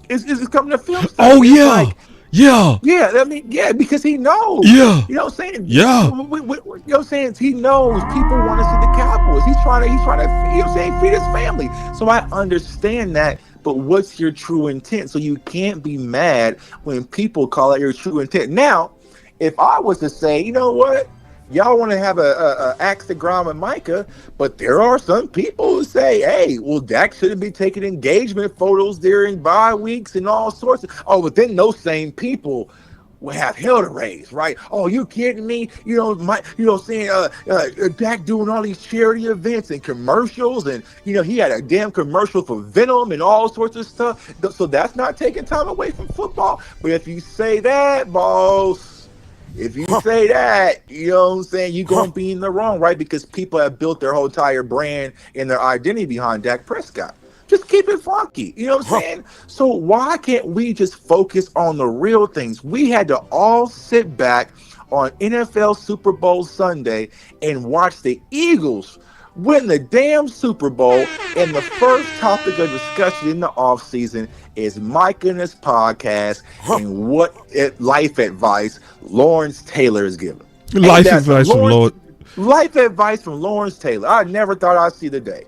It's coming to film study. Oh, it's yeah. Like, yeah. I mean, because he knows. Yeah. You know what I'm saying? Yeah. You know what I'm saying? He knows people want to see the Cowboys. He's trying to, you know what I'm saying, feed his family. So I understand that, but what's your true intent? So you can't be mad when people call out your true intent. Now, if I was to say, you know what? Y'all want to have a Axe to Grind with Micah, but there are some people who say, hey, well, Dak shouldn't be taking engagement photos during bye weeks and all sorts of. Oh, but then those same people will have hell to raise, right? Oh, you kidding me? You know, saying Dak doing all these charity events and commercials, and he had a damn commercial for Venom and all sorts of stuff. So that's not taking time away from football. But if you say that, boss. If you say that, you know what I'm saying, you're going to be in the wrong, right? Because people have built their whole entire brand and their identity behind Dak Prescott. Just keep it funky. You know what I'm saying? So why can't we just focus on the real things? We had to all sit back on NFL Super Bowl Sunday and watch the Eagles win the damn Super Bowl, and the first topic of discussion in the offseason is Mike and his podcast and what life advice Lawrence Taylor is giving. Life advice from Lord. Life advice from Lawrence Taylor. I never thought I'd see the day.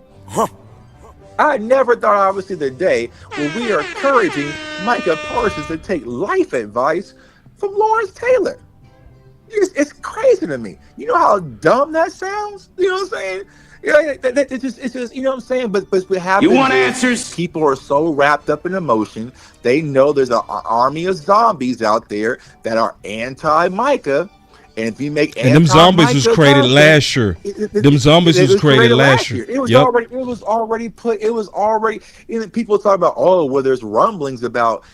I never thought I would see the day when we are encouraging Micah Parsons to take life advice from Lawrence Taylor. It's crazy to me. You know how dumb that sounds? You know what I'm saying? Yeah, it's just, you know what I'm saying? But what happens You want is answers? people are so wrapped up in emotion. They know there's an army of zombies out there that are anti-Micah. And if you make and them zombies was created last year. Them zombies was created last year. It was already put. People talk about, well, there's rumblings about,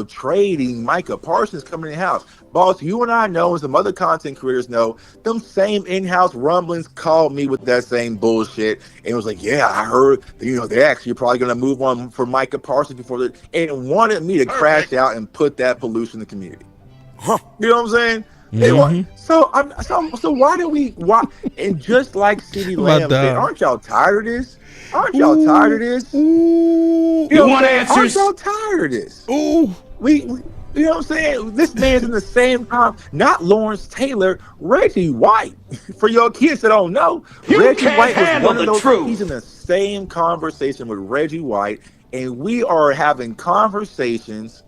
trading Micah Parsons coming in the house. Boss, you and I know, and some other content creators know, them same in-house rumblings called me with that same bullshit. And it was like, yeah, I heard, they're actually probably going to move on for Micah Parsons and wanted me to crash out and put that pollution in the community. You know what I'm saying? So why do we and just like CeeDee Lamb said, aren't y'all tired of this? Aren't y'all tired of this? You want answers? Aren't y'all tired of this? We you know what I'm saying? This man's in the same time, not Lawrence Taylor, Reggie White. For your kids that don't know, Reggie White was one of those. Truth. He's in the same conversation with Reggie White, and we are having conversations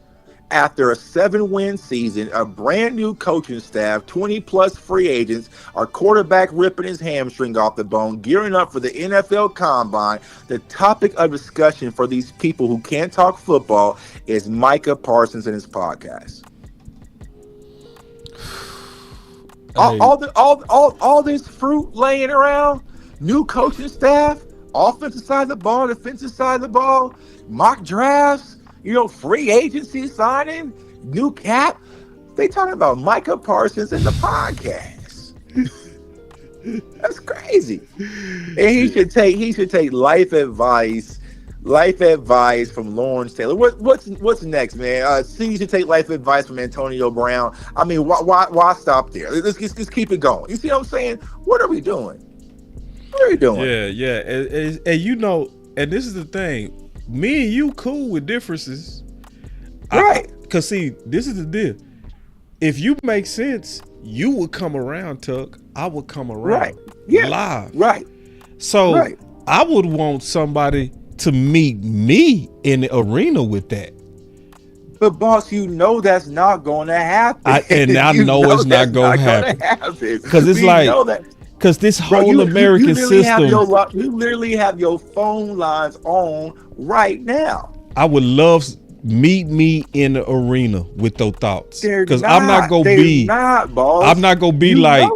after a 7-win season, a brand new coaching staff, 20-plus free agents, our quarterback ripping his hamstring off the bone, gearing up for the NFL Combine. The topic of discussion for these people who can't talk football is Micah Parsons and his podcast. All this fruit laying around, new coaching staff, offensive side of the ball, defensive side of the ball, mock drafts, free agency signing, new cap. They talking about Micah Parsons in the podcast. That's crazy. And he should take life advice from Lawrence Taylor. What's next, man? He should take life advice from Antonio Brown. I mean, why stop there? Let's keep it going. You see what I'm saying? What are we doing? Yeah. And this is the thing. Me and you cool with differences. Right. Because, see, this is the deal. If you make sense, you would come around, Tuck. I would come around. Right. Yeah. Live. Right. So right. I would want somebody to meet me in the arena with that. But, boss, that's not going to happen. I know it's not going to happen. Because it's because this whole American system. You literally have your phone lines on right now. I would love meet me in the arena with those thoughts. Because I'm not gonna be like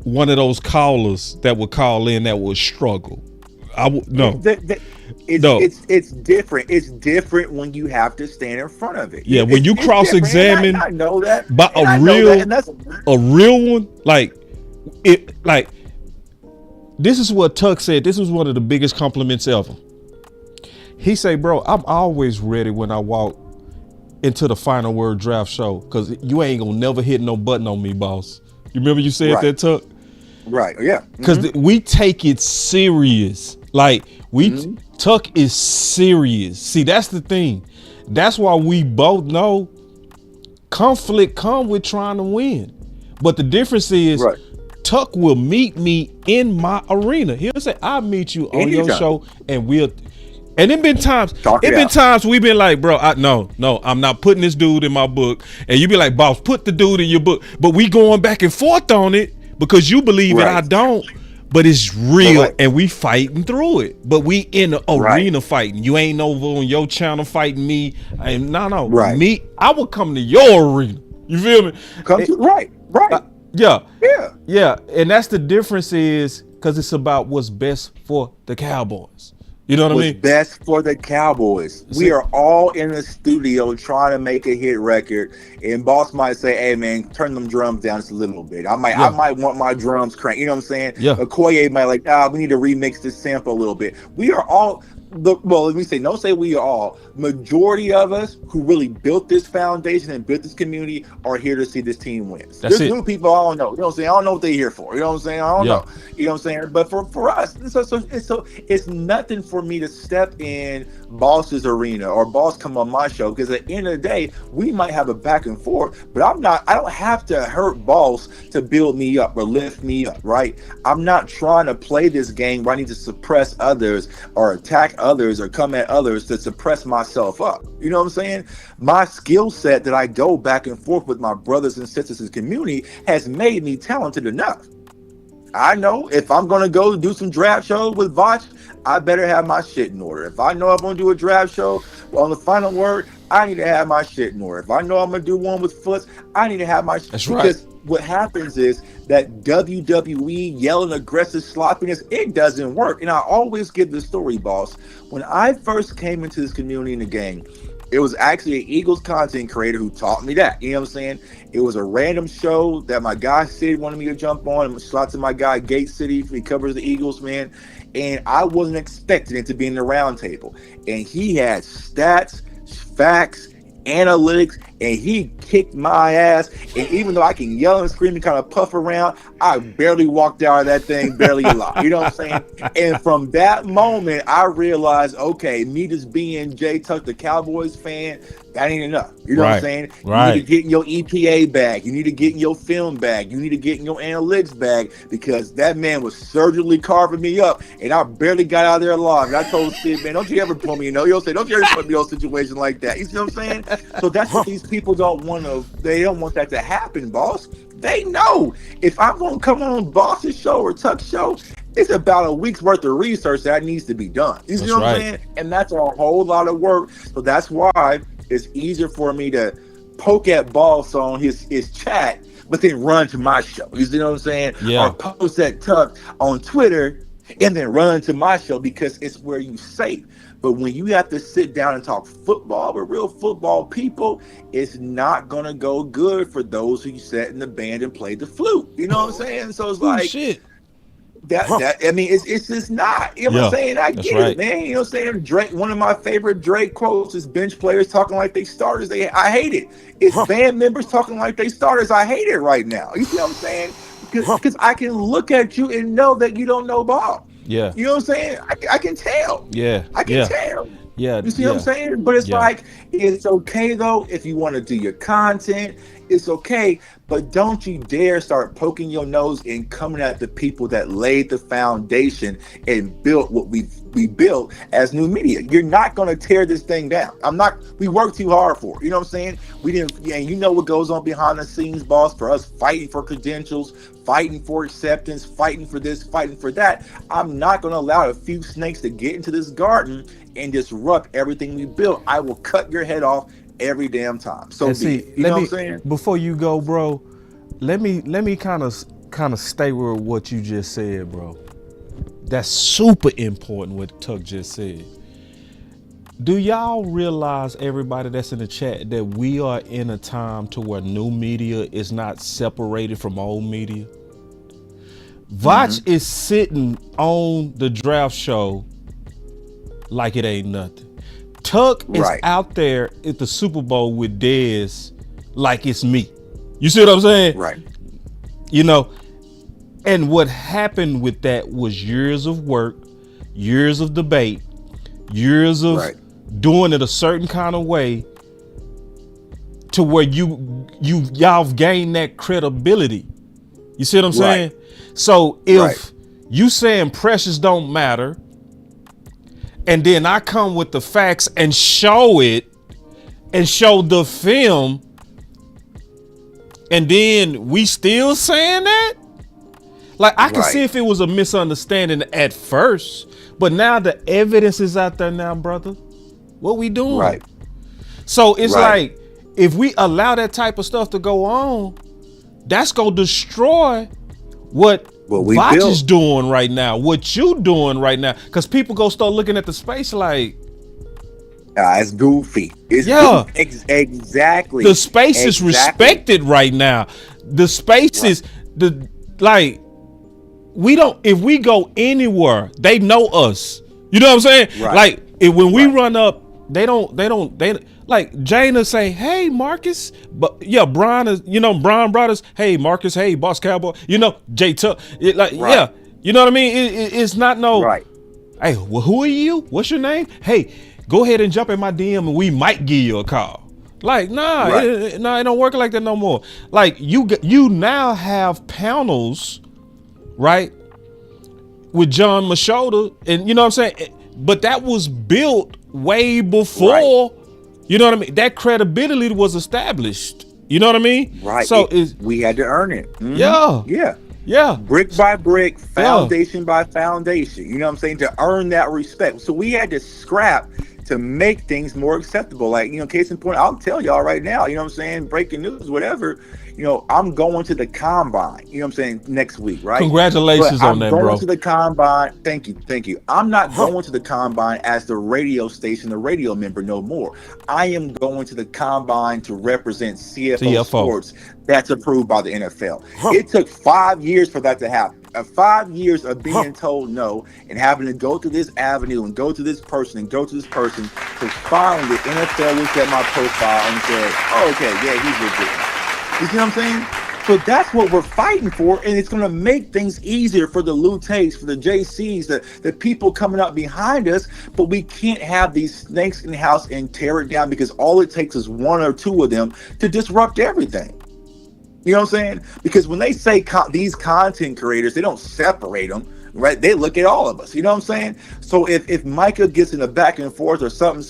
one of those callers that would call in that would struggle. I would no. It's different. It's different when you have to stand in front of it. Yeah, when you cross-examine, I know that. But a real one, like this is what Tuck said. This was one of the biggest compliments ever. He say, bro, I'm always ready when I walk into the Final Word Draft show because you ain't gonna never hit no button on me, boss. You remember you said that, Tuck? Right, yeah. Because we take it serious. Like, Tuck is serious. See, that's the thing. That's why we both know conflict come with trying to win. But the difference is Tuck will meet me in my arena. He'll say, I'll meet you on your show and it been times we've been like, bro, no, I'm not putting this dude in my book. And you be like, boss, put the dude in your book. But we going back and forth on it because you believe it, I don't. But it's real and we fighting through it. But we in the arena fighting. You ain't over on your channel fighting me. And no. Me, I will come to your arena. You feel me? Right. Yeah. And that's the difference is because it's about what's best for the Cowboys. You know what I mean? What's best for the Cowboys. We are all in the studio trying to make a hit record, and boss might say, "Hey man, turn them drums down just a little bit." I might want my drums cranked. You know what I'm saying? Yeah. Okoye might like, we need to remix this sample a little bit. We are all. Let me say, don't say we are all. Majority of us who really built this foundation and built this community are here to see this team win. There's new people I don't know. You know what I'm saying? I don't know what they're here for. You know what I'm saying? I don't know. You know what I'm saying? But for us, it's nothing for me to step in Boss's arena or Boss come on my show because at the end of the day, we might have a back and forth, but I don't have to hurt Boss to build me up or lift me up, right? I'm not trying to play this game where I need to suppress others or attack others or come at others to suppress myself up. You know what I'm saying? My skill set that I go back and forth with my brothers and sisters in the community has made me talented enough. I know if I'm going to go do some draft shows with Vach, I better have my shit in order. If I know I'm going to do a draft show on the final word, I need to have my shit in order. If I know I'm going to do one with Foots, I need to have my shit. That's because right. what happens is that WWE yelling aggressive sloppiness, it doesn't work. And I always give the story, boss. When I first came into this community in the game, it was actually an Eagles content creator who taught me that. You know what I'm saying? It was a random show that my guy Sid wanted me to jump on. Shout out to my guy Gate City. He covers the Eagles, man. And I wasn't expecting it to be in the round table. And he had stats, facts, analytics, and he kicked my ass. And even though I can yell and scream and kind of puff around, I barely walked out of that thing, barely alive. You know what I'm saying? And from that moment, I realized, okay, me just being Jay Tuck, the Cowboys fan, that ain't enough. You know what I'm saying? You need to get in your EPA bag. You need to get in your film bag. You need to get in your analytics bag, because that man was surgically carving me up, and I barely got out of there alive. And I told Sid, man, don't you ever put me, don't you ever put me in a situation like that. You see what I'm saying? So that's what these people don't want to, they don't want that to happen, boss. They know if I'm going to come on Boss's show or Tuck's show, it's about a week's worth of research that needs to be done. You see what I'm saying? And that's a whole lot of work. So that's why it's easier for me to poke at Boss on his chat, but then run to my show. You see what I'm saying? Yeah. Or post at Tuck on Twitter and then run to my show, because it's where you safe. But when you have to sit down and talk football with real football people, it's not going to go good for those who sat in the band and played the flute. You know what I'm saying? So it's like, shit. That I mean, it's just not. You know what I'm saying? I get it, man. You know what I'm saying? Drake, one of my favorite Drake quotes is bench players talking like they starters. I hate it. It's band members talking like they starters. I hate it right now. You see what I'm saying? Because I can look at you and know that you don't know ball. Yeah. You know what I'm saying? I can tell. Yeah. I can tell. Yeah. You see what I'm saying? But it's like, it's okay though if you want to do your content. It's okay, but don't you dare start poking your nose and coming at the people that laid the foundation and built what we built as new media. You're not going to tear this thing down. We worked too hard for it. You know what I'm saying? We didn't, and you know what goes on behind the scenes, boss, for us fighting for credentials, fighting for acceptance, fighting for this, fighting for that. I'm not going to allow a few snakes to get into this garden and disrupt everything we built. I will cut your head off every damn time. So you know what I'm saying? Before you go, bro, let me kind of stay with what you just said, bro. That's super important what Tuck just said. Do y'all realize, everybody that's in the chat, that we are in a time to where new media is not separated from old media? Vach is sitting on the draft show like it ain't nothing. Tuck is out there at the Super Bowl with Dez like it's me. You see what I'm saying? Right. You know, and what happened with that was years of work, years of debate, years of doing it a certain kind of way to where y'all gained that credibility. You see what I'm saying? So if you saying pressures don't matter, and then I come with the facts and show it and show the film, and then we still saying that? Like, I can see if it was a misunderstanding at first, but now the evidence is out there now, brother. What we doing? Right. So it's like, if we allow that type of stuff to go on, that's going to destroy what Vach is doing right now, what you doing right now, because people go start looking at the space like, it's goofy. It's goofy. Exactly. The space is respected right now. The space is we don't, if we go anywhere, they know us. You know what I'm saying? Like, when we run up, they like Jana say, hey Marcus, but Brian is, Brian brought us, hey Marcus, hey Boss Cowboy, Jay Tuck, you know what I mean? It's not hey, well, who are you? What's your name? Hey, go ahead and jump in my DM and we might give you a call. Like, it don't work like that no more. Like, you now have panels, right, with John Machota, and you know what I'm saying? but that was built way before. You know what I mean? That credibility was established. You know what I mean? Right. So we had to earn it. Yeah. Brick by brick, foundation by foundation. You know what I'm saying? To earn that respect. So we had to scrap to make things more acceptable. Like, case in point, I'll tell y'all right now, you know what I'm saying? Breaking news, whatever. I'm going to the combine, you know what I'm saying, next week, right? Congratulations on that, bro. I'm going to the combine. Thank you. I'm not going to the combine as the radio station, the radio member no more. I am going to the combine to represent CFO Sports that's approved by the NFL. It took 5 years for that to happen. 5 years of being told no and having to go through this avenue and go to this person and go to this person to finally the NFL looked at my profile and said, oh, okay, yeah, he's legit. You see what I'm saying? So that's what we're fighting for, and it's going to make things easier for the Lutes, for the JCs, the people coming up behind us, but we can't have these snakes in the house and tear it down because all it takes is one or two of them to disrupt everything. You know what I'm saying? Because when they say these content creators, they don't separate them, right? They look at all of us. You know what I'm saying? So if Micah gets in a back and forth or something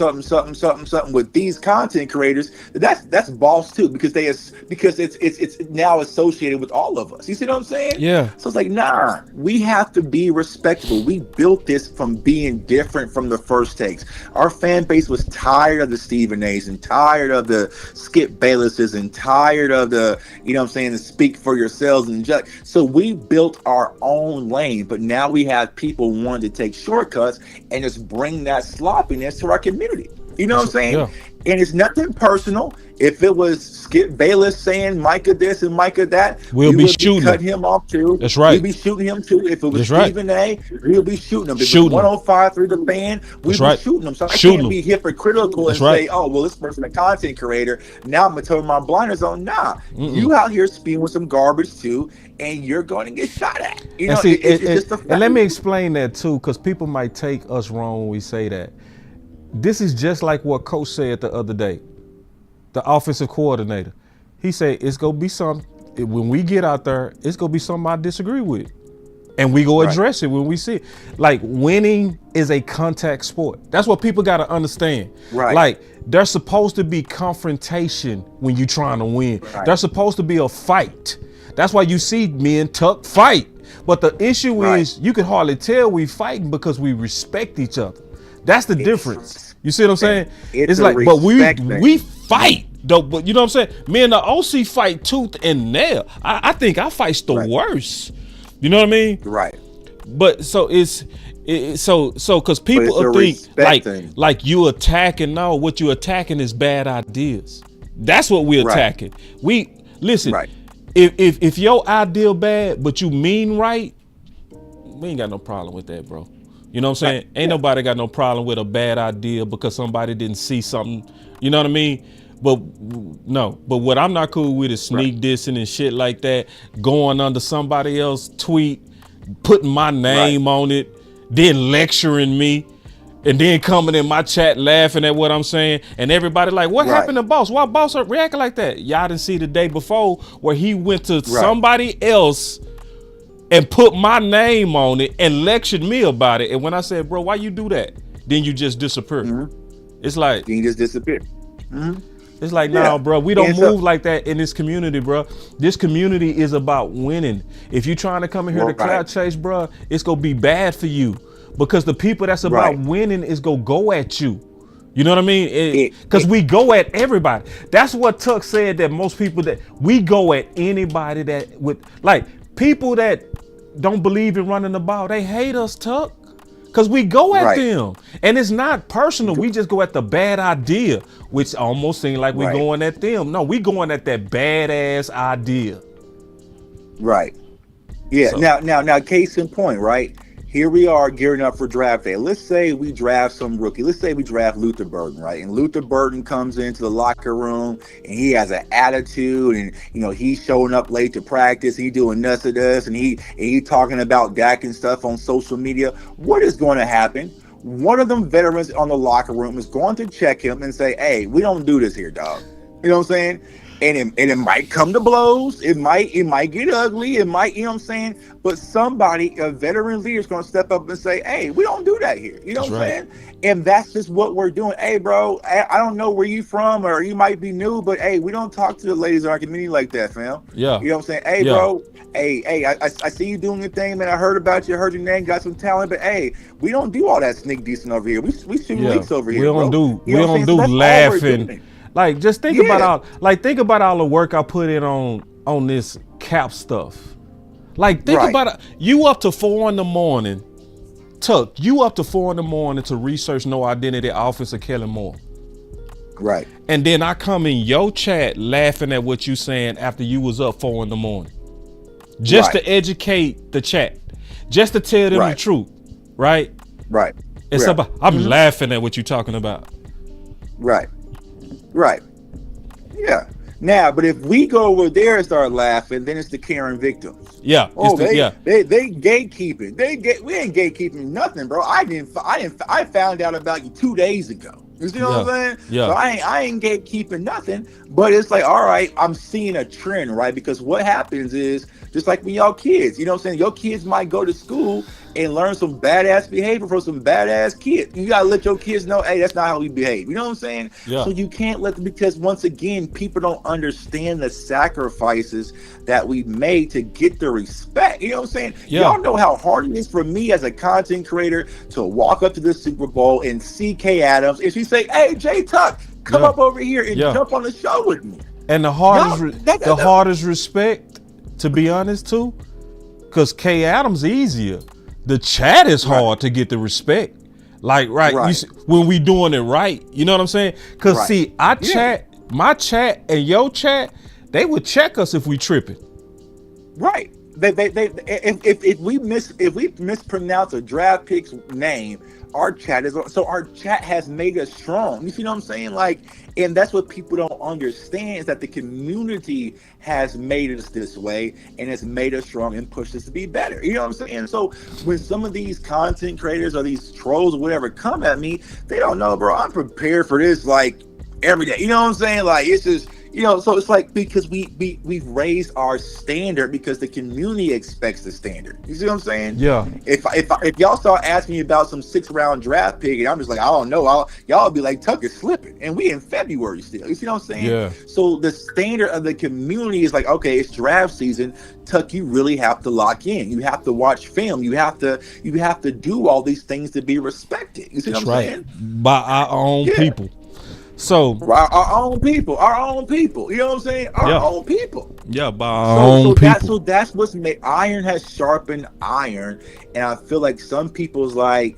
with these content creators, that's boss too, because it's now associated with all of us. You see what I'm saying? Yeah. So it's like, nah, we have to be respectable. We built this from being different from the first takes. Our fan base was tired of the Stephen A's and tired of the Skip Baylesses and tired of the, you know what I'm saying, the speak for yourselves and just. So we built our own lane, but now we have people wanting to take shortcuts and just bring that sloppiness to our community. You know what I'm saying? Yeah. And it's nothing personal. If it was Skip Bayless saying Micah this and Micah that, we'll be shooting cut him off too. That's right. We'll be shooting him too. If it was Stephen A, we'll be shooting him. If it was 105 through the band, we'll be shooting him. So I can't be hypocritical and say, oh, well, this person a content creator. Now I'm going to turn my blinders on. Nah, you out here spewing some garbage too, and you're going to get shot at. You know, it's just a fact. And let me explain that too, because people might take us wrong when we say that. This is just like what Coach said the other day, the offensive coordinator. He said, it's going to be something, when we get out there, it's going to be something I disagree with. And we go address it when we see it. Like, winning is a contact sport. That's what people got to understand. Right. Like, there's supposed to be confrontation when you're trying to win. Right. There's supposed to be a fight. That's why you see me and Tuck fight. But the issue is you can hardly tell we fighting because we respect each other. That's the difference. You see what I'm saying? It's like, but we fight though. But you know what I'm saying? Me and the OC fight tooth and nail. I think I fight the worst. You know what I mean? Right. But so so because people think like you attacking. No, what you attacking is bad ideas. That's what we're attacking. We listen. Right. If your idea bad, but you mean right, we ain't got no problem with that, bro. You know what I'm saying? Ain't nobody got no problem with a bad idea because somebody didn't see something. You know what I mean? But what I'm not cool with is sneak dissing and shit like that, going under somebody else's tweet, putting my name on it, then lecturing me, and then coming in my chat laughing at what I'm saying. And everybody like, what happened to Boss? Why Boss reacting like that? Y'all didn't see the day before where he went to somebody else and put my name on it and lectured me about it. And when I said, bro, why you do that? Then you just disappear. It's like, you just disappear. It's like, nah, bro, we don't move like that in this community, bro. This community is about winning. If you're trying to come in here to cloud chase, bro, it's going to be bad for you because the people that's about winning is going to go at you. You know what I mean? Because we go at everybody. That's what Tuck said, that most people that we go at anybody that with like people that don't believe in running the ball. They hate us, Tuck, because we go at them. And it's not personal. We just go at the bad idea, which almost seems like we're going at them. No, we going at that badass idea. Right. Yeah. So. Now, case in point, right? Here we are gearing up for draft day. Let's say we draft some rookie. Let's say we draft Luther Burden, right? And Luther Burden comes into the locker room and he has an attitude, and you know he's showing up late to practice. He doing this and this, and he talking about Dak and stuff on social media. What is going to happen? One of them veterans on the locker room is going to check him and say, "Hey, we don't do this here, dog." You know what I'm saying? And it might come to blows. It might get ugly. It might, you know what I'm saying? But somebody, a veteran leader, is going to step up and say, hey, we don't do that here. You know what I'm saying? And that's just what we're doing. Hey, bro, I don't know where you from, or you might be new, but hey, we don't talk to the ladies in our community like that, fam. Yeah. You know what I'm saying? Hey, bro, hey, I see you doing your thing, man. I heard about you, heard your name, got some talent, but hey, we don't do all that sneak decent over here. We shoot leaks over here. We don't bro. do laughing. Like, just think about all the work I put in on this cap stuff. Like, think about it. You up to 4 a.m. Tuck, you up to 4 a.m. to research No Identity Officer Kellen Moore. Right. And then I come in your chat laughing at what you saying after you was up 4 a.m. Just to educate the chat. Just to tell them the truth. Right? Right. It's about, I'm laughing at what you're talking about. Right. Right. Yeah. Now, but if we go over there and start laughing, then it's the Karen victims. Yeah. Oh, they gatekeeping. We ain't gatekeeping nothing, bro. I found out about you 2 days ago. You see what I'm saying? Yeah. So I ain't gatekeeping nothing, but it's like, all right, I'm seeing a trend, right? Because what happens is, just like when y'all kids, you know what I'm saying? Your kids might go to school and learn some badass behavior from some badass kids. You gotta let your kids know, hey, that's not how we behave. You know what I'm saying? Yeah. So you can't let them, because once again, people don't understand the sacrifices that we made to get the respect. You know what I'm saying? Yeah. Y'all know how hard it is for me as a content creator to walk up to the Super Bowl and see Kay Adams and she say, hey, Jay Tuck, come up over here and jump on the show with me. And the hardest respect, to be honest, too, because Kay Adams easier. The chat is hard to get the respect. Like, you see, when we doing it right, you know what I'm saying? Because see, my chat and your chat, they would check us if we tripping. Right. If we mispronounce a draft pick's name, our chat has made us strong. You see what I'm saying? Like, and that's what people don't understand, is that the community has made us this way and has made us strong and pushed us to be better. You know what I'm saying? So when some of these content creators or these trolls or whatever come at me, they don't know, bro, I'm prepared for this like every day. You know what I'm saying? Like, it's just, you know, so it's like, because we've raised our standard because the community expects the standard. You see what I'm saying? Yeah. If y'all start asking me about some 6th-round draft pick and I'm just like, I don't know, y'all be like, Tuck is slipping, and we in February still. You see what I'm saying? Yeah. So the standard of the community is like, okay, it's draft season. Tuck, you really have to lock in. You have to watch film. You have to do all these things to be respected. You see what I'm saying? By our own people. So our own people, you know what I'm saying? Our own people. Yeah, by our own people. That's what's made, iron has sharpened iron. And I feel like some people's like,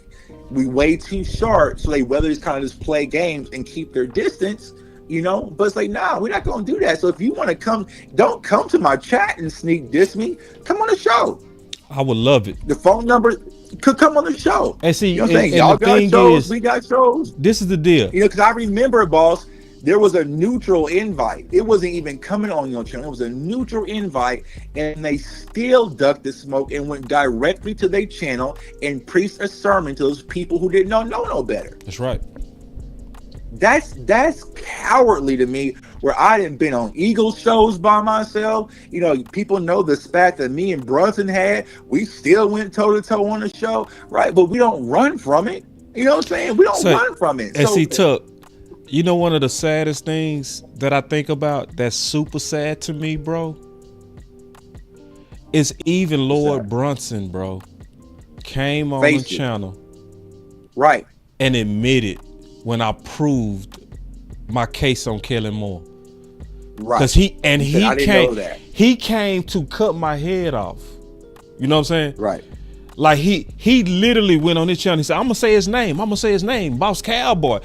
we way too sharp, so they rather just kind of just play games and keep their distance, you know? But it's like, nah, we're not gonna do that. So if you want to come, don't come to my chat and sneak diss me. Come on the show. I would love it. The phone number could come on the show. And see, you know what I'm saying? Y'all got shows, we got shows. This is the deal. You know, because I remember, boss, there was a neutral invite. It wasn't even coming on your channel. It was a neutral invite, and they still ducked the smoke and went directly to their channel and preached a sermon to those people who didn't know no better. That's right. That's cowardly to me, where I didn't been on Eagles shows by myself. You know, people know the spat that me and Brunson had. We still went toe-to-toe on the show, right? But we don't run from it. You know what I'm saying? We don't run from it. And see, Tuck, you know, one of the saddest things that I think about that's super sad to me, bro, is even Lord Brunson, bro, came on the channel, right, and admitted when I proved my case on Kellen Moore, right? Because he came to cut my head off. You know what I'm saying? Right. Like he literally went on his channel. He said, "I'm gonna say his name, Boss Cowboy,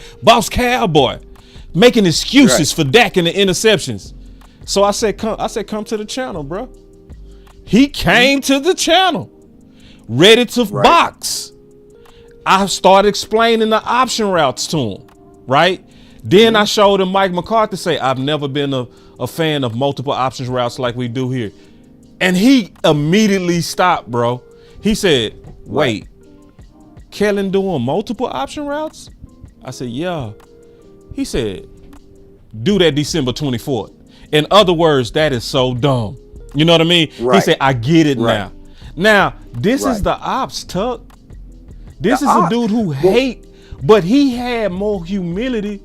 making excuses for Dak and the interceptions." So I said, come to the channel, bro. He came to the channel, ready to box. I started explaining the option routes to him, right? Then I showed him Mike McCarthy say, "I've never been a fan of multiple options routes like we do here." And he immediately stopped, bro. He said, "Wait, Kellen doing multiple option routes?" I said, "Yeah." He said, "Do that December 24th. In other words, that is so dumb. You know what I mean? Right. He said, I get it Right. now. Now, this is the ops, Tuck. This is a dude who hate, but he had more humility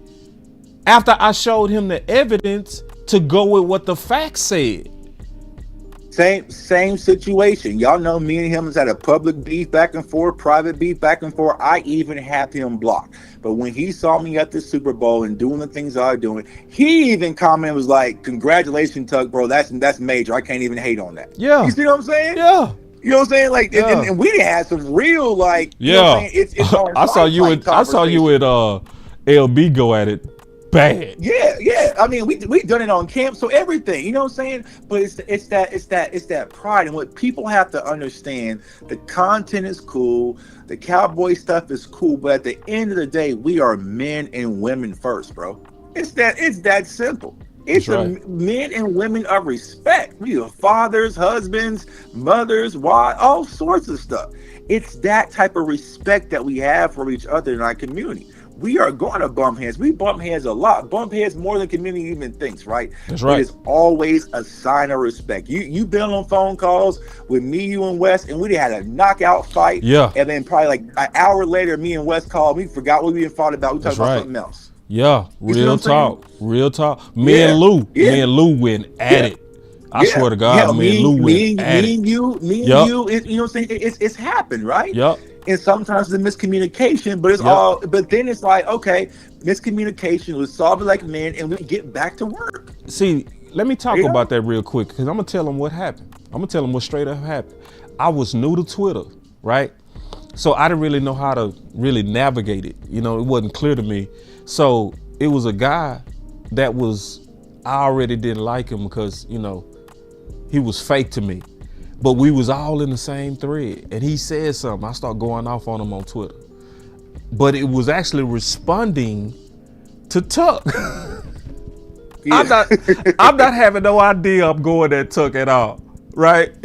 after I showed him the evidence to go with what the facts said. Same situation. Y'all know me and him has had a public beef back and forth, private beef back and forth. I even had him blocked. But when he saw me at the Super Bowl and doing the things I was doing, he even commented, was like, congratulations, Tuck, bro. That's major. I can't even hate on that. Yeah. You see what I'm saying? Yeah. You know what I'm saying? Like, Yeah. and we didn't have some real, like, you know Yeah. what I'm saying? It's on I saw you with LB go at it bad. Yeah. I mean, we done it on camp, so everything, you know what I'm saying? But it's that pride, and what people have to understand. The content is cool, the cowboy stuff is cool, but at the end of the day, we are men and women first, bro. It's that simple. It's right. Men and women of respect. We are fathers, husbands, mothers, wives, all sorts of stuff. It's that type of respect that we have for each other in our community. We are going to bump heads. We bump heads a lot. Bump heads more than community even thinks, right? That's right. It is always a sign of respect. You've been on phone calls with me, you, and Wes, and we had a knockout fight. Yeah. And then probably like an hour later, me and Wes called. We forgot what we even fought about. We talked about something else. Yeah, real talk. Me and Lou went at it. I swear to God, me and Lou went at it. Me and you, you know what I'm saying? It's happened, right? Yep. And sometimes the miscommunication, but it's all. But then it's like, okay, miscommunication. Let's solve it like men, and we get back to work. See, let me talk about that real quick, because I'm gonna tell them what happened. I'm gonna tell them what straight up happened. I was new to Twitter, right? So I didn't really know how to really navigate it. You know, it wasn't clear to me. So it was a guy that I already didn't like him because, you know, he was fake to me. But we was all in the same thread. And he said something. I started going off on him on Twitter. But it was actually responding to Tuck. I'm not having no idea I'm going at Tuck at all. Right?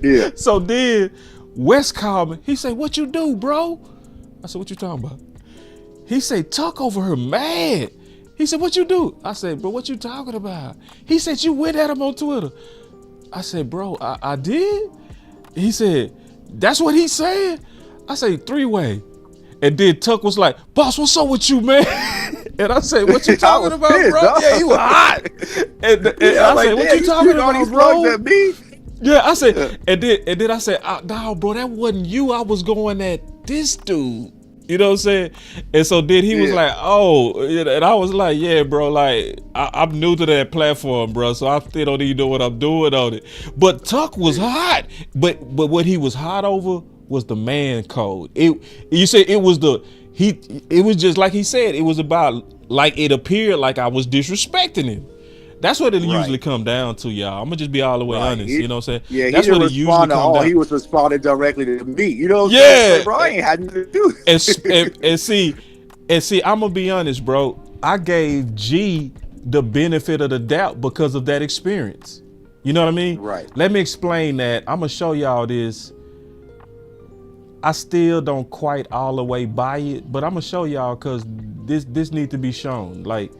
Yeah. So then Wes called me. He said, "What you do, bro?" I said, "What you talking about?" He said, "Tuck over her mad." He said, "What you do?" I said, "Bro, what you talking about?" He said, "You went at him on Twitter." I said, "Bro, I did?" He said, "That's what he said?" I said, "Three-way." And then Tuck was like, "Boss, what's up with you, man?" And I said, "What you talking about, pissed, bro?" dog. Yeah, you were hot. And I said, "What you talking about, bro?" At me? Yeah, I said, and then I said, "No, bro, that wasn't you. I was going at this dude." You know what I'm saying? And so then he was like, "Oh," and I was like, "Yeah, bro, like I'm new to that platform, bro, so I still don't even know what I'm doing on it." But Tuck was hot, but what he was hot over was the man code. You said it was it was just like he said. It was about, like, it appeared like I was disrespecting him. That's what it usually come down to, y'all. I'm gonna just be all the way honest. You know what I'm saying? Yeah, that's what it usually come down. He was responding directly to me. You know what I'm Yeah. saying? Like, bro, I ain't had nothing to do. And see, I'm gonna be honest, bro. I gave G the benefit of the doubt because of that experience. You know what I mean? Right. Let me explain that. I'm gonna show y'all this. I still don't quite all the way buy it, but I'm gonna show y'all because this needs to be shown. Like,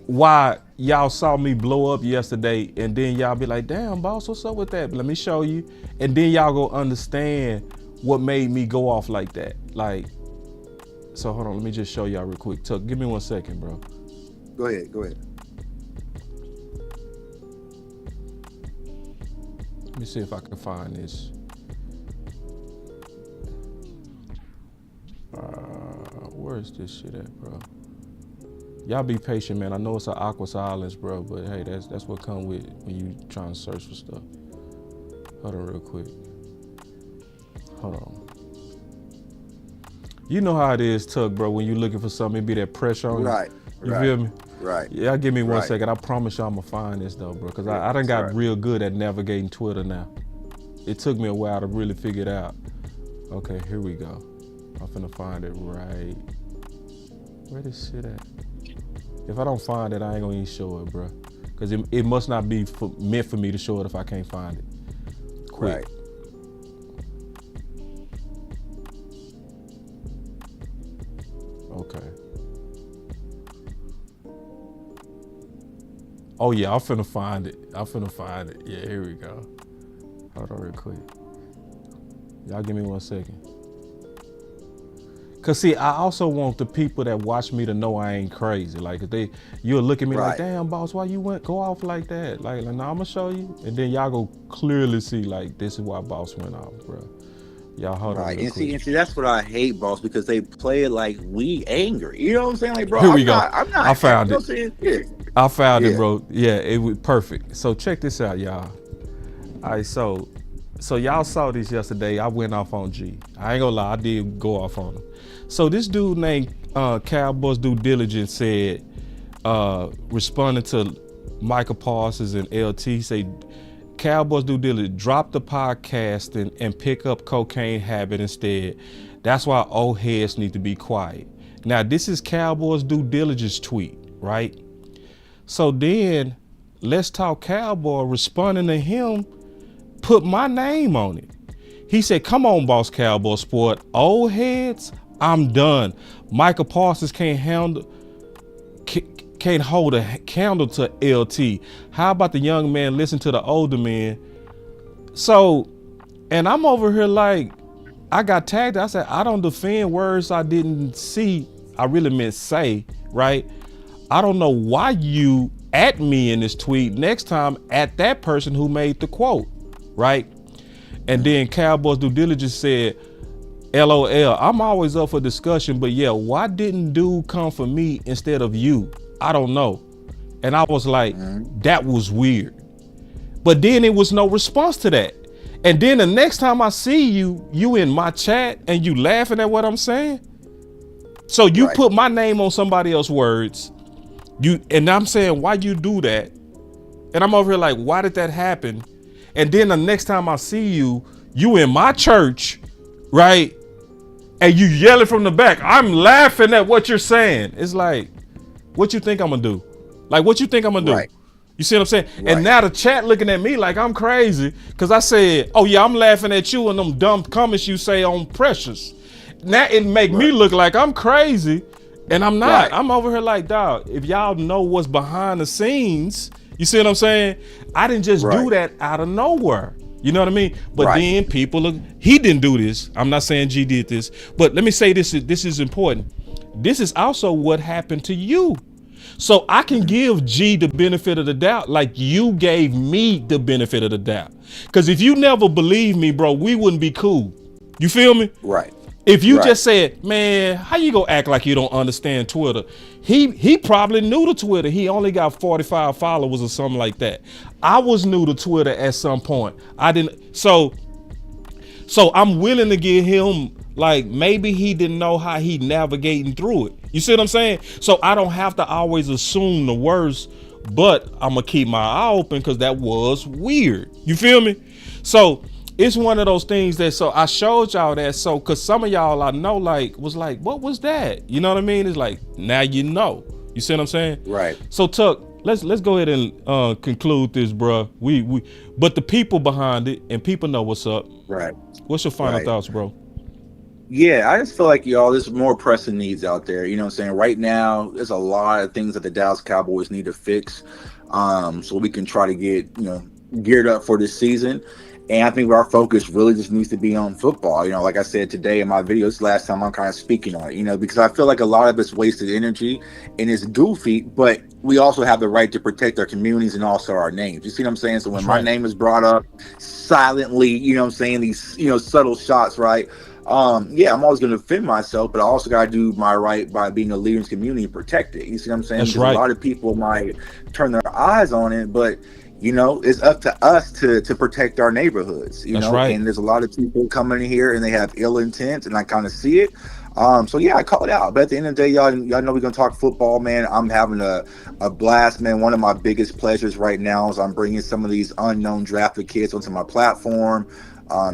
why y'all saw me blow up yesterday, and then y'all be like, "Damn, boss, what's up with that?" Let me show you, and then y'all go understand what made me go off like that. Like, so hold on, let me just show y'all real quick. Tuck, give me 1 second, bro. Go ahead. Let me see if I can find this. Where's this shit at, bro? Y'all be patient, man. I know it's an awkward silence, bro, but hey, that's what come with when you trying to search for stuff. Hold on real quick. Hold on. You know how it is, Tuck, bro, when you looking for something, it be that pressure on you. Right. You feel me? Right. Yeah, give me 1 second. I promise you I'm gonna find this though, bro, because I done got real good at navigating Twitter now. It took me a while to really figure it out. Okay, here we go. I'm finna find it right. Where this shit at? If I don't find it, I ain't gonna even show it, bro. Because it must not be meant for me to show it if I can't find it. Quick. Right. Okay. Oh yeah, I'm finna find it. Yeah, here we go. Hold on real quick. Y'all give me 1 second. Cause see, I also want the people that watch me to know I ain't crazy. Like if you'll look at me like, damn boss, why you go off like that? Like no, I'm gonna show you. And then y'all go clearly see like this is why boss went off, bro. Y'all hold on. And see, that's what I hate, boss, because they play it like we angry. You know what I'm saying? Like, bro, Here we go. I'm not. I found it. Yeah. I found it, bro. Yeah, it was perfect. So check this out, y'all. All right, so y'all saw this yesterday. I went off on G. I ain't gonna lie, I did go off on him. So this dude named Cowboys Due Diligence said, responding to Michael Parsons and LT, say Cowboys Due Diligence, drop the podcasting and pick up cocaine habit instead. That's why old heads need to be quiet. Now this is Cowboys Due Diligence tweet, right? So then Let's Talk Cowboy responding to him, put my name on it. He said, come on, Boss Cowboy Sport. Old heads, I'm done. Michael Parsons can't hold a candle to LT. How about the young man listen to the older man? So, and I'm over here like, I got tagged. I said, I don't defend words I didn't see. I really meant say, right? I don't know why you at me in this tweet. Next time, at that person who made the quote, right? And then Cowboys Due Diligence said, LOL, I'm always up for discussion, but yeah, why didn't dude come for me instead of you? I don't know. And I was like, that was weird. But then it was no response to that. And then the next time I see you in my chat and you laughing at what I'm saying. So you put my name on somebody else's words. And I'm saying, why you do that? And I'm over here like, why did that happen? And then the next time I see you in my church, right? And you yelling from the back, I'm laughing at what you're saying. It's like, what you think I'm gonna do? Like, what you think I'm gonna do? Right. You see what I'm saying? Right. And now the chat looking at me like I'm crazy because I said, oh yeah, I'm laughing at you and them dumb comments you say on Precious. Now it make me look like I'm crazy and I'm not. I'm over here like, dog, if y'all know what's behind the scenes, you see what I'm saying? I didn't just do that out of nowhere. You know what I mean? But then he didn't do this. I'm not saying G did this, but let me say this is important. This is also what happened to you. So I can give G the benefit of the doubt like you gave me the benefit of the doubt. Because if you never believed me, bro, we wouldn't be cool. You feel me? Right. If you just said, man, how you gonna act like you don't understand Twitter? He probably new to Twitter. He only got 45 followers or something like that. I was new to Twitter at some point. I didn't. So I'm willing to give him, like, maybe he didn't know how he navigating through it. You see what I'm saying? So I don't have to always assume the worst, but I'm gonna keep my eye open because that was weird. You feel me? So it's one of those things that, so I showed y'all that, so because some of y'all I know was like, what was that? You know what I mean? It's like, now you know. You see what I'm saying? Right. So Tuck, let's go ahead and conclude this, bro. But the people behind it, and people know what's up. Right. What's your final thoughts, bro? Yeah, I just feel like, y'all, there's more pressing needs out there. You know what I'm saying? Right now, there's a lot of things that the Dallas Cowboys need to fix, so we can try to get, geared up for this season. And I think our focus really just needs to be on football. Like I said today in my videos, last time I'm kind of speaking on it, because I feel like a lot of it's wasted energy and it's goofy, but we also have the right to protect our communities and also our names. You see what I'm saying? So when my name is brought up silently, these, subtle shots, right? I'm always going to defend myself, but I also got to do my right by being a leader in the community and protect it. You see what I'm saying? That's because a lot of people might turn their eyes on it, but it's up to us to protect our neighborhoods, right. And there's a lot of people coming in here and they have ill intent, and I kind of see it. So yeah, I call it out. But at the end of the day, y'all know we're gonna talk football, man. I'm having a blast, man. One of my biggest pleasures right now is I'm bringing some of these unknown drafted kids onto my platform,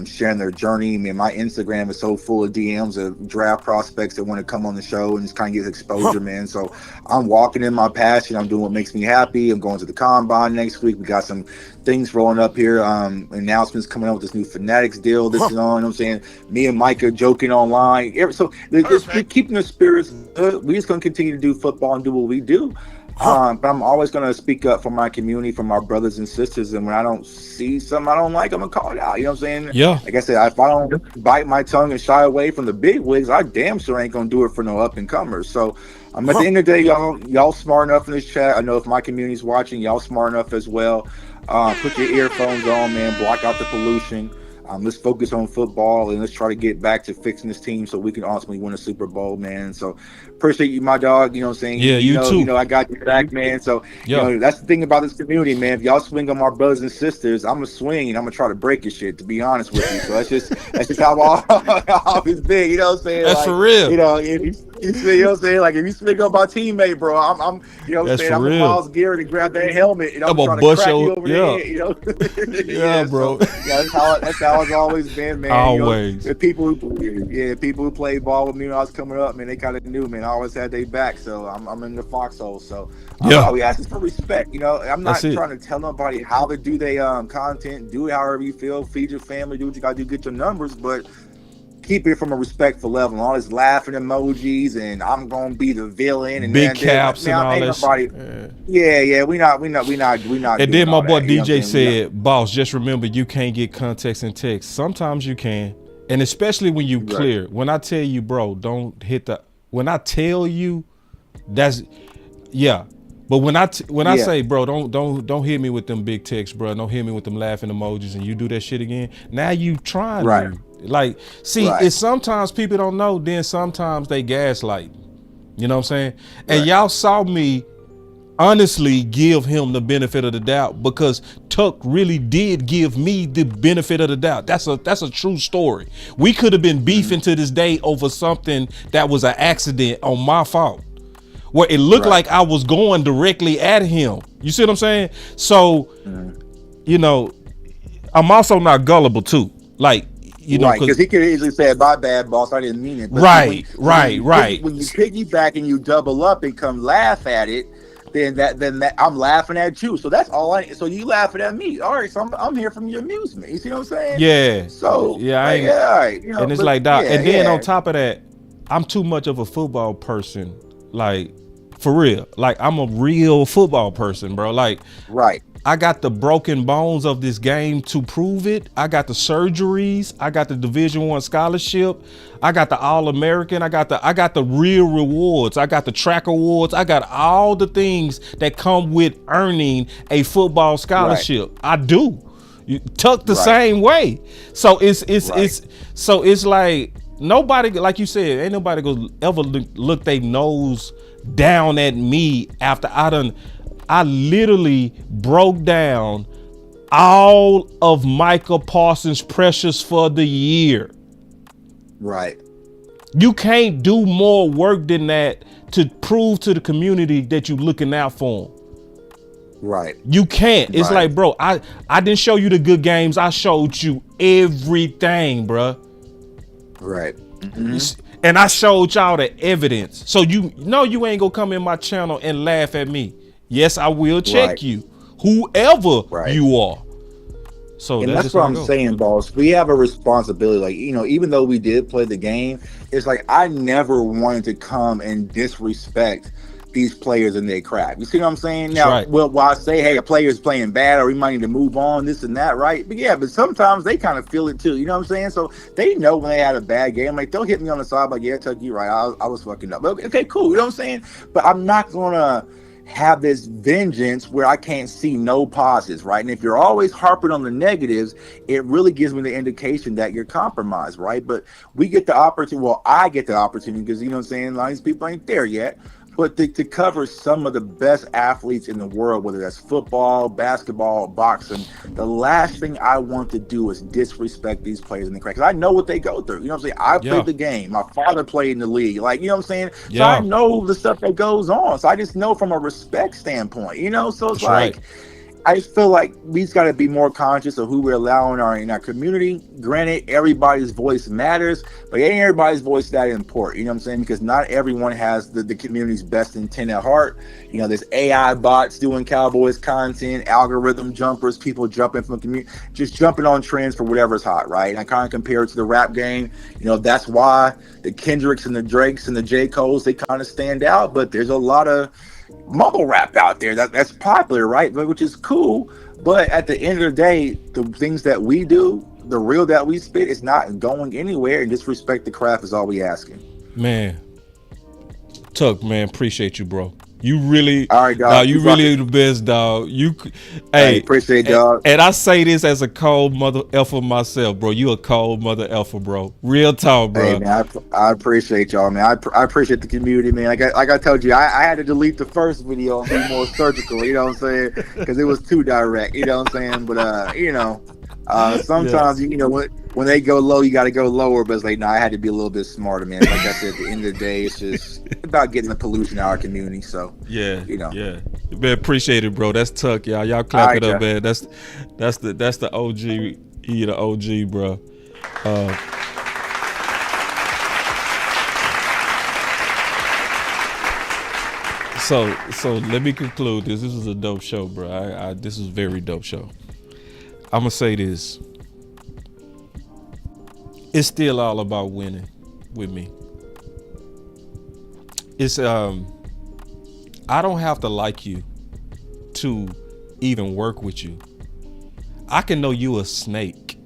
sharing their journey. I mean, my Instagram is so full of DMs of draft prospects that want to come on the show and just kind of get exposure, man. So I'm walking in my passion. I'm doing what makes me happy. I'm going to the combine next week. We got some things rolling up here. Announcements coming up with this new Fanatics deal. This is on. You know what I'm saying? Me and Micah joking online. So just keeping the spirits good. We're just going to continue to do football and do what we do. But I'm always going to speak up for my community, for my brothers and sisters. And when I don't see something I don't like, I'm going to call it out. You know what I'm saying? Yeah. Like I said, if I don't bite my tongue and shy away from the big wigs, I damn sure ain't going to do it for no up and comers. So at the end of the day, y'all smart enough in this chat. I know if my community's watching, y'all smart enough as well. Put your earphones on, man. Block out the pollution. Let's focus on football and let's try to get back to fixing this team so we can ultimately win a Super Bowl, man. So appreciate you, my dog. You know what I'm saying? Yeah, you too. You know, I got your back, man. So you know, that's the thing about this community, man. If y'all swing on my brothers and sisters, I'm gonna swing and I'm gonna try to break your shit, to be honest with you. So that's just how I've always been. You know what I'm saying? That's like, for real. You know, if you know what I'm saying? Like if you swing on my teammate, bro, I'm you know what I'm saying? I'm real. Miles Garrett to grab that helmet and I'm I'm trying gonna to crack you bust over your- the head, you know? Yeah, bro. So, yeah, that's how it's always been, man. Always. You know, the people who played ball with me when I was coming up, man, they kind of knew, man. I always had their back, so I'm in the foxhole. So I'm always asking for respect. You know, I'm not trying to tell nobody how to do their content. Do it however you feel. Feed your family. Do what you gotta do. Get your numbers, but keep it from a respectful level. All this laughing emojis and I'm gonna be the villain and big caps and all that shit. Yeah, we not. And then my boy DJ said, "Boss, just remember you can't get context in text. Sometimes you can, and especially when you clear. When I tell you, bro, don't hit the. When I tell you, that's But when I say, bro, don't hit me with them big texts, bro. Don't hit me with them laughing emojis, and you do that shit again. Now you trying to. Like, see, it's sometimes people don't know, then sometimes they gaslight. You know what I'm saying? And y'all saw me honestly give him the benefit of the doubt because Tuck really did give me the benefit of the doubt. That's a true story. We could have been beefing to this day over something that was an accident on my fault, where it looked like I was going directly at him. You see what I'm saying? So, you know, I'm also not gullible too. Like, you know, because he could easily say, "My bad, boss. I didn't mean it." But right. When you piggyback and you double up and come laugh at it, then that I'm laughing at you. So that's all so you laughing at me. All right, so I'm here from your amusement. You see what I'm saying? Yeah. So all right. You know, and it's but, like that. And then on top of that, I'm too much of a football person. Like, for real. Like, I'm a real football person, bro. Like, I got the broken bones of this game to prove it. I got the surgeries. I got the Division I scholarship. I got the All-American. I got the real rewards. I got the track awards. I got all the things that come with earning a football scholarship. I do. You Tuck the same way. So it's like nobody, like you said, ain't nobody gonna ever look their nose down at me after I literally broke down all of Micah Parsons' pressures for the year. Right. You can't do more work than that to prove to the community that you're looking out for them. Right. You can't. It's like, bro, I didn't show you the good games. I showed you everything, bro. Right. And I showed y'all the evidence. So you know you ain't gonna come in my channel and laugh at me. Yes, I will check you, whoever you are. So and that's what I'm saying, boss. We have a responsibility. Like, you know, even though we did play the game, it's like I never wanted to come and disrespect these players and their craft. You see what I'm saying? Now, while I say, hey, a player's playing bad or we might need to move on, this and that, right? But sometimes they kind of feel it too. You know what I'm saying? So they know when they had a bad game. Like, they'll hit me on the side, like, yeah, Tuck, you're right. I was fucking up. Okay, cool. You know what I'm saying? But I'm not going to have this vengeance where I can't see no positives, right? And if you're always harping on the negatives, it really gives me the indication that you're compromised, right? But we get the opportunity, well, I get the opportunity because, you know what I'm saying, a lot of these people ain't there yet, but to cover some of the best athletes in the world, whether that's football, basketball, boxing, the last thing I want to do is disrespect these players in the crack. Because I know what they go through. You know what I'm saying? I played the game. My father played in the league. Like, you know what I'm saying? So I know the stuff that goes on. So I just know from a respect standpoint, you know? So it's I just feel like we've got to be more conscious of who we're allowing in our community. Granted, everybody's voice matters, but ain't everybody's voice that important. You know what I'm saying? Because not everyone has the community's best intent at heart. You know, there's AI bots doing Cowboys content, algorithm jumpers, people jumping from the community, just jumping on trends for whatever's hot, right? And I kind of compare it to the rap game. You know, that's why the Kendricks and the Drakes and the J. Coles, they kind of stand out, but there's a lot of mumble rap out there that's popular, right? But which is cool. But at the end of the day, the things that we do, the real that we spit, is not going anywhere. And just respect the craft is all we asking. Man, Tuck, man, appreciate you, bro. You really, all right, dog. Dog, you really the best, dog. Hey, appreciate dog. And I say this as a cold mother effer myself, bro. You a cold mother effer, bro. Real talk, bro. Hey, man, I appreciate y'all, man. I appreciate the community, man. Like I told you, I had to delete the first video and be more surgical. You know what I'm saying? Because it was too direct. You know what I'm saying? But sometimes you know when they go low, you got to go lower. But it's like, no, I had to be a little bit smarter, man. Like I said, at the end of the day, it's just about getting the pollution out of our community. So yeah, man, appreciate it, bro. That's Tuck, y'all. Y'all clap it up, man. That's the OG. He the OG, bro. So let me conclude this. This was a dope show, bro. This is a very dope show. I'm gonna say this. It's still all about winning with me. It's I don't have to like you to even work with you. I can know you a snake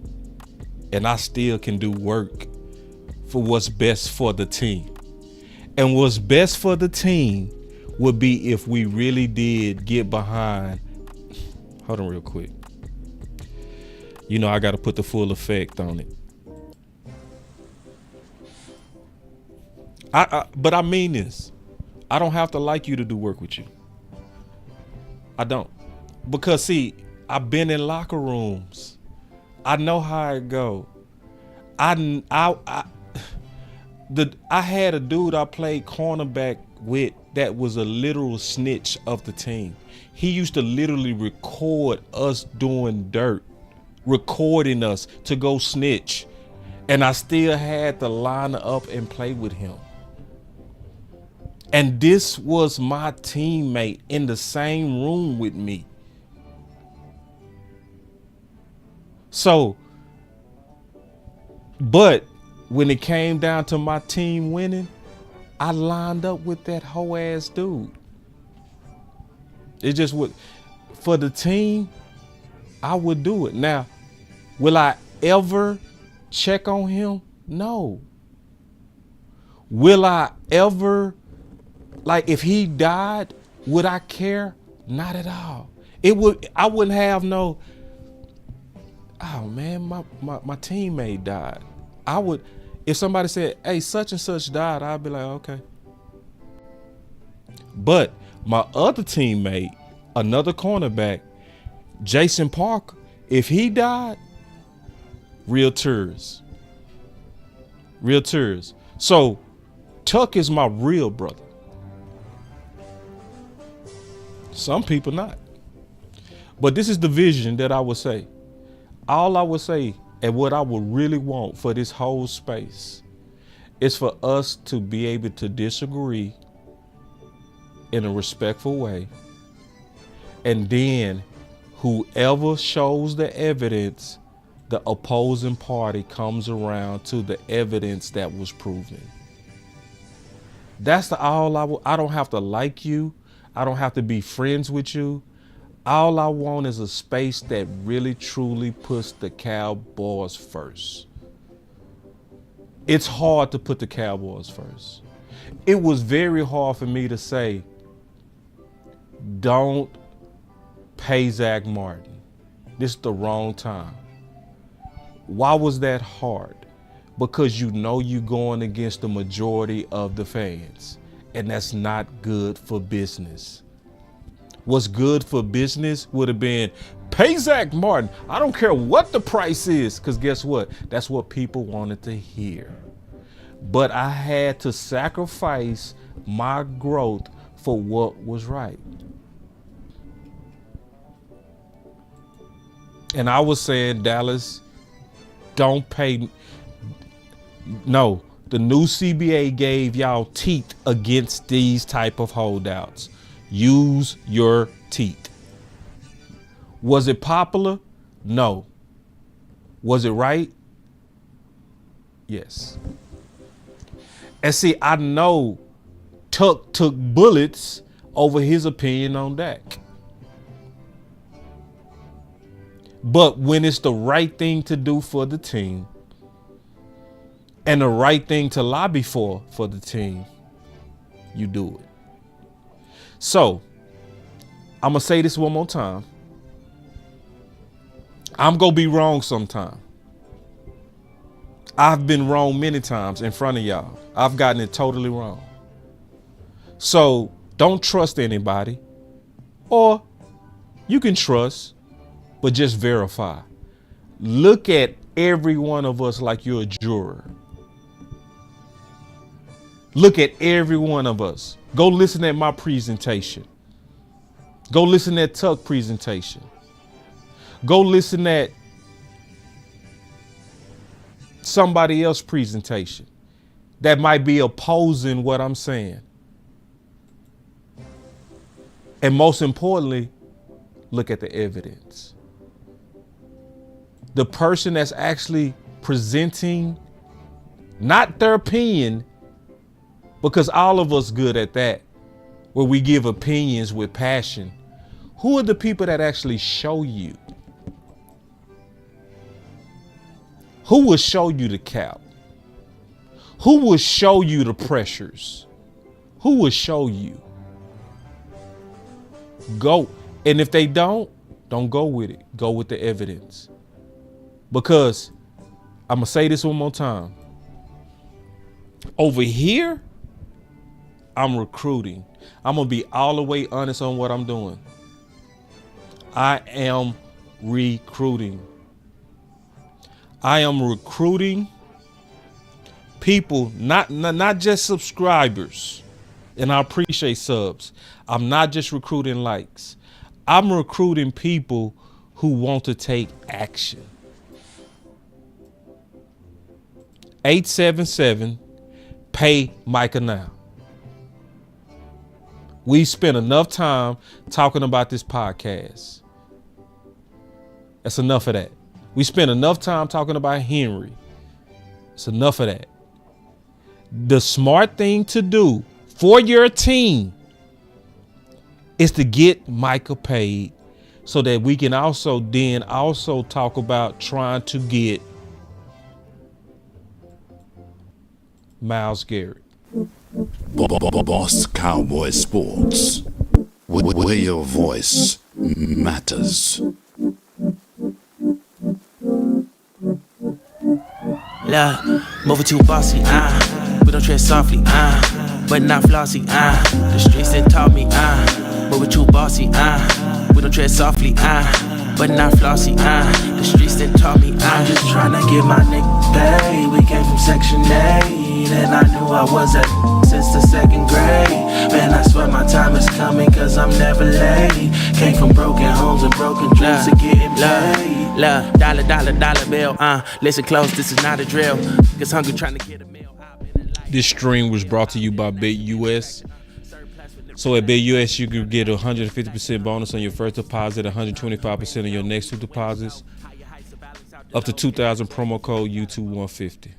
and I still can do work for what's best for the team. And what's best for the team would be if we really did get behind. Hold on real quick. You know I got to put the full effect on it. But I mean this. I don't have to like you to do work with you. I don't. Because see, I've been in locker rooms. I know how it go. I had a dude I played cornerback with that was a literal snitch of the team. He used to literally record us doing dirt, recording us to go snitch. And I still had to line up and play with him. And this was my teammate in the same room with me. So, but when it came down to my team winning, I lined up with that hoe ass dude. It just would, for the team, I would do it. Now, will I ever check on him? No. Will I ever, like if he died, would I care? Not at all. I wouldn't have no, oh man, my teammate died. I would, if somebody said, hey, such and such died, I'd be like, okay. But my other teammate, another cornerback, Jason Parker, if he died, real tears. Real tears. So Tuck is my real brother. Some people not. But this is the vision that I would say. All I would say and what I would really want for this whole space is for us to be able to disagree in a respectful way. And then whoever shows the evidence, the opposing party comes around to the evidence that was proven. That's I don't have to like you. I don't have to be friends with you. All I want is a space that really truly puts the Cowboys first. It's hard to put the Cowboys first. It was very hard for me to say, don't pay Zack Martin. This is the wrong time. Why was that hard? Because you know you're going against the majority of the fans, and that's not good for business. What's good for business would have been pay Zack Martin. I don't care what the price is, because guess what? That's what people wanted to hear. But I had to sacrifice my growth for what was right. And I was saying, Dallas, don't pay. No, the new CBA gave y'all teeth against these type of holdouts. Use your teeth. Was it popular? No. Was it right? Yes. And see, I know Tuck took bullets over his opinion on Dak. But when it's the right thing to do for the team and the right thing to lobby for the team, you do it. So I'm going to say this one more time. I'm going to be wrong sometime. I've been wrong many times in front of y'all. I've gotten it totally wrong. So don't trust anybody, or you can trust, but just verify. Look at every one of us like you're a juror. Look at every one of us. Go listen at my presentation. Go listen at Tuck presentation. Go listen at somebody else's presentation that might be opposing what I'm saying. And most importantly, look at the evidence. The person that's actually presenting, not their opinion, because all of us good at that, where we give opinions with passion. Who are the people that actually show you? Who will show you the cap? Who will show you the pressures? Who will show you? Go. And if they don't go with it. Go with the evidence. Because I'm going to say this one more time. Over here, I'm recruiting. I'm going to be all the way honest on what I'm doing. I am recruiting. I am recruiting people, not just subscribers. And I appreciate subs. I'm not just recruiting likes. I'm recruiting people who want to take action. 877, pay Micah now. We spent enough time talking about this podcast. That's enough of that. We spent enough time talking about Henry. It's enough of that. The smart thing to do for your team is to get Micah paid so that we can also talk about trying to get Myles Garrett. Boss Cowboy Sports, where your voice matters. Look, moving too bossy, we don't tread softly, but not flossy, the streets done taught me, moving too bossy, we don't tread softly, but not flossy, the streets done taught me, I'm just trying to get my nigga paid. We came from Section 8, and I knew I was at since the second grade. Man, I swear my time is coming, cause I'm never late. Came from broken homes and broken dreams to getting paid. Love, dollar bill, listen close, this is not a drill. Niggas hungry trying to get a meal. This stream was brought to you by BetUS. So at BetUS, you can get a 150% bonus on your first deposit, 125% on your next two deposits, up to $2,000 promo code U2 150.